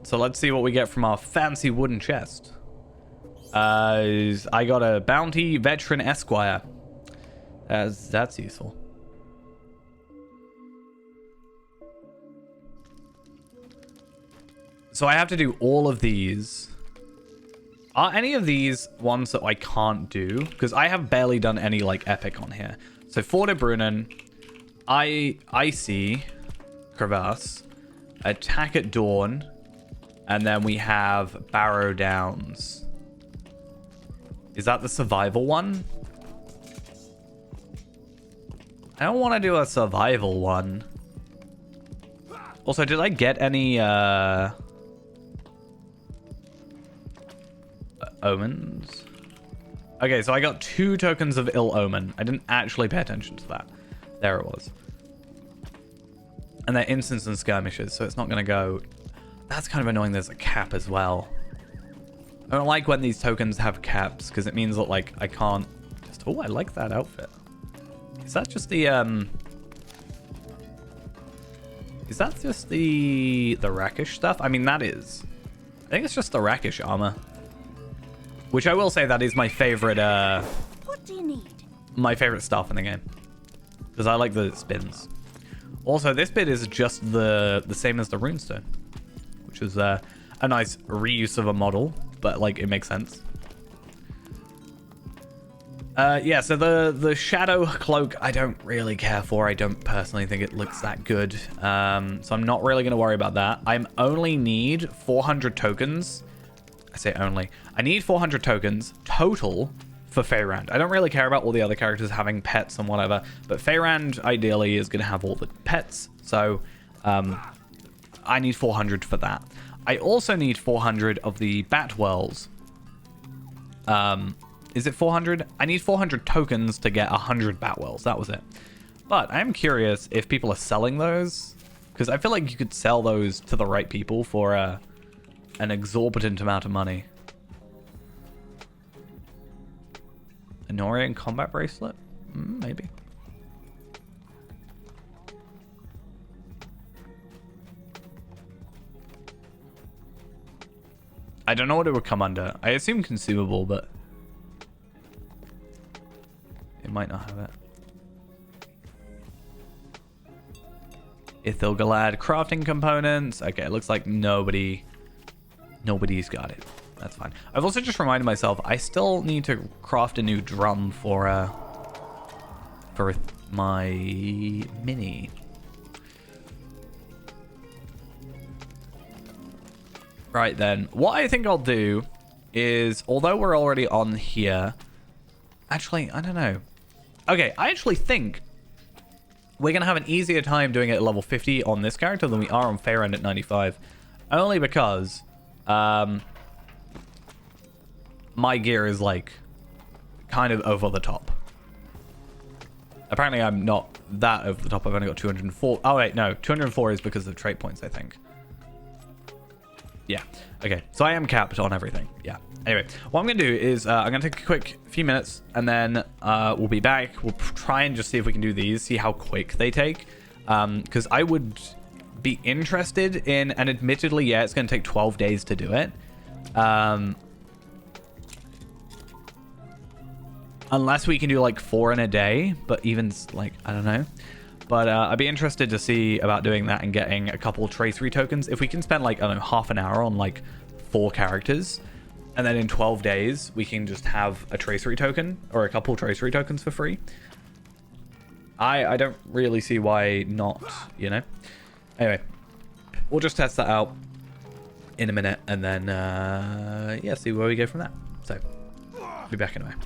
So let's see what we get from our fancy wooden chest. I got a bounty veteran esquire. That's useful. So I have to do all of these. Are any of these ones that I can't do? Because I have barely done any like epic on here. So Fortebrunnen, Icy Crevasse, Attack at Dawn, and then we have Barrow Downs. Is that the survival one? I don't want to do a survival one. Also, did I get any Omens? Okay, so I got 2 tokens of Ill Omen. I didn't actually pay attention to that. There it was. And they're instants and skirmishes, so it's not going to go... That's kind of annoying. There's a cap as well. I don't like when these tokens have caps, because it means that, like, I can't just... Oh, I like that outfit. Is that just the, Is that just the Rakish stuff? I mean, that is. I think it's just the Rakish armor. Which I will say that is my favorite, What do you need? my favorite stuff in the game. Because I like the spins. Also, this bit is just the same as the runestone. Which is a nice reuse of a model. But, like, it makes sense. Yeah, so the shadow cloak I don't really care for. I don't personally think it looks that good. So I'm not really going to worry about that. I only need 400 tokens. I say only. I need 400 tokens total for Feyrand. I don't really care about all the other characters having pets and whatever. But Feyrand ideally is going to have all the pets. So I need 400 for that. I also need 400 of the Batwells. Is it 400? I need 400 tokens to get 100 Batwells. That was it. But I am curious if people are selling those. Because I feel like you could sell those to the right people for an exorbitant amount of money. Anorian combat bracelet? Maybe. I don't know what it would come under. I assume consumable, but... it might not have it. Ithilgalad crafting components. Okay, it looks like nobody's got it. that's fine. I've also just reminded myself I still need to craft a new drum for my mini. Right then, what I think I'll do is, although we're already on here, actually, I don't know. Okay, I actually think we're going to have an easier time doing it at level 50 on this character than we are on Fairend at 95. Only because my gear is, like, kind of over the top. Apparently, I'm not that over the top. I've only got 204. Oh, wait, no. 204 is because of trait points, I think. Yeah. Okay. So I am capped on everything. Yeah. Anyway, what I'm going to do is I'm going to take a quick few minutes and then we'll be back. We'll try and just see if we can do these, see how quick they take. Because I would be interested in, and admittedly, yeah, it's going to take 12 days to do it. Unless we can do like 4 in a day, but even like, I don't know. But I'd be interested to see about doing that and getting a couple tracery tokens. If we can spend like, I don't know, half an hour on like 4 characters, and then in 12 days, we can just have a tracery token or a couple tracery tokens for free. I don't really see why not, you know? Anyway, we'll just test that out in a minute and then, yeah, see where we go from that. So, be back in a minute.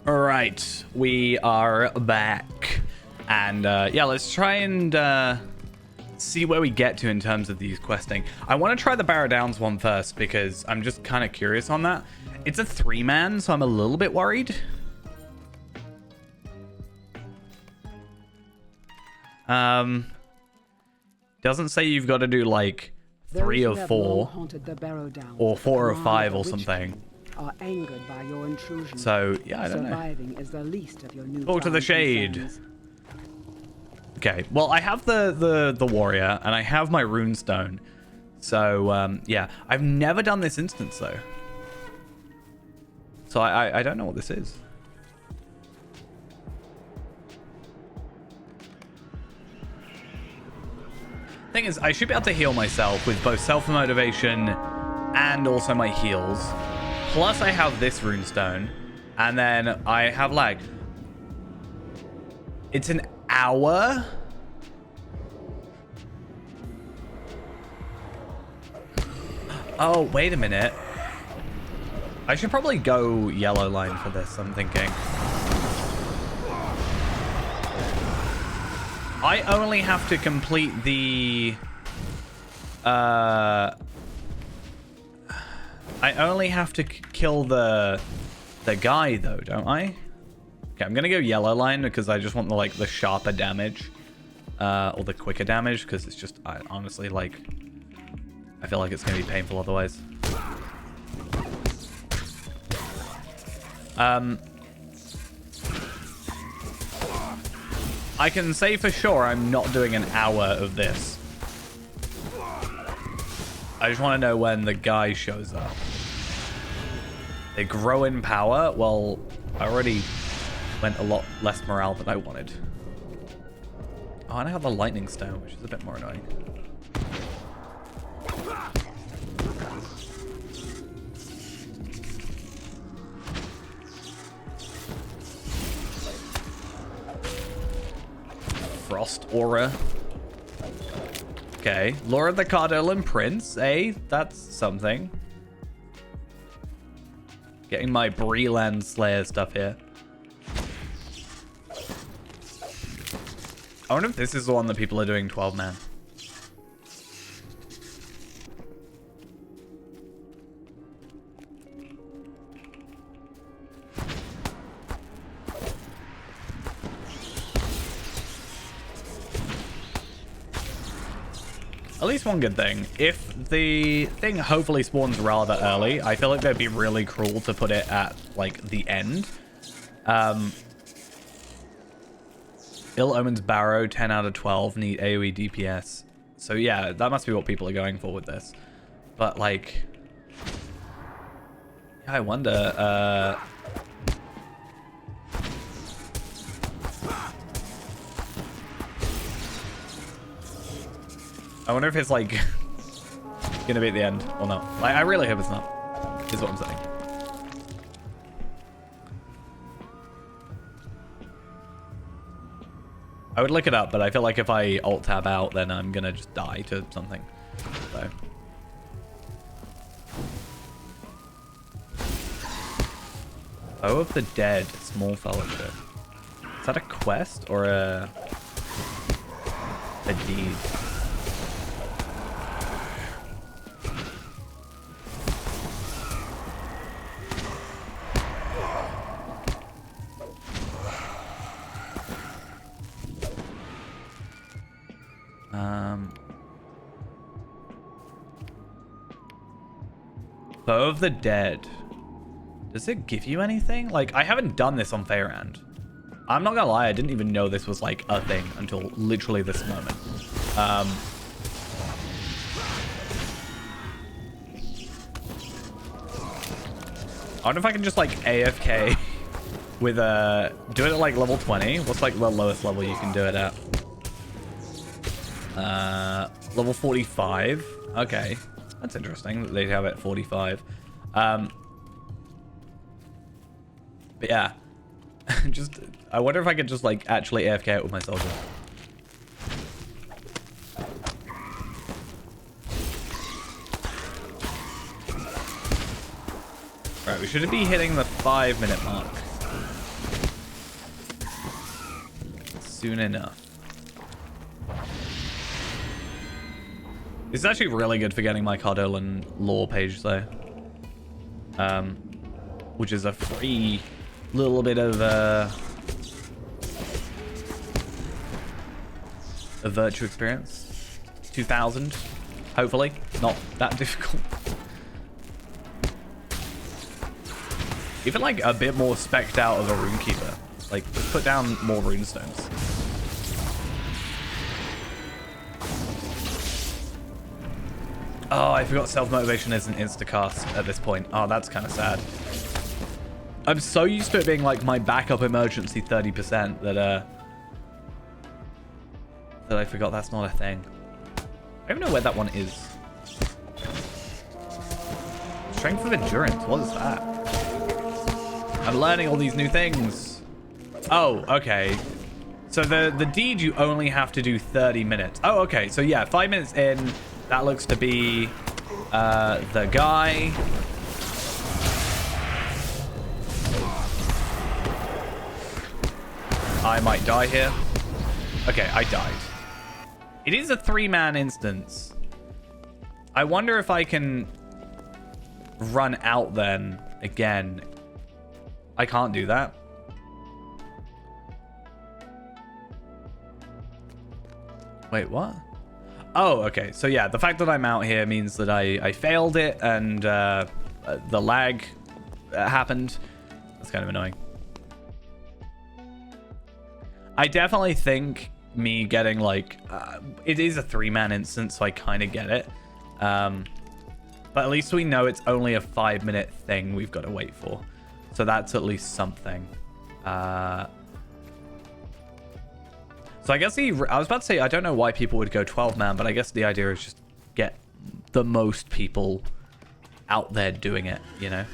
All right, we are back. And yeah, let's try and see where we get to in terms of these questing. I want to try the Barrow Downs one first because I'm just kind of curious on that. It's a 3-man, so I'm a little bit worried. Doesn't say you've got to do like 3 or 4 or 4 or 5 or something. Are angered by your intrusion. So yeah, I don't Surviving is the least of your new know. Talk to the shade. Okay, well I have the warrior and I have my runestone. So yeah, I've never done this instance though. So I don't know what this is. Thing is, I should be able to heal myself with both self-motivation and also my heals. Plus I have this runestone. And then I have lag. It's an hour? Oh, wait a minute. I should probably go yellow line for this, I'm thinking. I only have to complete the... I only have to kill the guy, though, don't I? Okay, I'm gonna go yellow line because I just want the sharper damage. Or the quicker damage, because it's just, honestly, I feel like it's gonna be painful otherwise. I can say for sure I'm not doing an hour of this. I just want to know when the guy shows up. They grow in power? Well, I already went a lot less morale than I wanted. Oh, and I have the lightning stone, which is a bit more annoying. Frost aura. Okay, Laura the Cardolan Prince, eh? That's something. Getting my Breland Slayer stuff here. I wonder if this is the one that people are doing 12-man. At least one good thing. If the thing hopefully spawns rather early, I feel like that'd be really cruel to put it at, the end. Ill Omen's Barrow, 10 out of 12, need AoE DPS. So yeah, that must be what people are going for with this. But, yeah, I wonder, I wonder if it's gonna be at the end or not. I really hope it's not, is what I'm saying. I would look it up, but I feel like if I alt tab out, then I'm gonna just die to something. So. Bow of the Dead, Small Fellowship. Is that a quest or a deed? Bow of the Dead. Does it give you anything? I haven't done this on Faerand. I'm not gonna lie, I didn't even know this was a thing until literally this moment. I wonder if I can just AFK with do it at level 20. What's the lowest level you can do it at? Level 45. Okay. That's interesting that they have it at 45. But yeah. I wonder if I could just actually AFK it with my soldier. Right, we should be hitting the 5-minute mark. soon enough. This is actually really good for getting my Cardolan lore page, though. Which is a free little bit of a virtue experience. 2,000, hopefully. Not that difficult. Even like a bit more specced out of a runekeeper. Like, just put down more runestones. Oh, I forgot self-motivation isn't instacast at this point. Oh, that's kind of sad. I'm so used to it being like my backup emergency 30% that I forgot that's not a thing. I don't even know where that one is. Strength of endurance, what is that? I'm learning all these new things. Oh, okay. So the deed you only have to do 30 minutes. Oh, okay. So yeah, 5 minutes in, that looks to be the guy. I might die here. Okay, I died. It is a 3-man instance. I wonder if I can run out then again. I can't do that. Wait, what? Oh, okay. So yeah, the fact that I'm out here means that I failed it and the lag happened. That's kind of annoying. I definitely think me getting like... it is a 3-man instance, so I kind of get it. But at least we know it's only a 5-minute thing we've got to wait for. So that's at least something. So I guess I was about to say, I don't know why people would go 12-man, but I guess the idea is just get the most people out there doing it, you know?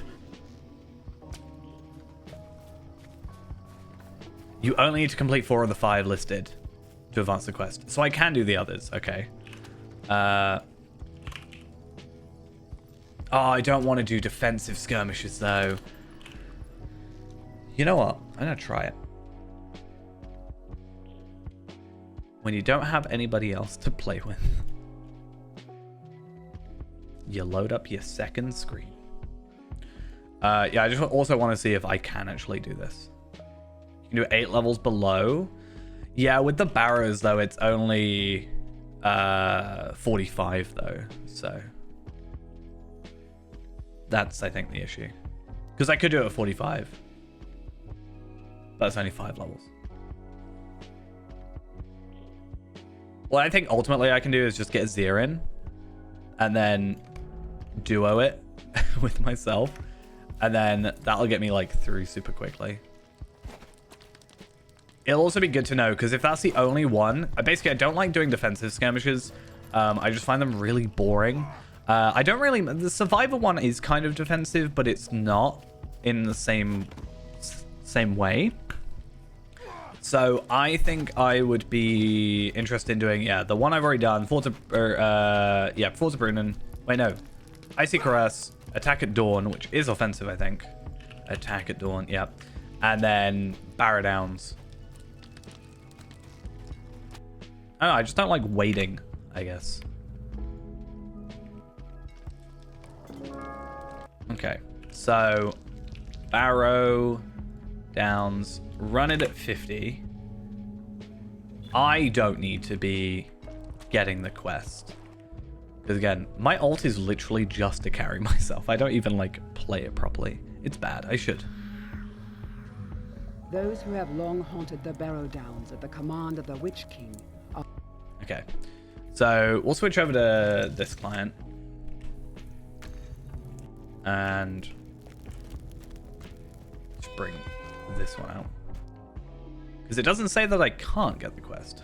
You only need to complete 4 of the 5 listed to advance the quest. So I can do the others, okay. Oh, I don't want to do defensive skirmishes, though. You know what? I'm going to try it. When you don't have anybody else to play with, you load up your second screen. Yeah, I just also want to see if I can actually do this. You can do 8 levels below. Yeah, with the barrows, though, it's only 45, though. So that's, I think, the issue. Because I could do it at 45. But it's only 5 levels. What I think ultimately I can do is just get Zir in and then duo it with myself. And then that'll get me like through super quickly. It'll also be good to know because if that's the only one, basically I don't like doing defensive skirmishes. I just find them really boring. I don't really, the survivor one is kind of defensive, but it's not in the same way. So I think I would be interested in doing, yeah, the one I've already done, Forza Brunnen. Wait, no. Icy Caress, Attack at Dawn, which is offensive, I think. Attack at Dawn, yeah. And then Barrow Downs. I don't know, I just don't like waiting, I guess. Okay, so Barrow Downs. Run it at 50. I don't need to be getting the quest. Because again, my ult is literally just to carry myself. I don't even like play it properly. It's bad. I should. Those who have long haunted the Barrow Downs at the command of the Witch King are... Okay. So we'll switch over to this client. And just bring this one out. Because it doesn't say that I can't get the quest.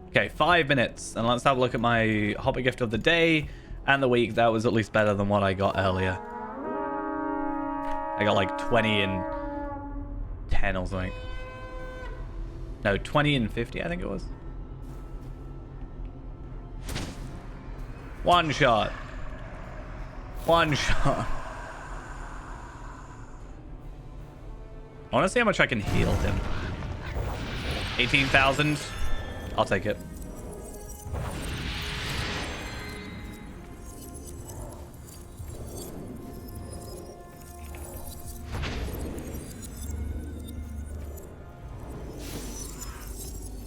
Okay, 5 minutes. And let's have a look at my hobby gift of the day and the week. That was at least better than what I got earlier. I got like 20 and 10 or something. No, 20 and 50, I think it was. One shot. One shot. I want to see how much I can heal him. 18,000. I'll take it.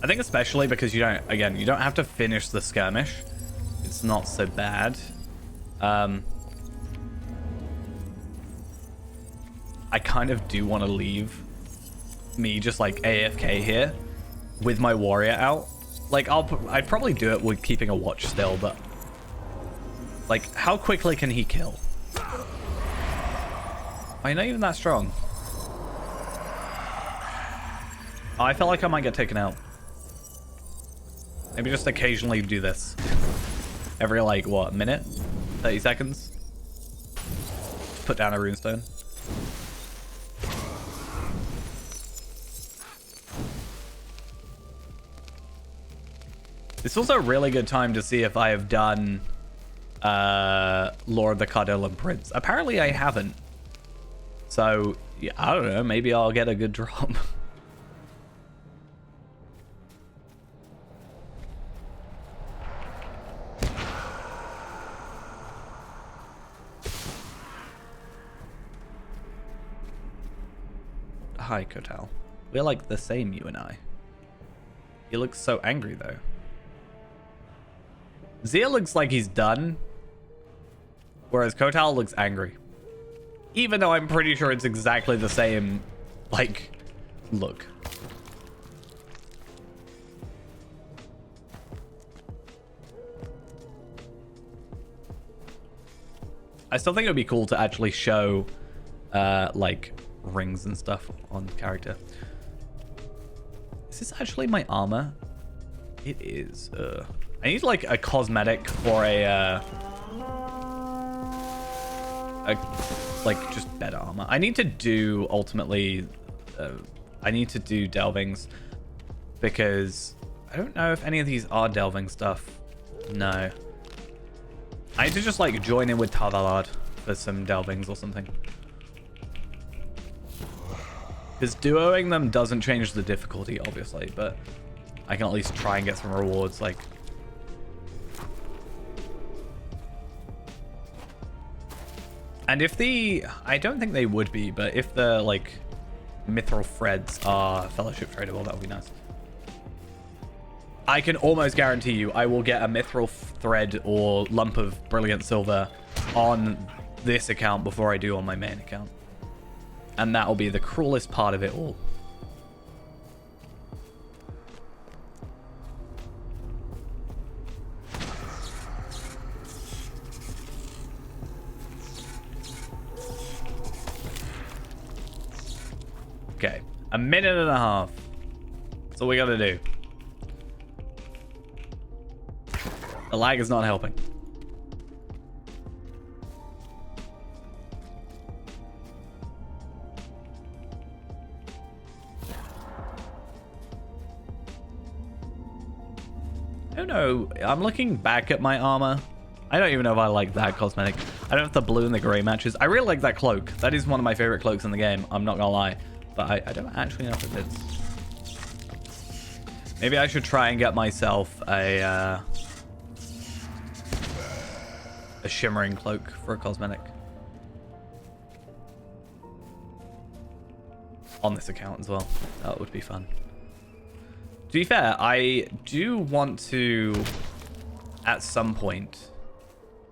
I think especially because you don't have to finish the skirmish. It's not so bad. I kind of do want to leave me just like AFK here with my warrior out. Like I'd probably do it with keeping a watch still, but like how quickly can he kill? I'm not even that strong. I feel like I might get taken out. Maybe just occasionally do this. Every like what, minute? 30 seconds? Put down a runestone. It's also a really good time to see if I have done Lord of the Cardolan Prince. Apparently I haven't. So, yeah, I don't know. Maybe I'll get a good drop. Hi, Kotal. We're like the same, you and I. He looks so angry, though. Zia looks like he's done, whereas Kotal looks angry. Even though I'm pretty sure it's exactly the same, like, look. I still think it would be cool to actually show, like, rings and stuff on the character. Is this actually my armor? It is. I need like a cosmetic or a like just better armor. I need to do ultimately. I need to do delvings because I don't know if any of these are delving stuff. No. I need to just like join in with Tarvalard for some delvings or something. Because duoing them doesn't change the difficulty, obviously, but I can at least try and get some rewards, like... And if the... I don't think they would be, but if the, like, mithril threads are fellowship tradable, that would be nice. I can almost guarantee you I will get a mithril thread or lump of brilliant silver on this account before I do on my main account. And that'll be the cruelest part of it all. Okay, a minute and a half. That's all we gotta do. The lag is not helping. I don't know. I'm looking back at my armor. I don't even know if I like that cosmetic. I don't know if the blue and the gray matches. I really like that cloak. That is one of my favorite cloaks in the game. I'm not gonna lie. But I don't actually know if it fits. Maybe I should try and get myself a shimmering cloak for a cosmetic. On this account as well. That would be fun. To be fair, I do want to, at some point,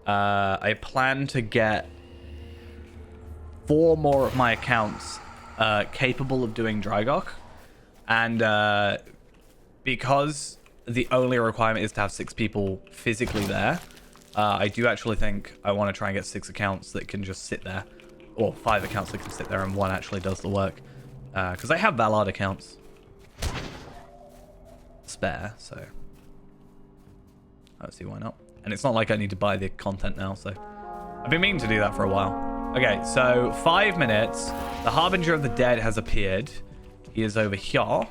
I plan to get 4 more of my accounts capable of doing Drygok. And because the only requirement is to have 6 people physically there, I do actually think I want to try and get 6 accounts that can just sit there. Or 5 accounts that can sit there and 1 actually does the work. Because I have Valard accounts spare, so I don't see why not. And it's not like I need to buy the content now, so I've been meaning to do that for a while. Okay, so 5 minutes. The Harbinger of the Dead has appeared. He is over here.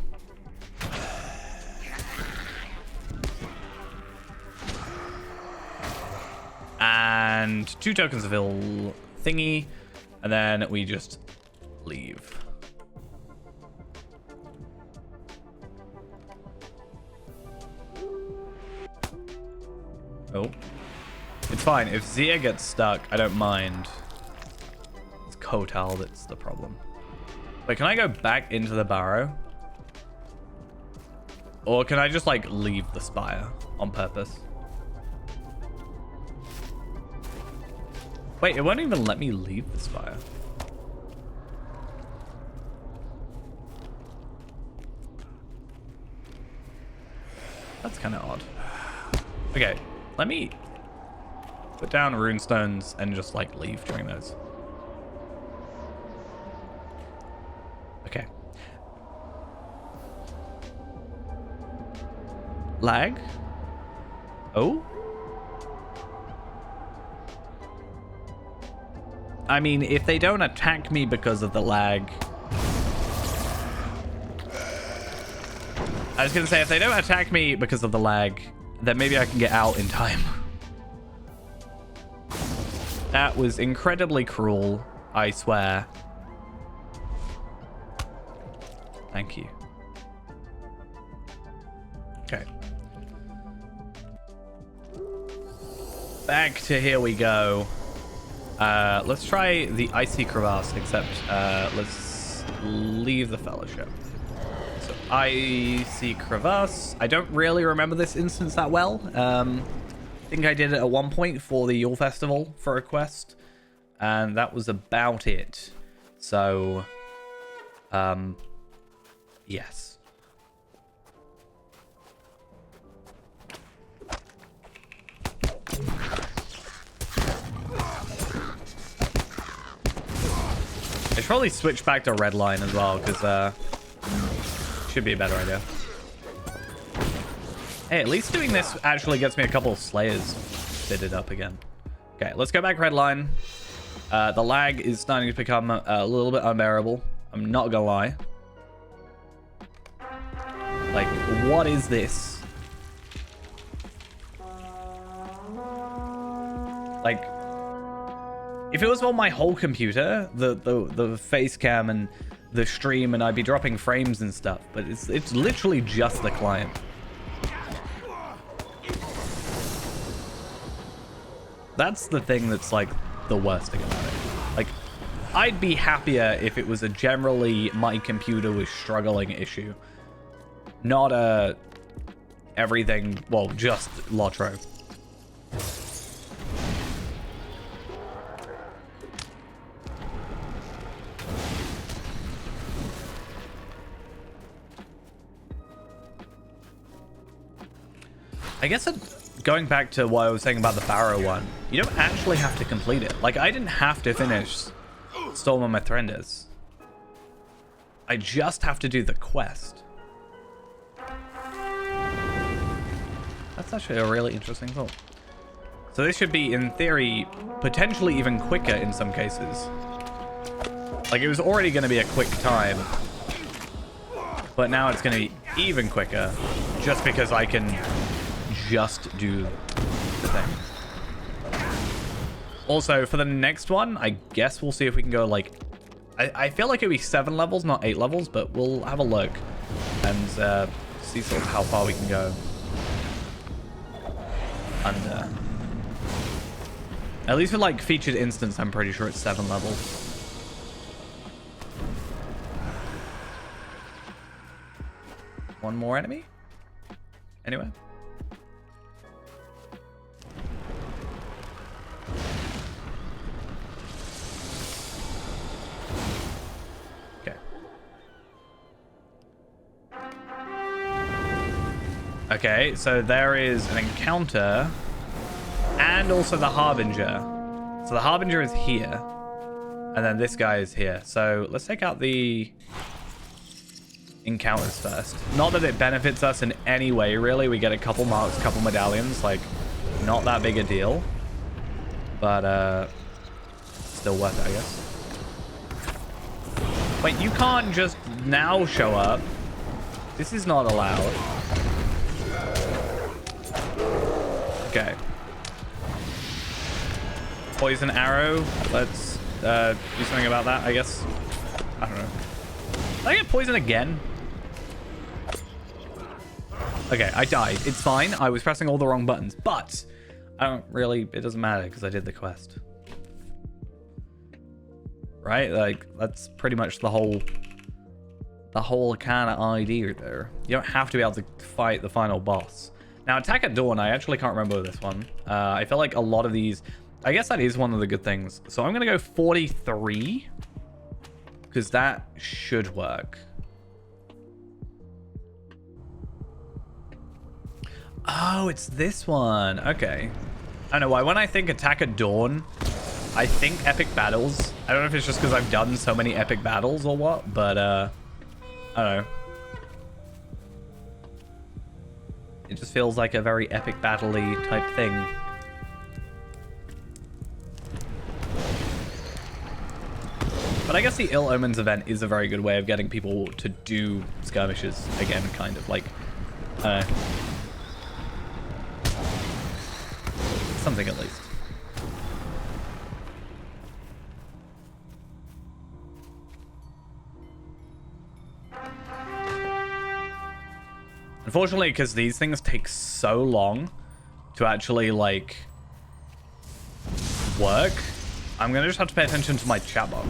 And And 2 tokens of ill thingy. And then we just leave. Oh. It's fine. If Zia gets stuck, I don't mind. It's Kotal that's the problem. Wait, can I go back into the barrow? Or can I just, like, leave the spire on purpose? Wait, it won't even let me leave the spire. That's kind of odd. Okay, let me put down runestones and just, like, leave during those. Okay. Lag? Oh? I mean, if they don't attack me because of the lag... I was going to say, if they don't attack me because of the lag, then maybe I can get out in time. That was incredibly cruel, I swear. Thank you. Okay. Back to here we go. Let's try the Icy Crevasse, except let's leave the Fellowship. So Icy Crevasse. I don't really remember this instance that well. I think I did it at one point for the Yule Festival for a quest, and that was about it. So, yes. I should probably switch back to red line as well, because should be a better idea. Hey, at least doing this actually gets me a couple of Slayers fitted up again. Okay, let's go back red line. The lag is starting to become a little bit unbearable. I'm not gonna lie. Like, what is this? Like, if it was on my whole computer, the face cam and the stream, and I'd be dropping frames and stuff, but it's literally just the client. That's the thing that's, like, the worst thing about it. Like, I'd be happier if it was a generally my computer was struggling issue, not a everything, well, just Lotro. I guess going back to what I was saying about the Barrow one, you don't actually have to complete it. Like, I didn't have to finish Storm of Mithrandus. I just have to do the quest. That's actually a really interesting thought. So this should be, in theory, potentially even quicker in some cases. Like, it was already going to be a quick time, but now it's going to be even quicker just because I can just do the thing. Also, for the next one, I guess we'll see if we can go, like, I feel like it'd be 7 levels, not 8 levels, but we'll have a look and see sort of how far we can go under. At least for, like, featured instance, I'm pretty sure it's 7 levels. One more enemy? Anyway. Okay, so there is an encounter and also the Harbinger. So the Harbinger is here, and then this guy is here. So let's take out the encounters first. Not that it benefits us in any way, really. We get a couple marks, couple medallions, like, not that big a deal. But, still worth it, I guess. Wait, you can't just now show up. This is not allowed. Okay. poison arrow. Let's do something about that, I guess. I don't know. Did I get poisoned again? Okay, I died. It's fine. I was pressing all the wrong buttons, but I don't really, it doesn't matter because I did the quest. Right? Like, that's pretty much the whole kind of idea there. You don't have to be able to fight the final boss. Now, Attack at Dawn, I actually can't remember this one. I feel like a lot of these, I guess that is one of the good things. So I'm going to go 43 because that should work. Oh, it's this one. Okay. I don't know why. When I think Attack at Dawn, I think epic battles. I don't know if it's just because I've done so many epic battles or what, but I don't know. It just feels like a very epic battle-y type thing. But I guess the Ill Omens event is a very good way of getting people to do skirmishes again, kind of like, I don't know. Something at least. Unfortunately, because these things take so long to actually, like, work, I'm going to just have to pay attention to my chat box.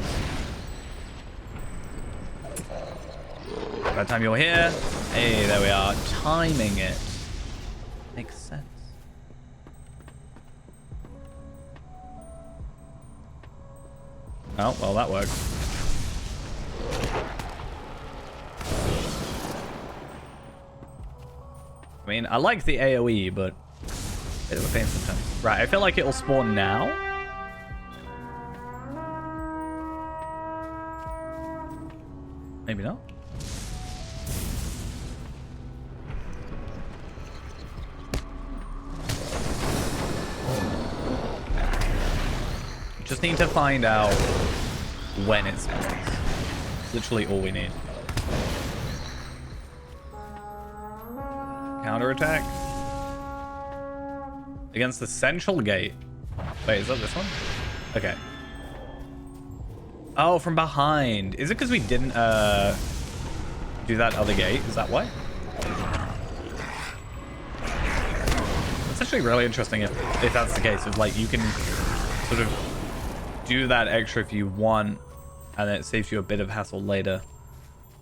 By the time you're here, hey, there we are, timing it. Makes sense. Oh, well, that worked. I mean, I like the AoE, but bit of a pain sometimes. Right, I feel like it'll spawn now. Maybe not. Just need to find out when it spawns. Literally all we need. Counterattack. Against the central gate. Wait, is that this one? Okay. Oh, from behind. Is it because we didn't do that other gate? Is that why? It's actually really interesting if that's the case. If, like, you can sort of do that extra if you want, and then it saves you a bit of hassle later.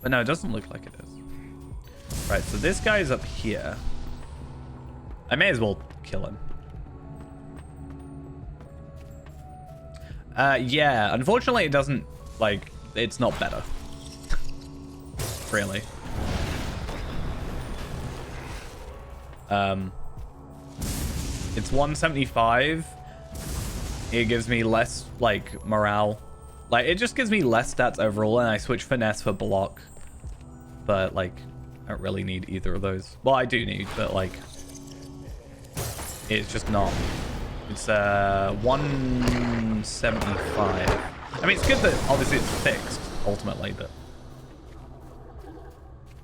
But no, it doesn't look like it is. Right, so this guy is up here. I may as well kill him. Yeah, unfortunately it doesn't, like, it's not better. Really. It's 175. It gives me less, like, morale. Like, it just gives me less stats overall, and I switch finesse for block. But, like, I don't really need either of those. Well, I do need, but, like, it's just not. It's 175. I mean, it's good that obviously it's fixed ultimately, but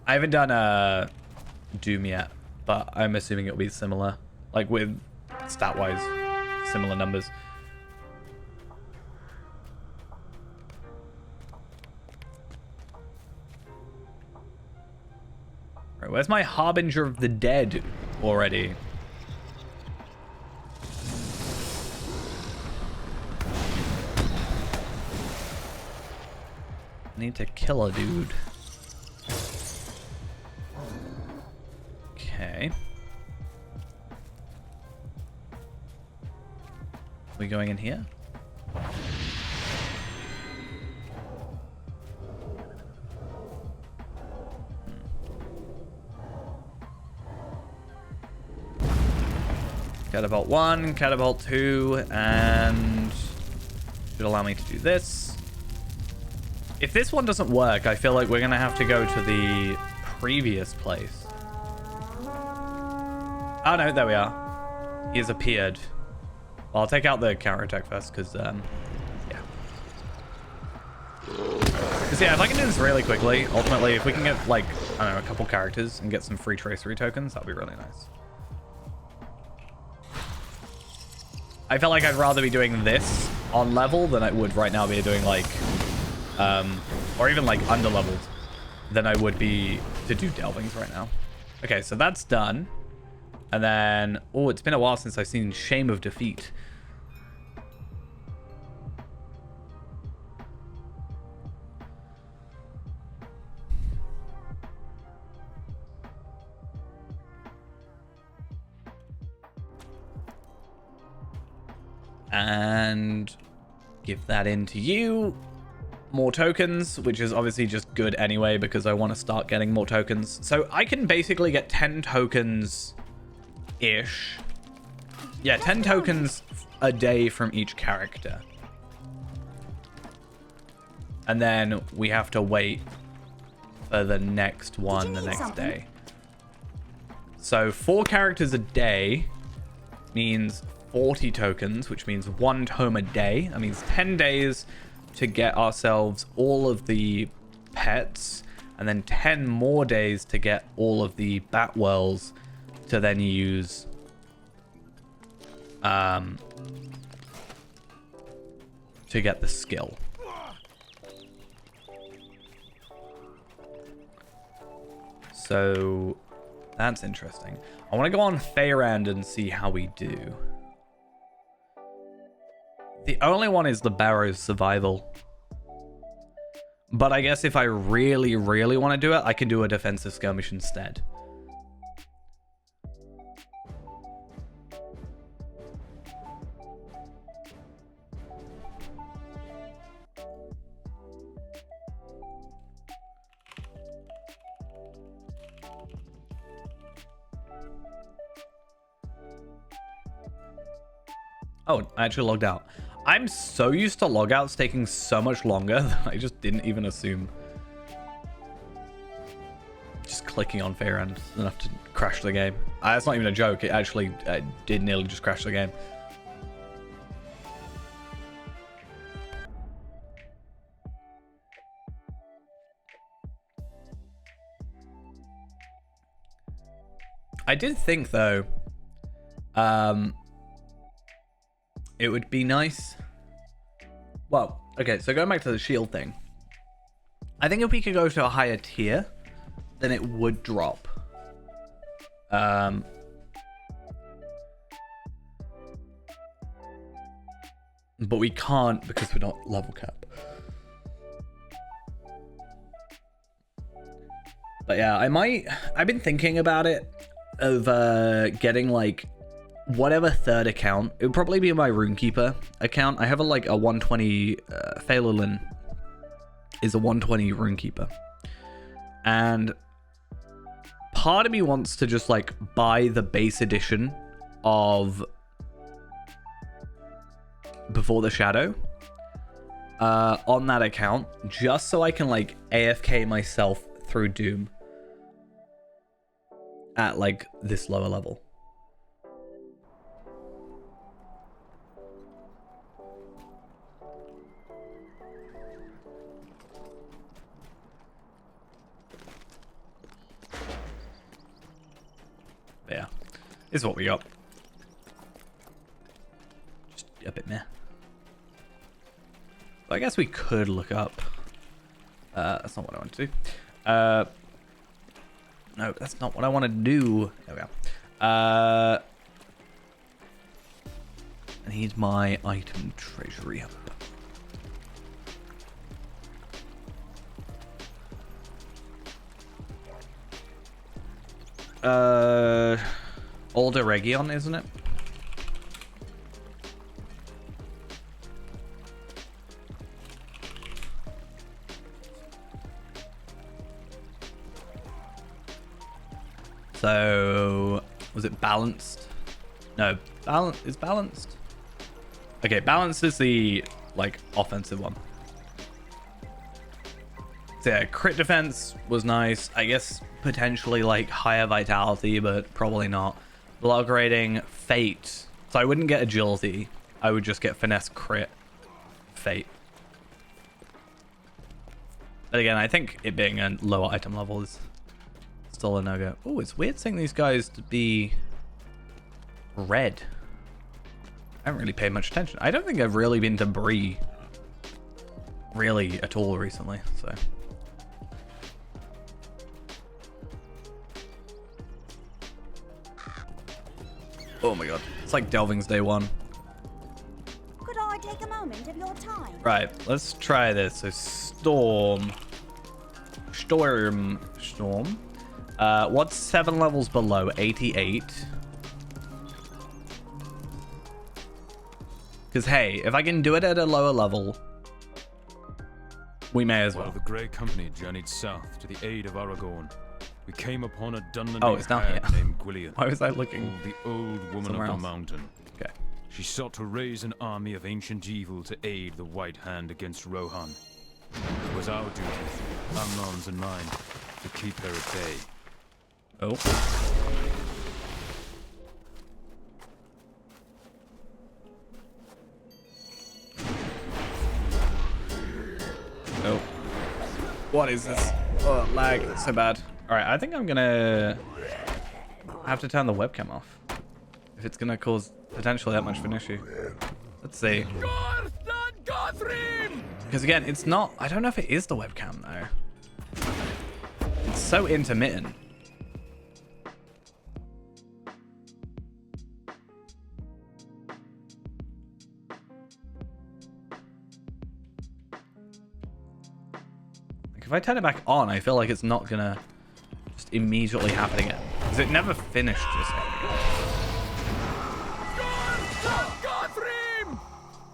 I haven't done Doom yet, but I'm assuming it'll be similar, like with stat-wise similar numbers. Right, where's my Harbinger of the Dead already? Need to kill a dude. Okay. Are we going in here? Catapult 1, catapult 2, and should allow me to do this. If this one doesn't work, I feel like we're gonna have to go to the previous place. Oh no, there we are. He has appeared. Well, I'll take out the counterattack first, because, yeah. Because, yeah, if I can do this really quickly, ultimately, if we can get, like, I don't know, a couple characters and get some free tracery tokens, that'd be really nice. I felt like I'd rather be doing this on level than I would right now be doing like, or even like under leveled than I would be to do delvings right now. Okay, so that's done. And then, oh, it's been a while since I've seen Shame of Defeat. And give that in to you. More tokens, which is obviously just good anyway because I want to start getting more tokens. So I can basically get 10 tokens ish. Yeah, 10 tokens a day from each character. And then we have to wait for the next one the next day. So 4 characters a day means 40 tokens, which means 1 tome a day. That means 10 days to get ourselves all of the pets, and then 10 more days to get all of the bat wells to then use to get the skill. So that's interesting. I want to go on Feyrand and see how we do. The only one is the Barrow's Survival. But I guess if I really, really want to do it, I can do a Defensive Skirmish instead. Oh, I actually logged out. I'm so used to logouts taking so much longer that I just didn't even assume. Just clicking on Feyrand enough to crash the game. That's not even a joke. It actually did nearly just crash the game. I did think though, it would be nice. Well, okay, so going back to the shield thing. I think if we could go to a higher tier, then it would drop. But we can't because we're not level cap. But yeah, I've been thinking about it, of getting like whatever third account. It would probably be my Runekeeper account. I have a 120 Phalolin is a 120 Runekeeper, and part of me wants to just like buy the base edition of Before the Shadow on that account, just so I can like AFK myself through Doom at like this lower level. Yeah, is what we got. Just a bit meh. But I guess we could look up. That's not what I want to do. No, that's not what I want to do. There we go. I need my item treasury up. Older Region, isn't it? So, was it balanced? No, is balanced. Okay, balanced is the like offensive one. So yeah, crit defense was nice. I guess potentially like higher vitality, but probably not. Block rating, fate. So I wouldn't get agility. I would just get finesse, crit, fate. But again, I think it being a lower item level is still a no-go. Oh, it's weird seeing these guys to be red. I haven't really paid much attention. I don't think I've really been to Bree really at all recently, so. Oh my god. It's like Delving's day one. Could I take a moment of your time? Right, let's try this. So Storm. What's 7 levels below? 88. Because hey, if I can do it at a lower level, we may as well. While the Grey Company journeyed south to the aid of Aragorn, we came upon a Dunlanding Oh, it's down hag here. named Gwillian, Why was I looking? called the Old Woman somewhere of else? the Mountain. Okay. She sought to raise an army of ancient evil to aid the White Hand against Rohan. It was our duty, Amnon's and mine, to keep her at bay. Oh. Oh. What is this? Oh, lag. It's so bad. Alright, I think I'm gonna have to turn the webcam off. If it's gonna cause potentially that much of an issue. Let's see. Because again, it's not... I don't know if it is the webcam, though. It's so intermittent. Like, if I turn it back on, I feel like it's not gonna just immediately happen again. Because it never finished just again.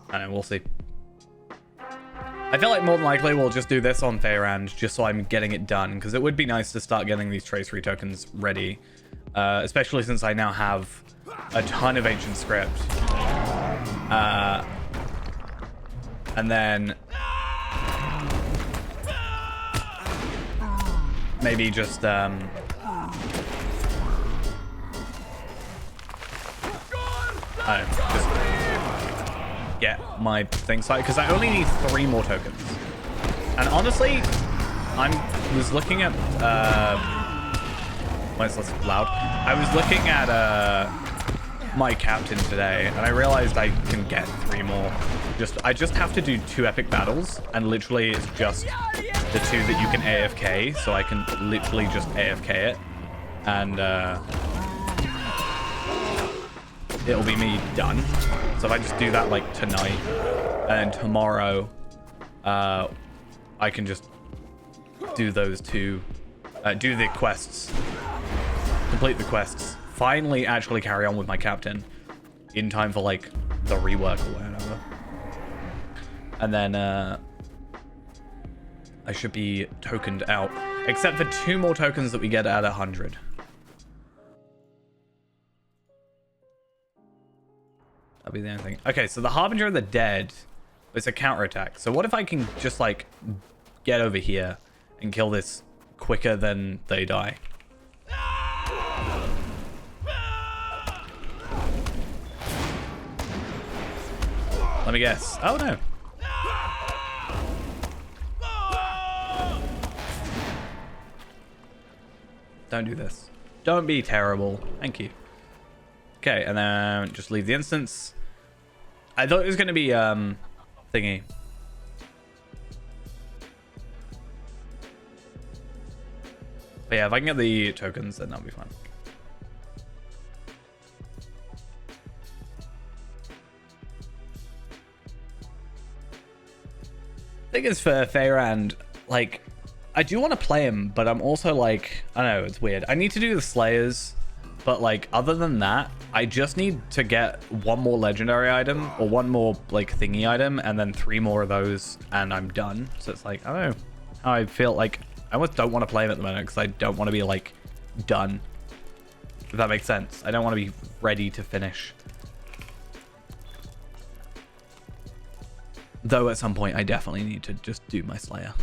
I know, we'll see. I feel like more than likely we'll just do this on Faerand just so I'm getting it done, because it would be nice to start getting these tracery tokens ready, especially since I now have a ton of ancient script. And then maybe just I don't know, just get my thing started, because I only need 3 more tokens. And honestly, I was looking at why is this loud? I was looking at my captain today, and I realized I can get 3 more. I just have to do 2 epic battles, and literally it's just the 2 that you can AFK, so I can literally just AFK it, and it'll be me done. So if I just do that like tonight, and tomorrow I can just do those 2, do the quests, complete the quests, finally actually carry on with my captain in time for like the rework or whatever, and then I should be tokened out, except for 2 more tokens that we get at 100. That'll be the only thing. Okay, so the Harbinger of the Dead is a counterattack. So what if I can just like get over here and kill this quicker than they die? Let me guess. Oh no. Don't do this. Don't be terrible. Thank you. Okay, and then just leave the instance. I thought it was going to be thingy. But yeah, if I can get the tokens, then that'll be fine. Thing is, for Faerand, like, I do want to play him, but I'm also like, I don't know, it's weird. I need to do the Slayers, but like, other than that, I just need to get 1 more legendary item or 1 more like thingy item, and then 3 more of those, and I'm done. So it's like, I don't know how I feel. Like, I almost don't want to play him at the moment because I don't want to be like done. If that makes sense. I don't want to be ready to finish. Though at some point I definitely need to just do my Slayer.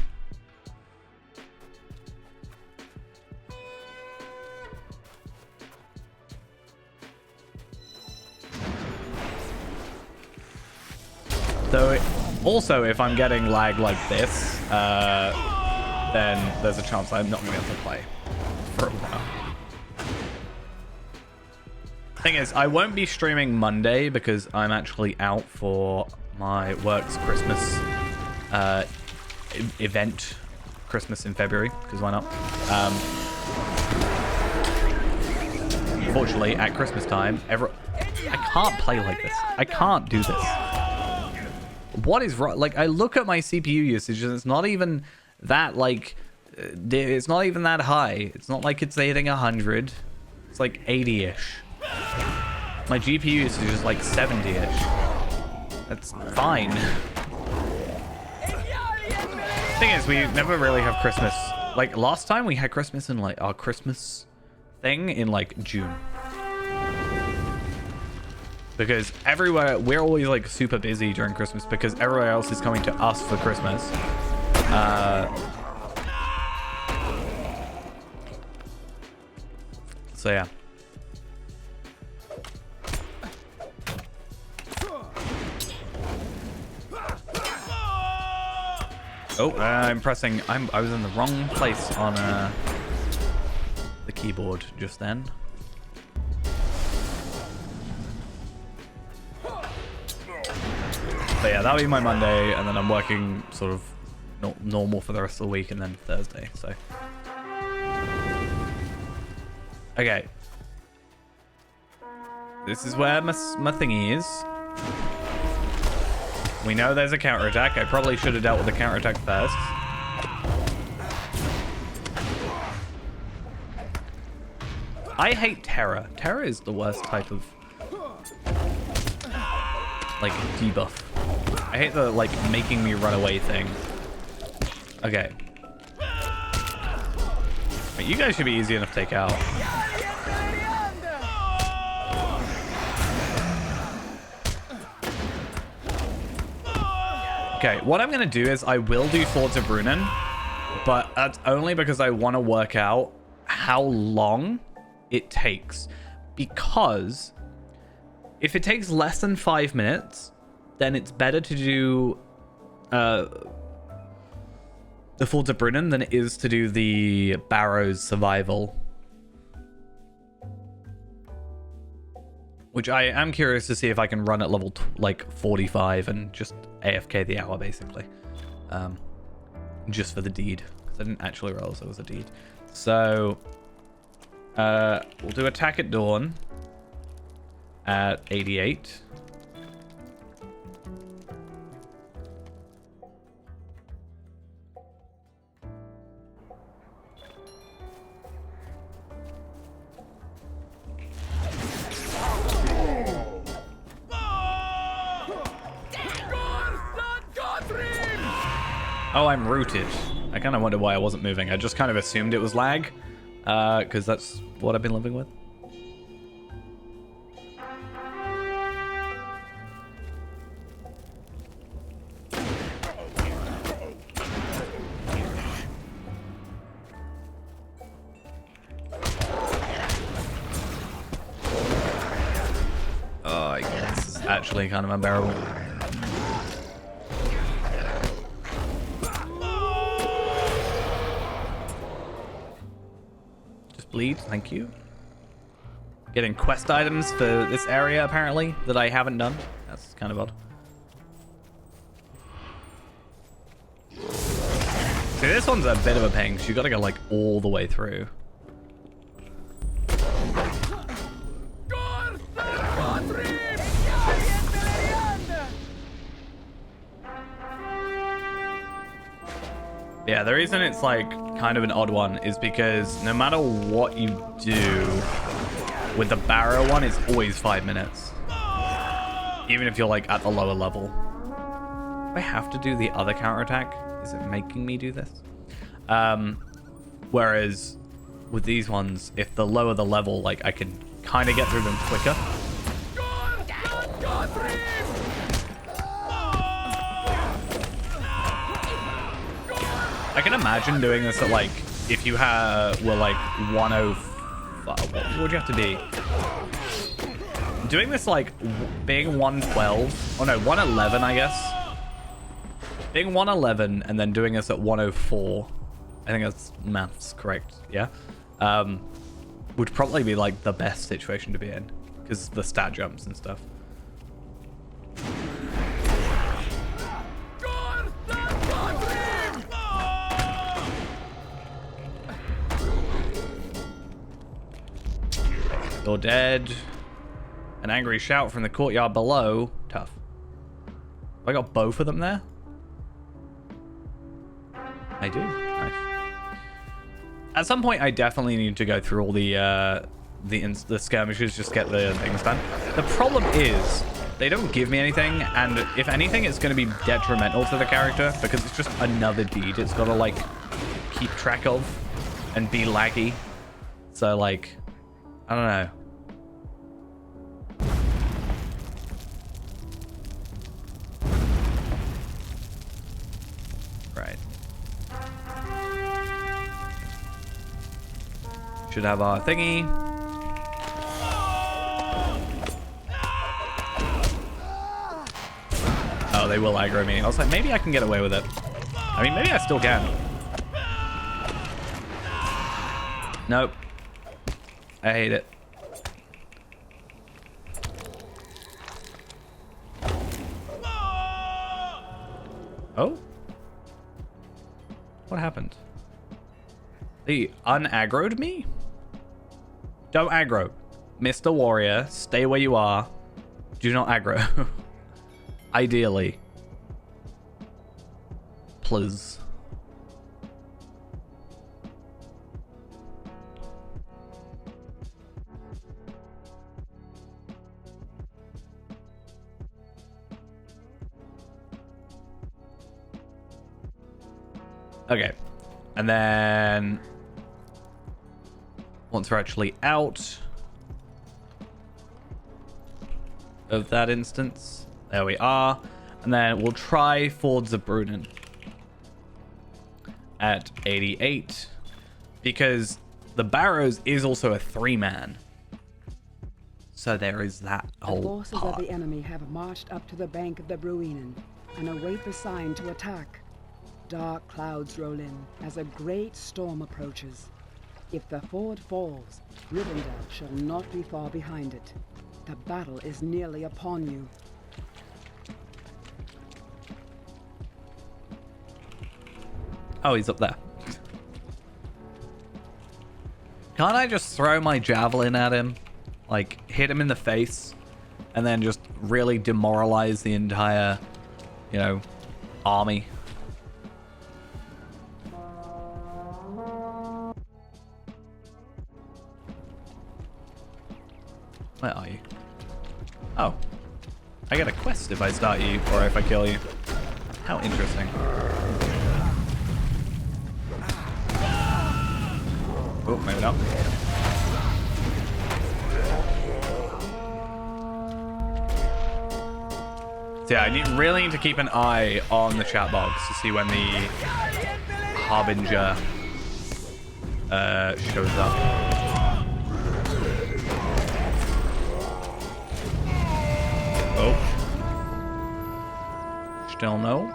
So also, if I'm getting lag like this, then there's a chance I'm not going to be able to play for a while. Thing is, I won't be streaming Monday because I'm actually out for my work's Christmas event. Christmas in February, because why not? Unfortunately, at Christmas time, I can't play like this. I can't do this. What is wrong? Like, I look at my CPU usage and it's not even that, like, it's not even that high. It's not like it's hitting 100. It's like 80-ish. My GPU usage is like 70-ish. That's fine. Thing is, we never really have Christmas. Like, last time we had Christmas in, like, our Christmas thing in, like, June. Because everywhere, we're always, like, super busy during Christmas because everywhere else is coming to us for Christmas. So, yeah. Oh, I'm pressing. I was in the wrong place on the keyboard just then. But yeah, that'll be my Monday, and then I'm working sort of normal for the rest of the week, and then Thursday. So, okay, this is where my thingy is. We know there's a counterattack. I probably should have dealt with the counterattack first. I hate Terror. Terror is the worst type of, like, debuff. I hate the, like, making me run away thing. Okay. Wait, you guys should be easy enough to take out. Okay, what I'm going to do is I will do Swords of Runen, but that's only because I want to work out how long it takes. Because if it takes less than 5 minutes, then it's better to do the Swords of Runen than it is to do the Barrow's Survival. Which I am curious to see if I can run at level like 45 and just AFK the hour, basically. Just for the deed. Because I didn't actually realize there was a deed. So, we'll do Attack at Dawn at 88. Oh, I'm rooted. I kind of wonder why I wasn't moving. I just kind of assumed it was lag, because that's what I've been living with. Oh, yeah, this is actually kind of unbearable. Bleed, thank you. Getting quest items for this area, apparently, that I haven't done. That's kind of odd. See, this one's a bit of a pain, because you gotta go, like, all the way through. Yeah, the reason it's like kind of an odd one is because no matter what you do with the Barrow one, it's always 5 minutes. Even if you're like at the lower level. Do I have to do the other counterattack? Is it making me do this? Whereas with these ones, if the lower the level, like I can kind of get through them quicker. I can imagine doing this at like, if you were like 105, what would you have to be? Doing this like being 112, oh no, 111 I guess. Being 111 and then doing this at 104, I think that's maths correct, yeah? Would probably be like the best situation to be in. because the stat jumps and stuff. You're dead. An angry shout from the courtyard below. Tough. Have I got both of them there? I do. Nice. At some point, I definitely need to go through all the skirmishes, just get the things done. The problem is they don't give me anything, and if anything, it's going to be detrimental to the character because it's just another deed. It's got to like keep track of and be laggy. So like, I don't know. Right. Should have our thingy. Oh, they will aggro me. I was like, maybe I can get away with it. I mean, maybe I still can. Nope. I hate it. Oh? What happened? They unaggroed me? Don't aggro. Mr. Warrior, stay where you are. Do not aggro. Ideally. Please. Okay. And then once we're actually out of that instance, there we are. And then we'll try Ford Zabrunen at 88 because the Barrows is also a 3-man. So there is that whole The forces part. of the enemy have marched up to the bank of the Bruinen and await the sign to attack. Dark clouds roll in as a great storm approaches. If the ford falls, Rivendell shall not be far behind it. The battle is nearly upon you. Oh, he's up there. Can't I just throw my javelin at him? Like, hit him in the face, and then just really demoralize the entire, you know, army? Where are you? Oh. I get a quest if I start you, or if I kill you. How interesting. Oh, maybe not. So yeah, I really need to keep an eye on the chat box to see when the Harbinger shows up. Oh. Still no.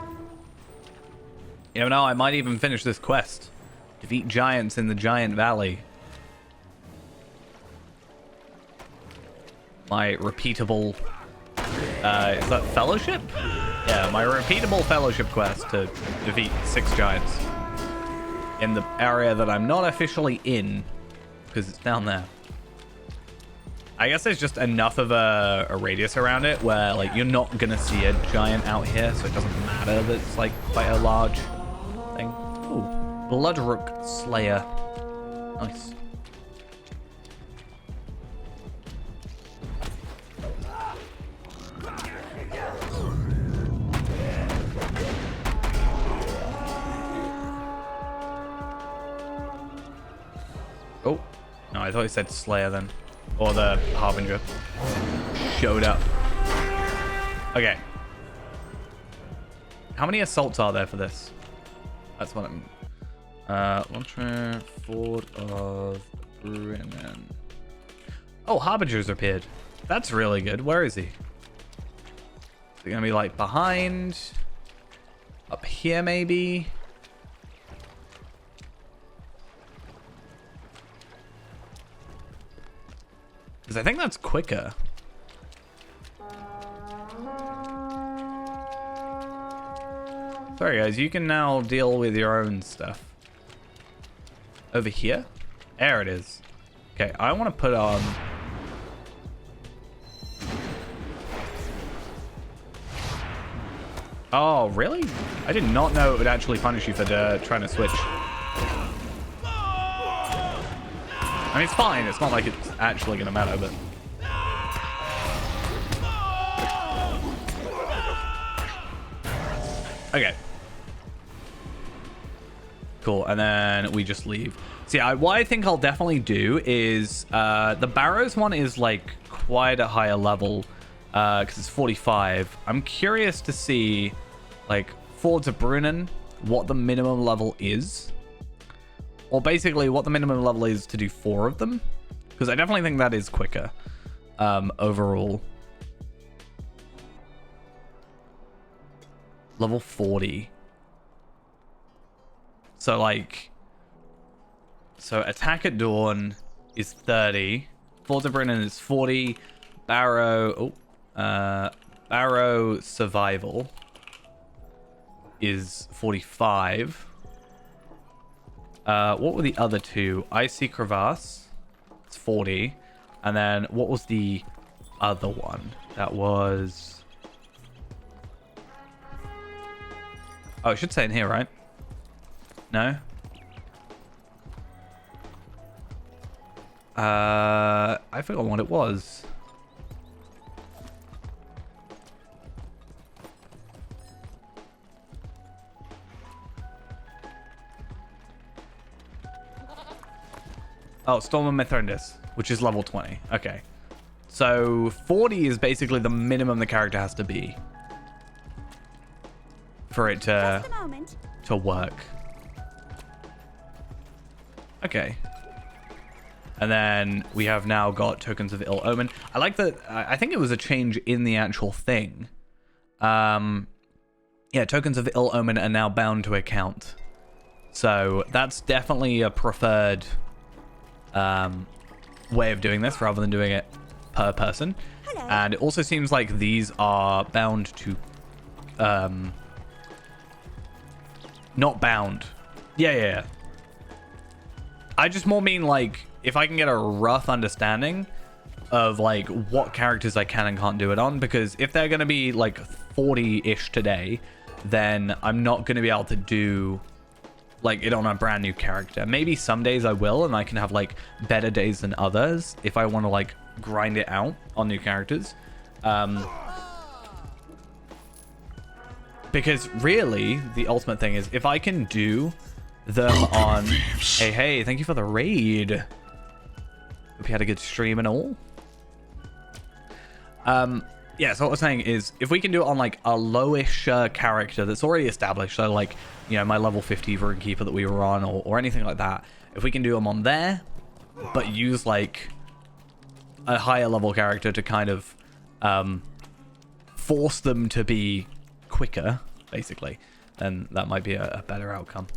You know, I might even finish this quest. Defeat giants in the Giant Valley. My repeatable... is that Fellowship? Yeah, my repeatable Fellowship quest to defeat 6 giants. In the area that I'm not officially in. Because it's down there. I guess there's just enough of a radius around it where, like, you're not gonna see a giant out here, so it doesn't matter that it's, like, quite a large thing. Ooh. Bloodrook Slayer. Nice. Oh. No, I thought he said Slayer then. Or the Harbinger. Showed up. Okay. How many assaults are there for this? That's what I'm... Launcher, Ford of Bruinen. Oh, Harbinger's appeared. That's really good. Where is he? Is he gonna be like behind? Up here maybe? Because I think that's quicker. Sorry guys, you can now deal with your own stuff. Over here? There it is. Okay, I want to put on... Oh, really? I did not know it would actually punish you for trying to switch. I mean, it's fine. It's not like it's actually going to matter, but... Okay. Cool, and then we just leave. So yeah, what I think I'll definitely do is... the Barrows one is, like, quite a higher level, because it's 45. I'm curious to see, like, for Brunnen, what the minimum level is. Or basically what the minimum level is to do 4 of them. Because I definitely think that is quicker overall. Level 40. So like... So Attack at Dawn is 30. Brunnen is 40. Barrow... Oh. Barrow Survival is 45. What were the other two? Icy Crevasse. It's 40. And then what was the other one? That was... Oh, it should say in here, right? No? I forgot what it was. Oh, Storm of Mithrandir, which is level 20. Okay. So 40 is basically the minimum the character has to be for it to work. Okay. And then we have now got Tokens of Ill Omen. I like that. I think it was a change in the actual thing. Yeah, Tokens of Ill Omen are now bound to account. So that's definitely a preferred way of doing this rather than doing it per person. Hello. And it also seems like these are bound to not bound. Yeah. I just more mean like if I can get a rough understanding of like what characters I can and can't do it on, because if they're going to be like 40-ish today, then I'm not going to be able to do like it on a brand new character. Maybe some days I will, and I can have like better days than others if I want to like grind it out on new characters. Because really the ultimate thing is if I can do them on... Hey, thank you for the raid. Hope you had a good stream and all. Yeah, so what I was saying is if we can do it on like a lowish character that's already established, so like, you know, my level 50 Runekeeper that we were on or anything like that, if we can do them on there, but use like a higher level character to kind of force them to be quicker, basically, then that might be a better outcome.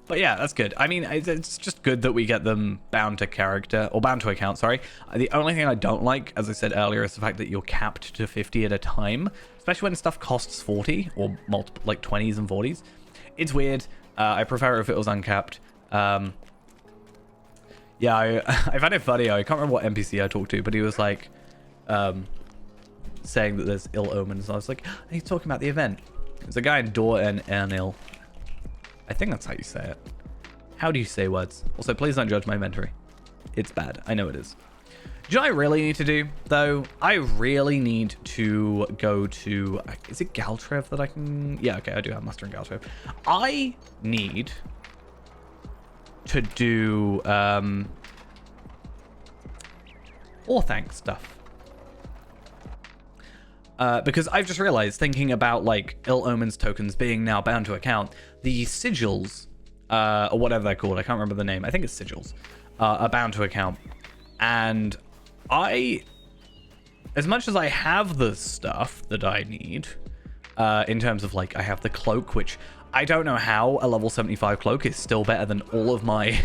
But yeah, that's good. I mean, it's just good that we get them bound to character, or bound to account, sorry. The only thing I don't like, as I said earlier, is the fact that you're capped to 50 at a time, especially when stuff costs 40 or multiple, like 20s and 40s. It's weird. I prefer it if it was uncapped. Yeah, I found it funny. I can't remember what NPC I talked to, but he was like saying that there's ill omens. And I was like, he's talking about the event. There's a guy in Dor and Ernil. I think that's how you say it. How do you say words? Also, please don't judge my mentoring. It's bad. I know it is. Do you know what I really need to do, though? I really need to go to... Is it Galtrev that I can... Yeah, okay, I do have Muster in Galtrev. I need to do... Orthanc stuff. Because I've just realized, thinking about like Ill Omens tokens being now bound to account, the sigils, or whatever they're called, I can't remember the name, I think it's sigils, are bound to account. And as much as I have the stuff that I need, in terms of like, I have the cloak, which I don't know how a level 75 cloak is still better than all of my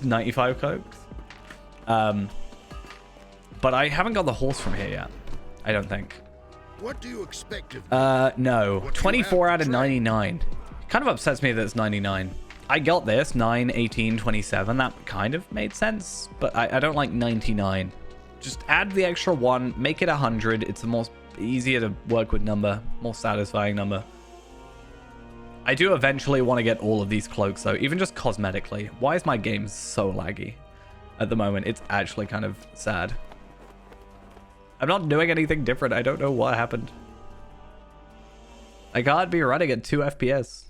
95 cloaks. but I haven't got the horse from here yet. I don't think. What do you expect of me? No. What do you 24 have out to of trade? 99. Kind of upsets me that it's 99. I got this, 9, 18, 27. That kind of made sense, but I don't like 99. Just add the extra 1, make it 100. It's a more easier to work with number, more satisfying number. I do eventually want to get all of these cloaks, though, even just cosmetically. Why is my game so laggy at the moment? It's actually kind of sad. I'm not doing anything different. I don't know what happened. I can't be running at 2 FPS.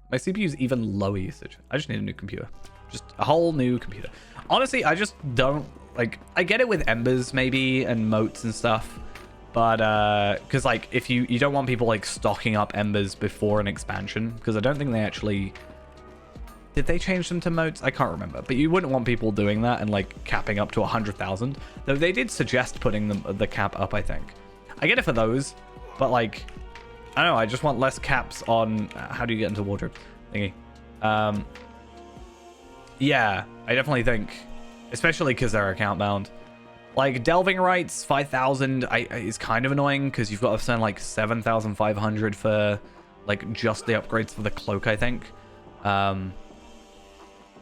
My CPU's even lower usage. I just need a new computer. Just a whole new computer. Honestly, I just don't, like, I get it with embers maybe and moats and stuff. But, because, like, if you don't want people, like, stocking up embers before an expansion. Because I don't think they actually... Did they change them to moats? I can't remember. But you wouldn't want people doing that and, like, capping up to 100,000. Though they did suggest putting the cap up, I think. I get it for those. But, like... I don't know, I just want less caps on how do you get into wardrobe thingy. Yeah, I definitely think, especially because they're account bound. Like delving rights, 5,000 is kind of annoying because you've got to spend like 7,500 for like just the upgrades for the cloak, I think.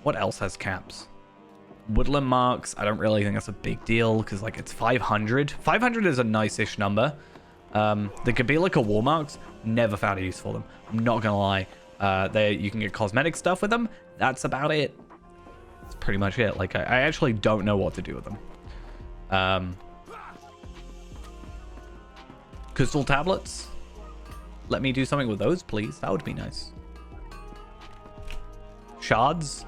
What else has caps? Woodland marks, I don't really think that's a big deal because like it's 500. 500 is a nice-ish number. The Gabilica war marks, never found a use for them. I'm not gonna lie. You can get cosmetic stuff with them. That's about it. That's pretty much it. Like, I actually don't know what to do with them. Crystal tablets. Let me do something with those, please. That would be nice. Shards.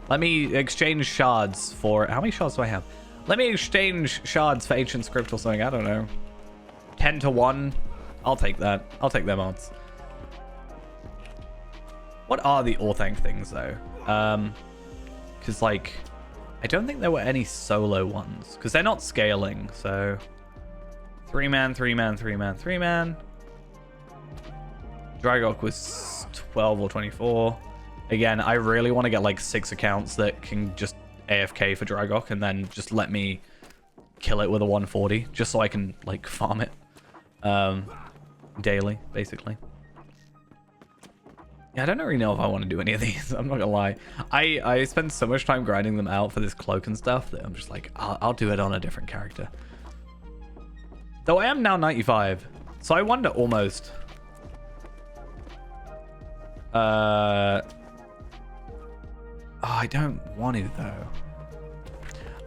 Let me exchange shards for... How many shards do I have? Let me exchange shards for ancient script or something. I don't know. 10 to 1. I'll take that. I'll take them odds. What are the Orthanc things, though? Because, like, I don't think there were any solo ones. Because they're not scaling, so... 3-man, 3-man, 3-man, 3-man. Dragok was 12 or 24. Again, I really want to get, like, 6 accounts that can just AFK for Dragok and then just let me kill it with a 140. Just so I can, like, farm it. Daily, basically. Yeah, I don't really know if I want to do any of these. I'm not gonna lie. I spend so much time grinding them out for this cloak and stuff that I'm just like, I'll do it on a different character. Though I am now 95, so I wonder almost. Oh, I don't want to though.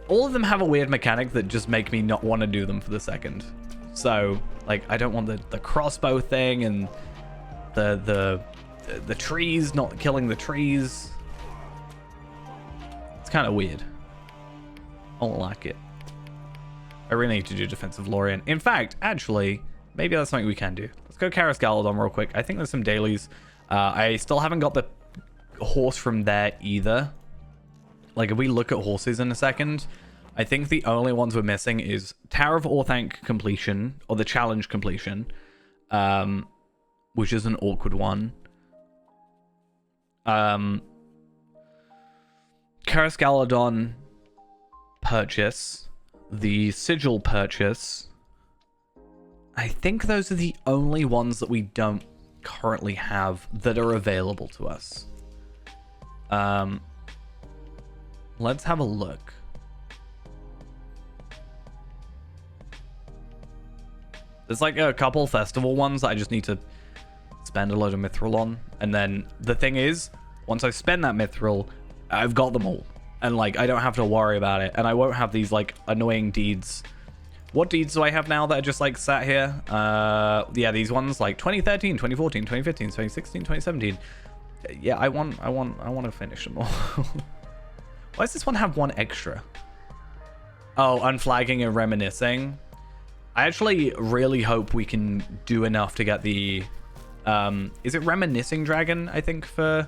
All of them have a weird mechanic that just make me not want to do them for the second. So, like, I don't want the crossbow thing and the trees, not killing the trees. It's kind of weird. I don't like it. I really need to do defensive Lorien. In fact, actually, maybe that's something we can do. Let's go Karis Galadon real quick. I think there's some dailies. I still haven't got the horse from there either. Like, if we look at horses in a second, I think the only ones we're missing is Tower of Orthanc completion, or the challenge completion, which is an awkward one. Karis Galadon purchase, the sigil purchase. I think those are the only ones that we don't currently have that are available to us. Let's have a look. There's like a couple festival ones that I just need to spend a load of mithril on. And then the thing is, once I spend that mithril, I've got them all. And like, I don't have to worry about it. And I won't have these like annoying deeds. What deeds do I have now that are just like sat here? Yeah, these ones like 2013, 2014, 2015, 2016, 2017. Yeah, I want to finish them all. Why does this one have one extra? Oh, unflagging and reminiscing. I actually really hope we can do enough to get the... is it Reminiscing Dragon, I think, for...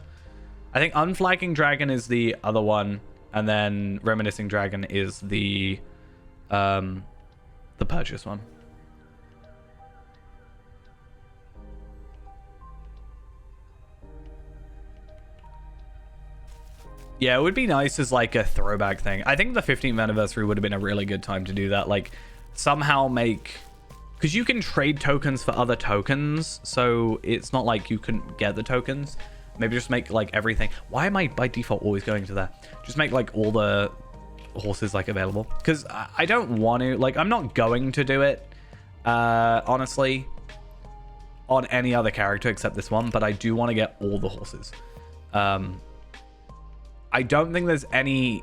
I think Unflagging Dragon is the other one, and then Reminiscing Dragon is the purchase one. Yeah, it would be nice as like a throwback thing. I think the 15th anniversary would have been a really good time to do that. Like somehow make, because you can trade tokens for other tokens, so it's not like you couldn't get the tokens. Maybe just make like everything. Why am I by default always going to that? Just make like all the horses like available, because I don't want to, like, I'm not going to do it honestly on any other character except this one, but I do want to get all the horses. I don't think there's any,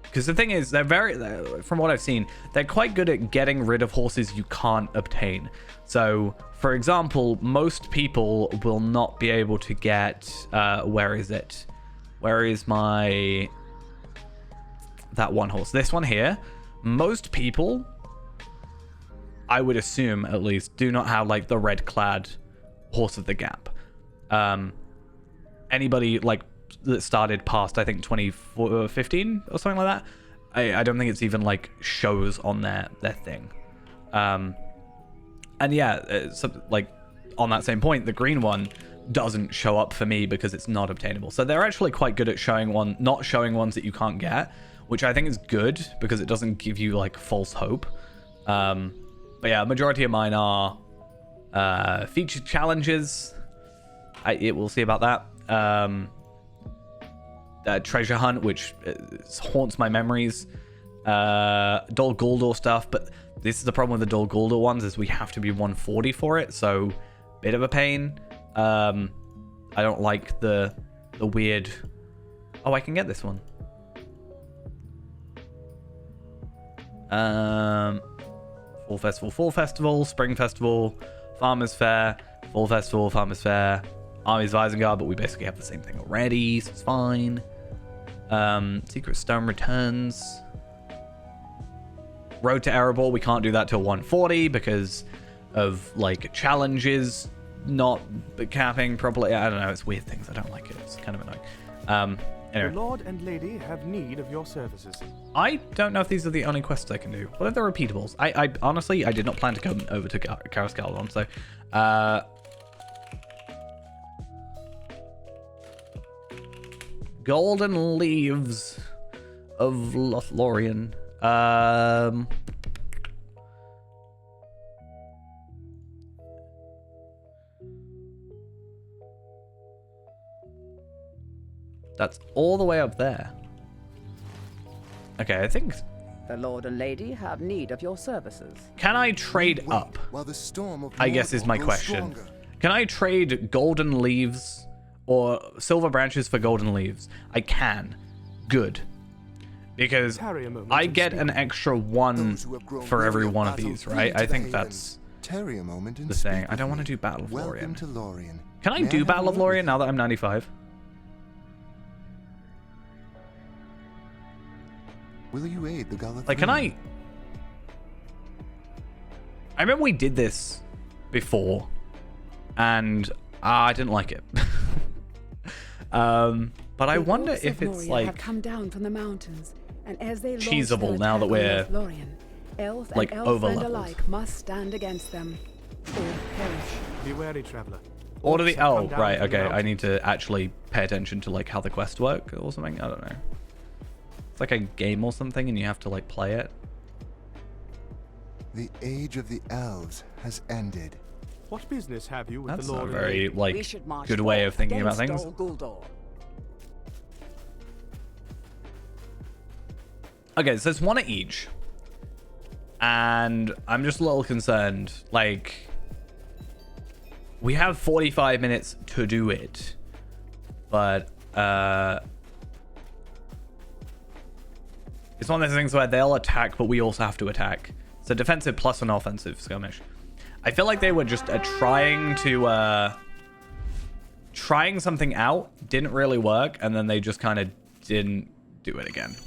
because the thing is, from what I've seen, they're quite good at getting rid of horses you can't obtain. So for example, most people will not be able to get where is it, where is my, that one horse, this one here. Most people, I would assume at least, do not have like the red clad horse of the gap. Anybody like that started past, I think 2015 or something like that, I don't think it's even like shows on their thing. And yeah, so, like on that same point, the green one doesn't show up for me because it's not obtainable. So they're actually quite good at showing not showing ones that you can't get, which I think is good because it doesn't give you like false hope. But yeah, majority of mine are featured challenges. We'll see about that. Treasure hunt, which haunts my memories. Dol Guldur stuff, but this is the problem with the Dol Guldur ones, is we have to be 140 for it, so bit of a pain. I don't like the weird. Oh, I can get this one. Fall festival, spring festival, farmers fair, fall festival, farmers fair, armies of Isengard, but we basically have the same thing already, so it's fine. Secret Stone returns. Road to Erebor, we can't do that till 140 because of like challenges not capping properly. I don't know, it's weird things. I don't like it. It's kind of annoying. Anyway. The Lord and Lady have need of your services. I don't know if these are the only quests I can do. What are the repeatables? I honestly, I did not plan to come over to Karas Galadon, so Golden Leaves of Lothlorien. That's all the way up there. Okay, I think. The Lord and Lady have need of your services. Can I trade up? While the storm of I guess is my question. Can I trade golden leaves or silver branches for golden leaves? I can. Good. Because I get an extra one for every one of these, right? I think that's the thing. I don't want to do Battle of Lorien. Can I do Battle of Lorien now that I'm 95? Will you aid the Galathrian? Like, can I remember we did this before, and I didn't like it. But I wonder if it's like have come down from the mountains, and as they cheesable now that we're elf like and over elf leveled. alike must stand against them or perish. Be wary, traveler. Or do the right, okay, I need to actually pay attention to like how the quests work or something. I don't know. It's like a game or something, and you have to like play it. The age of the elves has ended. What business have you with That's the Lord? not a very like We should march good way of forth thinking about against things. Dol Guldur. Okay, so it's one at each, and I'm just a little concerned. Like, we have 45 minutes to do it, but it's one of those things where they'll attack, but we also have to attack. So defensive plus an offensive skirmish. I feel like they were just trying something out, didn't really work, and then they just kind of didn't do it again.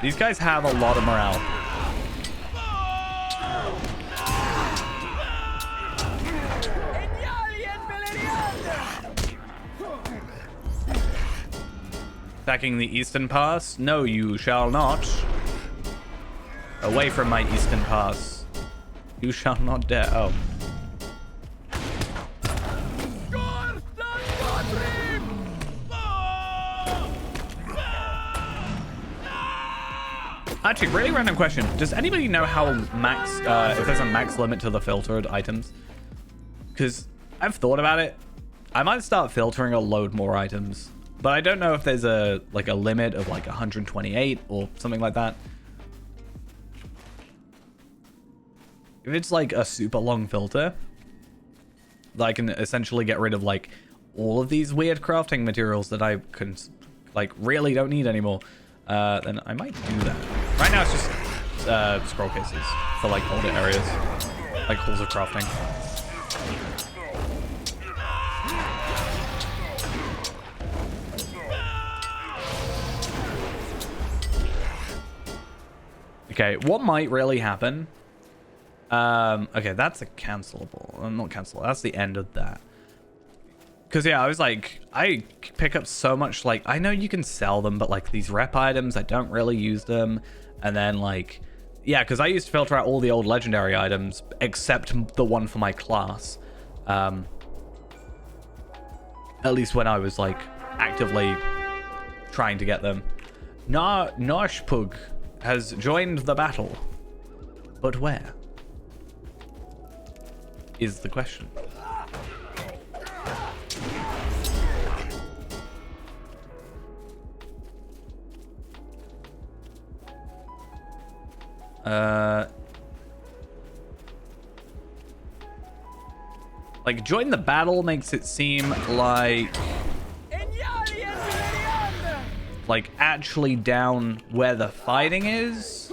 These guys have a lot of morale. Attacking the Eastern Pass? No, you shall not. Away from my Eastern Pass. You shall not dare. Oh. Actually, really random question. Does anybody know how max, if there's a max limit to the filtered items? Because I've thought about it. I might start filtering a load more items, but I don't know if there's a limit of like 128 or something like that. If it's like a super long filter, that I can essentially get rid of like all of these weird crafting materials that I can like really don't need anymore, then I might do that. Right now it's just scroll cases for like older areas, like halls of crafting. Okay, what might really happen? Okay, that's a cancelable. Not cancelable. That's the end of that. Because, yeah, I was like, I pick up so much, like, I know you can sell them, but, like, these rep items, I don't really use them. And then, like, yeah, because I used to filter out all the old legendary items, except the one for my class. At least when I was, like, actively trying to get them. Narshpug has joined the battle. But where? Is the question. Like, join the battle makes it seem like actually down where the fighting is.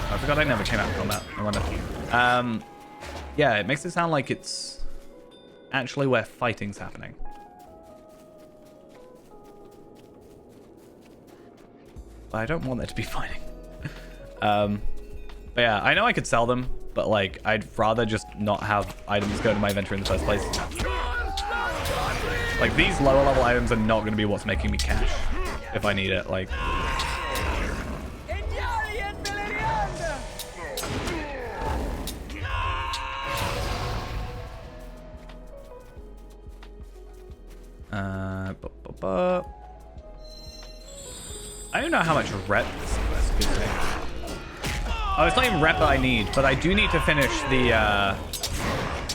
I forgot I never came out of combat. I wonder. Yeah, it makes it sound like it's actually where fighting's happening. But I don't want there to be fighting. But yeah, I know I could sell them, but like, I'd rather just not have items go to my inventory in the first place. Like, these lower level items are not going to be what's making me cash if I need it. Like, I don't know how much rep this quest gives me. Oh, it's not even rep that I need, but I do need to finish the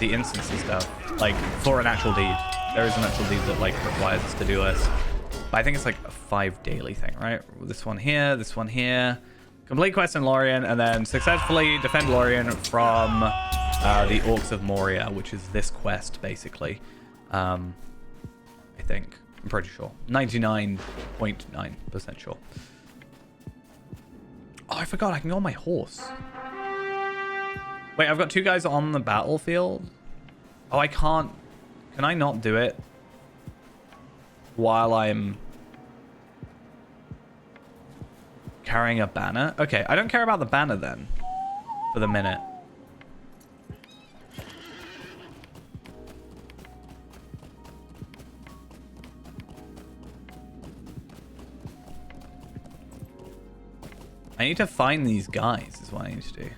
instance and stuff, like for an actual deed. There is an actual deed that like requires us to do this. But I think it's like a 5 daily thing, right? This one here, this one here. Complete quest in Lorien, and then successfully defend Lorien from the Orcs of Moria, which is this quest basically. I think. I'm pretty sure. 99.9% sure. Oh, I forgot I can go on my horse. Wait, I've got 2 guys on the battlefield. Oh, I can't. Can I not do it while I'm carrying a banner? Okay, I don't care about the banner then for the minute. I need to find these guys is what I need to do.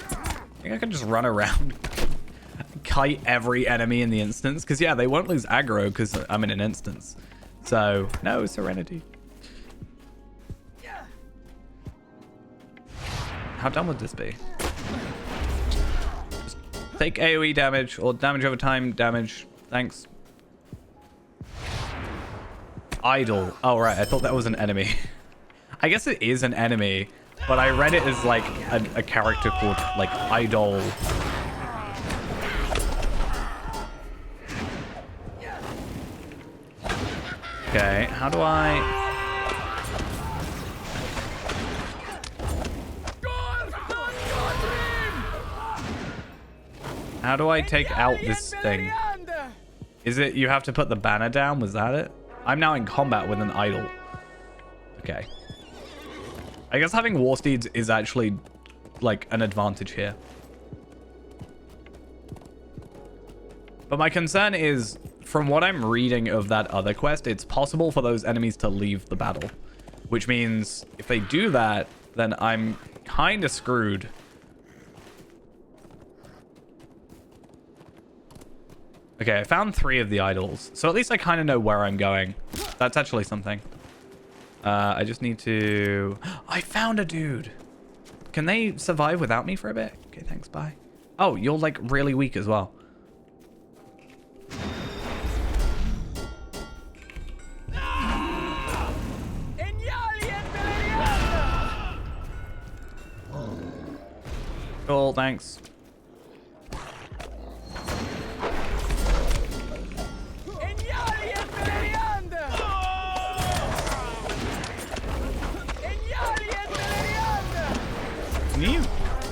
I think I can just run around, kite every enemy in the instance. Because, yeah, they won't lose aggro because I'm in an instance. So, no, Serenity. How dumb would this be? Just take AoE damage or damage over time damage. Thanks. Idol. Oh, right. I thought that was an enemy. I guess it is an enemy, but I read it as like a character called like Idol. Okay, how do I... How do I take out this thing? Is it you have to put the banner down? Was that it? I'm now in combat with an idol. Okay. I guess having war steeds is actually like an advantage here. But my concern is, from what I'm reading of that other quest, it's possible for those enemies to leave the battle. Which means if they do that, then I'm kind of screwed. Okay, I found 3 of the idols. So at least I kind of know where I'm going. That's actually something. I just need to... I found a dude. Can they survive without me for a bit? Okay, thanks. Bye. Oh, you're like really weak as well. Cool, thanks.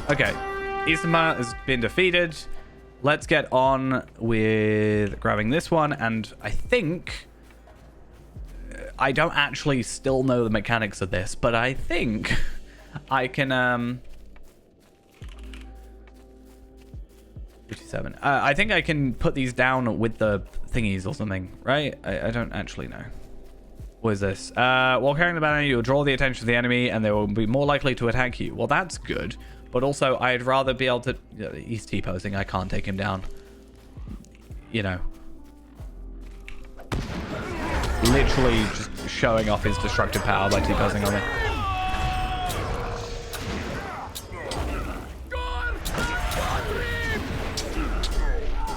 Okay, Isma has been defeated. Let's get on with grabbing this one, and I think... I don't actually still know the mechanics of this, but I think I can... 57. I think I can put these down with the thingies or something, right? I don't actually know. What is this? While carrying the banner, you'll draw the attention of the enemy, and they will be more likely to attack you. Well, that's good. But also, I'd rather be able to... He's T-posing. I can't take him down. You know. Literally just showing off his destructive power by T-posing on me.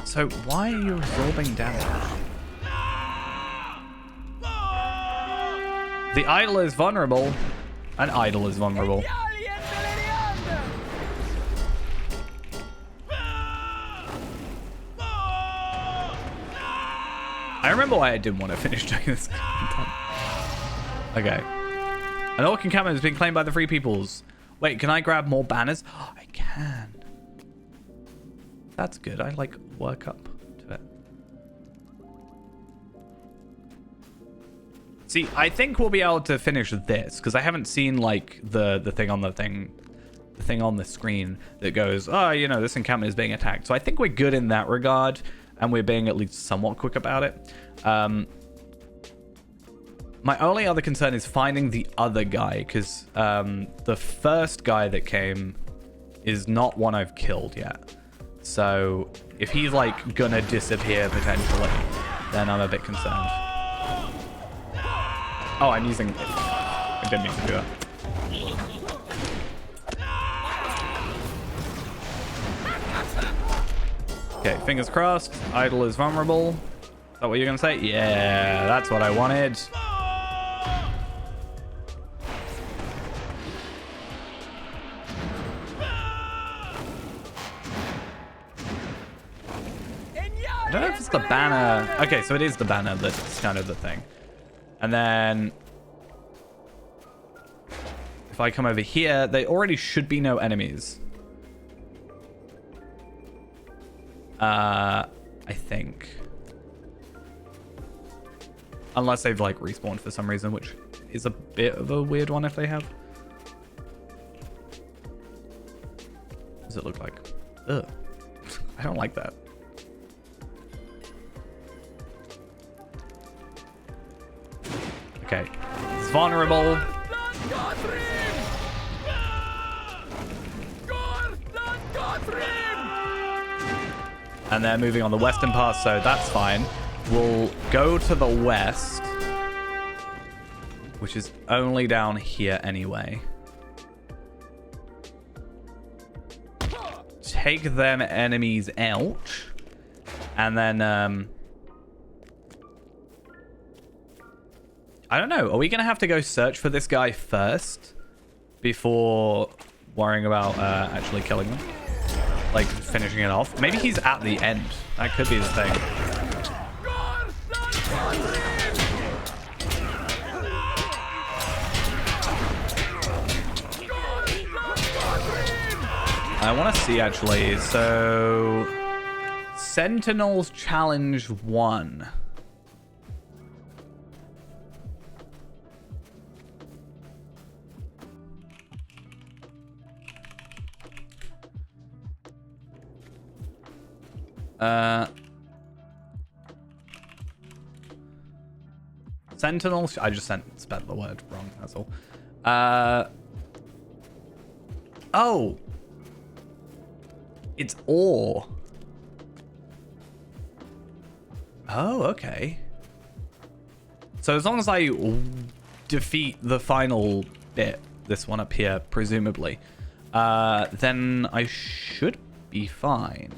So, why are you absorbing damage? The idol is vulnerable. An idol is vulnerable. I remember why I didn't want to finish doing this. Okay. An orc encampment has been claimed by the Free Peoples. Wait, can I grab more banners? Oh, I can. That's good. I like work up to it. See, I think we'll be able to finish this because I haven't seen like the thing on the thing on the screen that goes, oh, you know, this encampment is being attacked. So I think we're good in that regard. And we're being at least somewhat quick about it. My only other concern is finding the other guy, because the first guy that came is not one I've killed yet. So if he's like gonna disappear potentially, then I'm a bit concerned. Oh, I'm using... I didn't mean to do that. Okay, fingers crossed. Idol is vulnerable. Is that what you're going to say? Yeah, that's what I wanted. I don't know if it's the banner. Okay, so it is the banner that's kind of the thing. And then... if I come over here, there already should be no enemies. I think. Unless they've like respawned for some reason, which is a bit of a weird one if they have. What does it look like? Ugh. I don't like that. Okay. It's vulnerable. And they're moving on the western pass, so that's fine. We'll go to the west, which is only down here anyway. Take them enemies out. And then, I don't know. Are we going to have to go search for this guy first before worrying about actually killing them? Like, finishing it off. Maybe he's at the end. That could be the thing. I want to see, actually. So... Sentinels Challenge 1. Sentinels. I just spelled the word wrong. That's all. Oh, it's ore. Oh, okay. So as long as I defeat the final bit, this one up here, presumably, then I should be fine.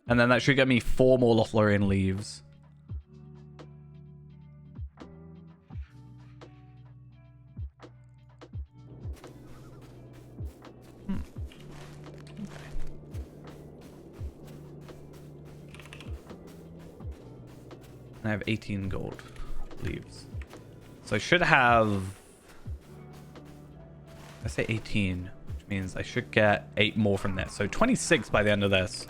And then that should get me 4 more Lothlorien leaves. I have 18 gold leaves. So I should have... Let's say 18, which means I should get 8 more from this. So 26 by the end of this.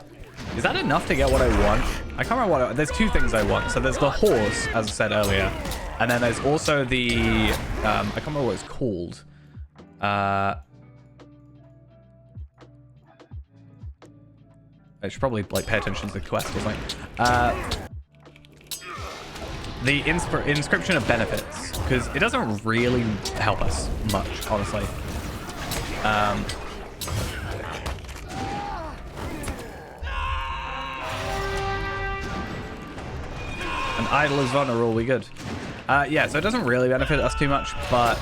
Is that enough to get what I want? I can't remember what there's 2 things I want. So there's the horse, as I said earlier. And then there's also the... I can't remember what it's called. I should probably like pay attention to the quest or something. The inscription of benefits, because it doesn't really help us much, honestly. An idol is vulnerable, we good. Yeah, so it doesn't really benefit us too much, but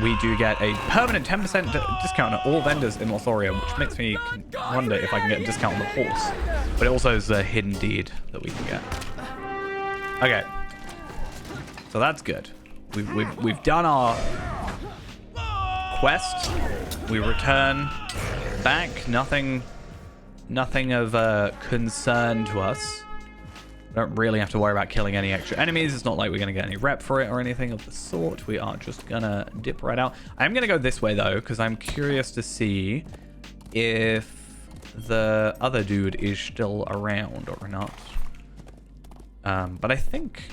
we do get a permanent 10% discount on all vendors in Lothlorien, which makes me wonder if I can get a discount on the horse. But it also is a hidden deed that we can get. Okay. So that's good. We've done our quest. We return back. Nothing of concern to us. We don't really have to worry about killing any extra enemies. It's not like we're going to get any rep for it or anything of the sort. We are just going to dip right out. I'm going to go this way, though, because I'm curious to see if the other dude is still around or not. But I think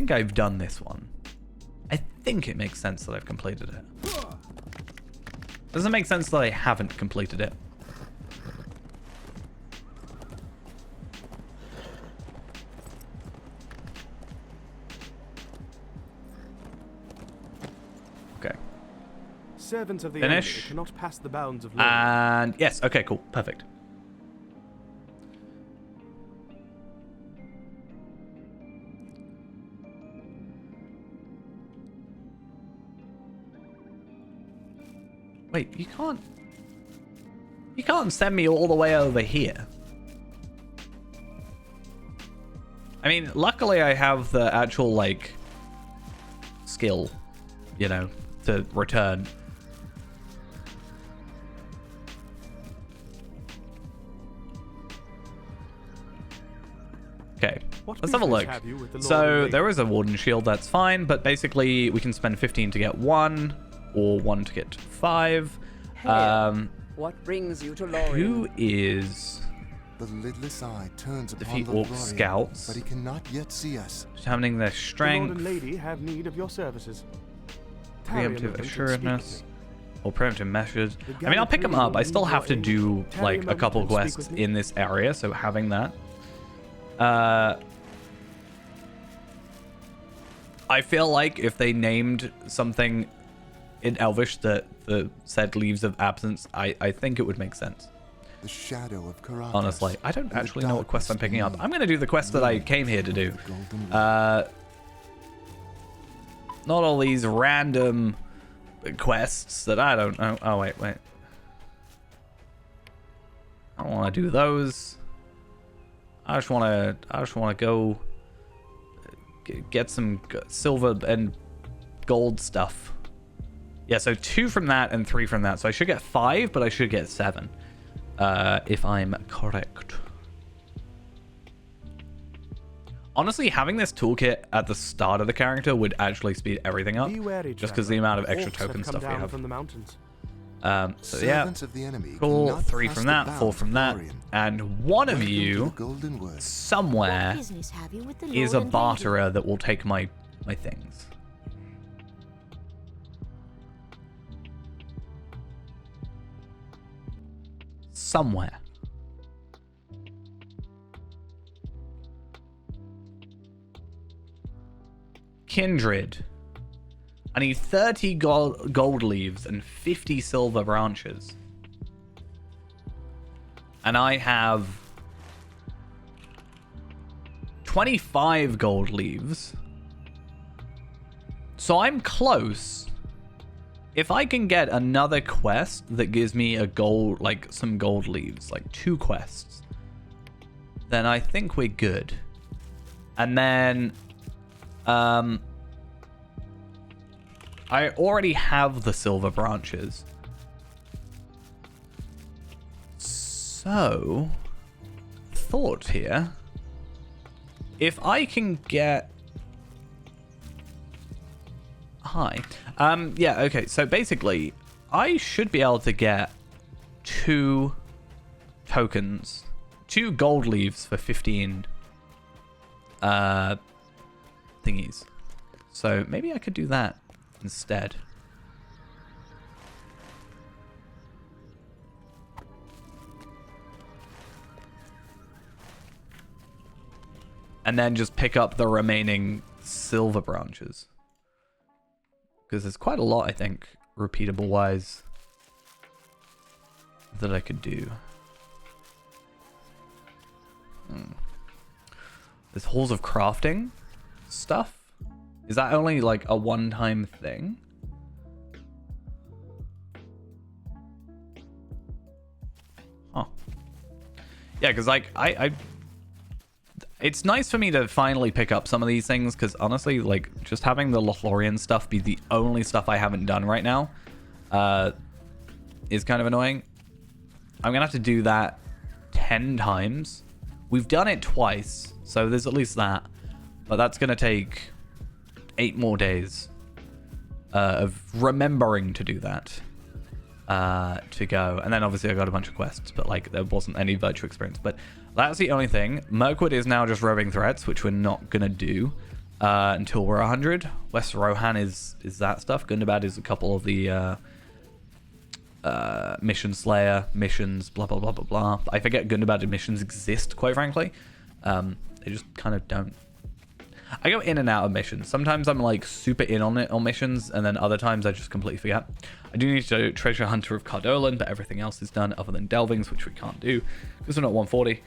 I've done this one. I think it makes sense that I've completed it. Doesn't make sense that I haven't completed it. Okay. Servants of the Finish. enemy cannot pass the bounds of law. And yes, okay, cool. Perfect. Wait, you can't send me all the way over here. I mean, luckily I have the actual, like, skill, you know, to return. Okay, let's have a look. So there is a Warden Shield, that's fine, but basically we can spend 15 to get 1. Or 1 to get 5. What brings you to Lorien? Who is The lidless eye turns defeat upon the Orc Lorien, scouts? but he cannot yet see us. Determining their The Lord strength, and Lady have need of your services. Tarry a preemptive moment and speak assuredness, with me. or preemptive measures. The I mean, I'll pick them up. I still gathered have to community do will tarry like a a moment couple and speak quests with me. in this area, so having that. I feel like if they named something in Elvish that the said leaves of absence, I think it would make sense. The shadow of Karakas. Honestly, I don't and the actually know what quest I'm darkness picking up. beneath. I'm going to do the quest that I came here to do. The golden wood. Not all these random quests that I don't know. Oh, wait. I don't want to do those. I just want to go get some silver and gold stuff. Yeah, so 2 from that and 3 from that. So I should get 5, but I should get 7. If I'm correct. Honestly, having this toolkit at the start of the character would actually speed everything up. Be wary, Just because the amount of extra Orcs have token come stuff we down have. from the mountains. So yeah, Servants of the enemy cool. cannot 3 pass from the that, 4 bounds from of that. Lorien. And one of Welcome to the you golden wood. somewhere business have you with the is Lord a and Lady? barterer that will take my things. Somewhere. Kindred. I need 30 gold leaves and 50 silver branches. And I have 25 gold leaves. So I'm close. If I can get another quest that gives me a gold, like some gold leaves, like 2 quests, then I think we're good. And then, I already have the silver branches. So, thought here. If I can get... Hi. Yeah, okay. So basically, I should be able to get 2 tokens, 2 gold leaves for 15 thingies. So maybe I could do that instead. And then just pick up the remaining silver branches. Because there's quite a lot, I think, repeatable wise, that I could do. There's halls of crafting stuff. Is that only like a one-time thing? Huh. Yeah, because like it's nice for me to finally pick up some of these things, because honestly, like, just having the Lothlorien stuff be the only stuff I haven't done right now is kind of annoying. I'm going to have to do that 10 times. We've done it twice, so there's at least that. But that's going to take 8 more days of remembering to do that to go. And then obviously I got a bunch of quests, but like there wasn't any virtual experience. But that's the only thing. Mirkwood is now just roving threats, which we're not going to do until we're 100. West Rohan is that stuff. Gundabad is a couple of the Mission Slayer missions, blah, blah, blah, blah, blah. I forget Gundabad missions exist, quite frankly. They just kind of don't. I go in and out of missions. Sometimes I'm like super in on it on missions, and then other times I just completely forget. I do need to do Treasure Hunter of Cardolan, but everything else is done other than Delvings, which we can't do because we're not 140.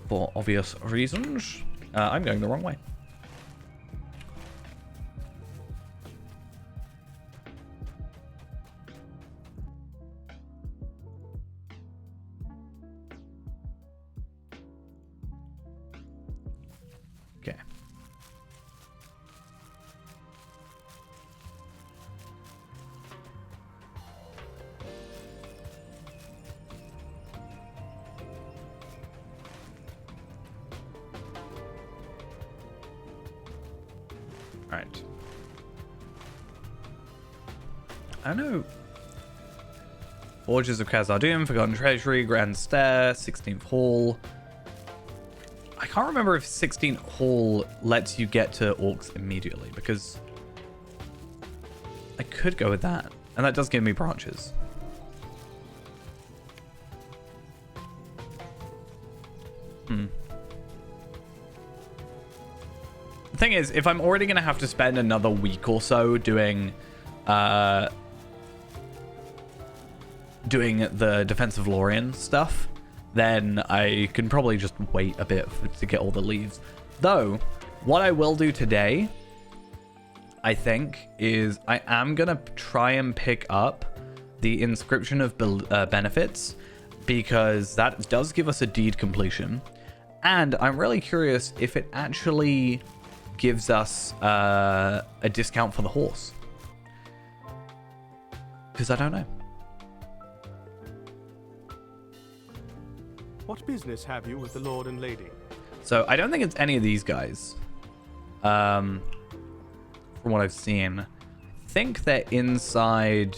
For obvious reasons. I'm going the wrong way. Okay. Alright. I don't know. Forges of Khazad-dûm, Forgotten Treasury, Grand Stair, 16th Hall. I can't remember if 16th Hall lets you get to Orcs immediately, because I could go with that. And that does give me branches. The thing is, if I'm already going to have to spend another week or so doing the Defensive Lorien stuff, then I can probably just wait a bit to get all the leaves. Though, what I will do today, I think, is I am going to try and pick up the Inscription of Benefits, because that does give us a deed completion. And I'm really curious if it actually gives us a discount for the horse. Because I don't know. What business have you with the Lord and Lady? So I don't think it's any of these guys. From what I've seen. I think they're inside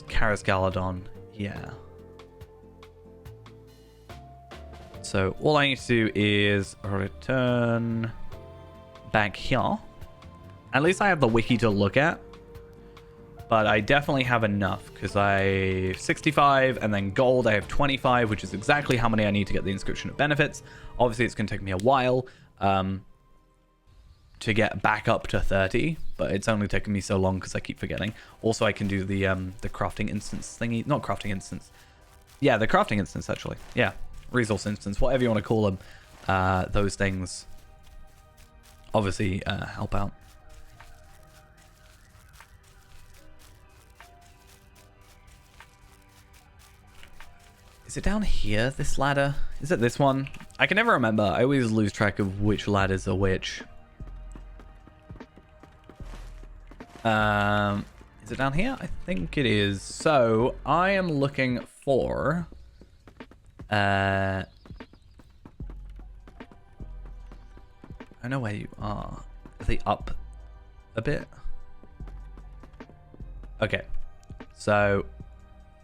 Karis Galadon. Yeah. So all I need to do is return back here. At least I have the wiki to look at. But I definitely have enough, because I have 65, and then gold I have 25, which is exactly how many I need to get the Inscription of Benefits. Obviously, it's going to take me a while to get back up to 30, but it's only taken me so long because I keep forgetting. Also, I can do the crafting instance thingy. Not crafting instance. Yeah, the crafting instance, actually. Yeah, resource instance, whatever you want to call them. Those things obviously help out. Is it down here, this ladder? Is it this one? I can never remember. I always lose track of which ladders are which. Is it down here? I think it is. So, I am looking for... I know where you are. Are they up a bit? Okay. So,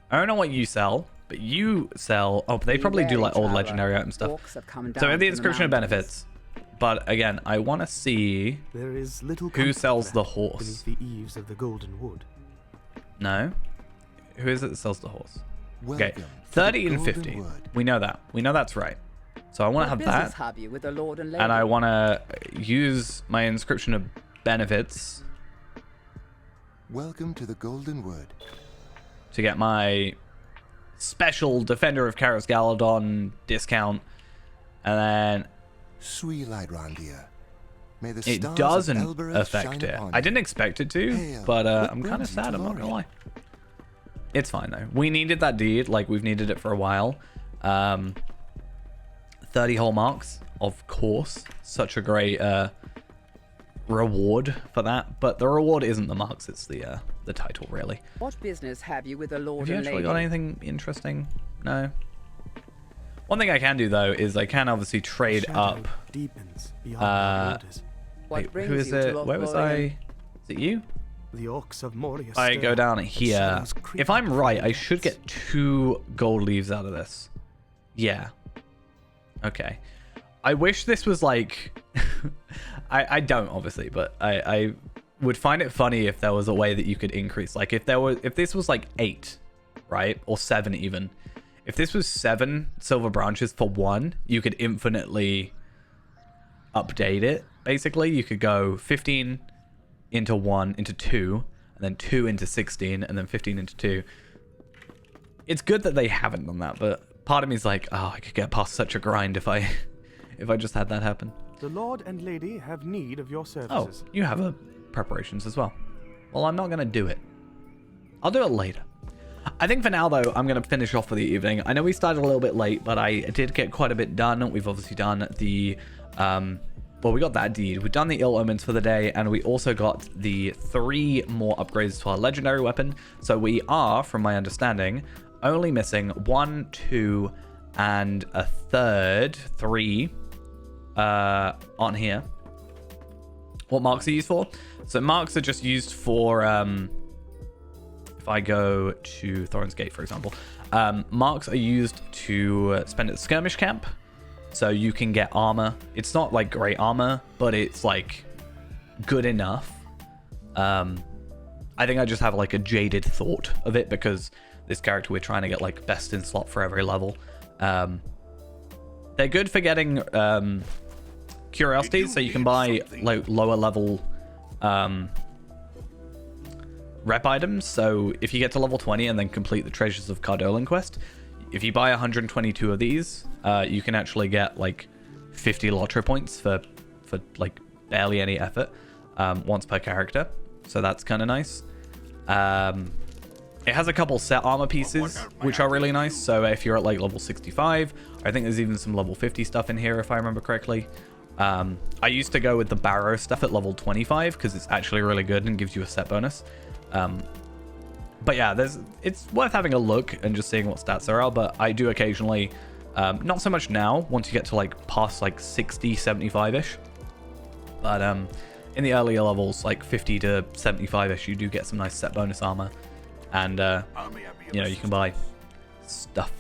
I don't know what you sell, but you sell... Oh, but they probably do like old legendary item stuff. So in the description of benefits. But again, I want to see there is little who sells the horse. beneath the eaves of the Golden Wood. No. Who is it that sells the horse? Welcome Okay, 30 and 50. Wood. We know that. We know that's right. So I want to have that. Have you with the Lord and Lady? And I want to use my inscription of benefits Welcome to the Golden Wood. to get my special Defender of Karos Galadon discount. And then Sweet Lightrandia. May the it stars of doesn't Elbereth affect shine it. upon I you. didn't expect it to, Hail, but what I'm kind brings of you sad, to I'm not going to lie. Lorien? It's fine, though. We needed that deed. Like, we've needed it for a while. 30 whole marks, of course. Such a great reward for that. But the reward isn't the marks, it's the title, really. What business have you with the Lord Have you and actually Lady? got anything interesting? No. One thing I can do, though, is I can obviously trade up. Deepens beyond our borders. What Wait, brings who is you to it? Lord Where was Lorien? I? Is it you? The Orcs of Moria I stir, go down and here. shadows creep If I'm from right, the I should depths. get 2 gold leaves out of this. Yeah. Okay. I wish this was like... I don't, obviously, but I would find it funny if there was a way that you could increase. Like, if this was like 8, right? Or 7 even. If this was 7 silver branches for 1, you could infinitely update it. Basically, you could go 15 into 1 into 2, and then 2 into 16, and then 15 into 2. It's good that they haven't done that, but part of me is like, oh, I could get past such a grind if I just had that happen. The Lord and Lady have need of your Oh, services. you have preparations as well. Well, I'm not going to do it. I'll do it later. I think for now, though, I'm going to finish off for the evening. I know we started a little bit late, but I did get quite a bit done. We've obviously done the... well, we got that deed. We've done the Ill Omens for the day, and we also got the 3 more upgrades to our legendary weapon. So we are, from my understanding, only missing 1, 2, and a third 3 on here. What marks are used for? So marks are just used for... if I go to Thorin's Gate, for example, marks are used to spend at skirmish camp. So you can get armor. It's not like great armor, but it's like good enough. I think I just have like a jaded thought of it because this character we're trying to get like best in slot for every level. They're good for getting curiosities, so you can buy like lower level rep items. So if you get to level 20 and then complete the Treasures of Cardolan quest, if you buy 122 of these, you can actually get like 50 lottery points for like barely any effort once per character. So that's kind of nice. It has a couple set armor pieces, which are really nice. So if you're at like level 65, I think there's even some level 50 stuff in here, if I remember correctly. I used to go with the Barrow stuff at level 25 because it's actually really good and gives you a set bonus. But yeah, it's worth having a look and just seeing what stats there are. But I do occasionally, not so much now, once you get to like past like 60, 75-ish. But in the earlier levels, like 50 to 75-ish, you do get some nice set bonus armor. And, you know, you can buy stuff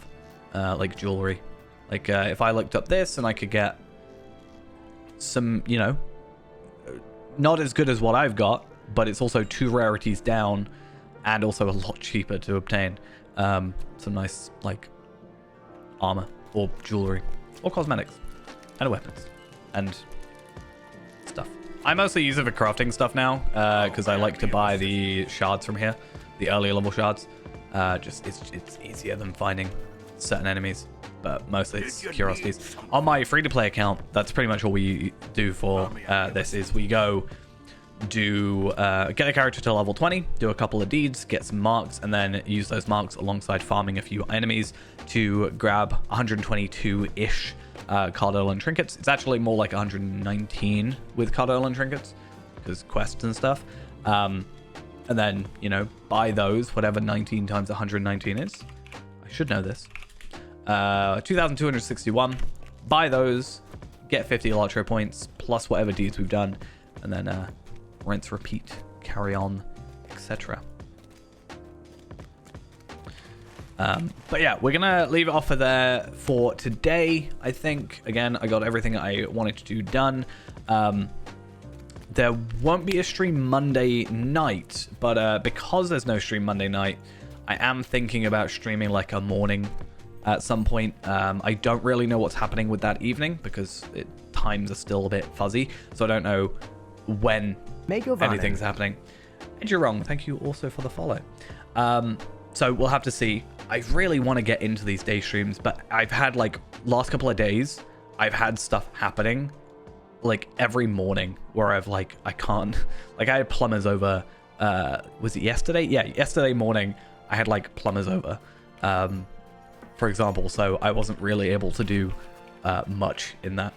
like jewelry. Like if I looked up this and I could get some, you know, not as good as what I've got, but it's also 2 rarities down and also a lot cheaper to obtain. Some nice, like, armor or jewelry or cosmetics and weapons and stuff. I mostly use it for crafting stuff now because I like to buy the shards from here, the earlier level shards. Just it's easier than finding certain enemies, but mostly it's curiosities. On my free-to-play account, that's pretty much all we do for this. Is we go do get a character to level 20, do a couple of deeds, get some marks, and then use those marks alongside farming a few enemies to grab 122-ish Cardolin trinkets. It's actually more like 119 with Cardolin trinkets because quests and stuff. And then, you know, buy those, whatever 19 times 119 is. I should know this. 2,261. Buy those, get 50 Electro points, plus whatever deeds we've done, and then rinse, repeat, carry on, etc. But yeah, we're gonna leave it off of there for today. I think, again, I got everything I wanted to do done. There won't be a stream Monday night, but because there's no stream Monday night, I am thinking about streaming like a morning at some point. I don't really know what's happening with that evening because times are still a bit fuzzy, so I don't know when anything's happening. And you're wrong. Thank you also for the follow. So we'll have to see. I really want to get into these day streams, but I've had like last couple of days, I've had stuff happening like every morning where I've like, I can't, like I had plumbers over, was it yesterday? Yeah, yesterday morning I had like plumbers over, for example, so I wasn't really able to do much in that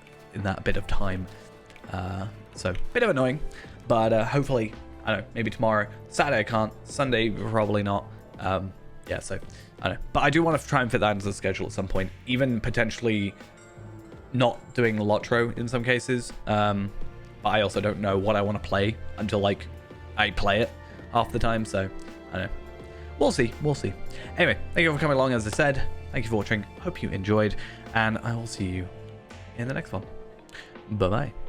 bit of time. So bit of annoying, but hopefully, I don't know, maybe tomorrow. Saturday I can't, Sunday probably not. Yeah, so I don't know, but I do want to try and fit that into the schedule at some point, even potentially not doing Lotro in some cases. But I also don't know what I want to play until like I play it half the time, so I don't know. We'll see. Anyway, thank you for coming along. As I said, thank you for watching. Hope you enjoyed, and I will see you in the next one. Bye bye.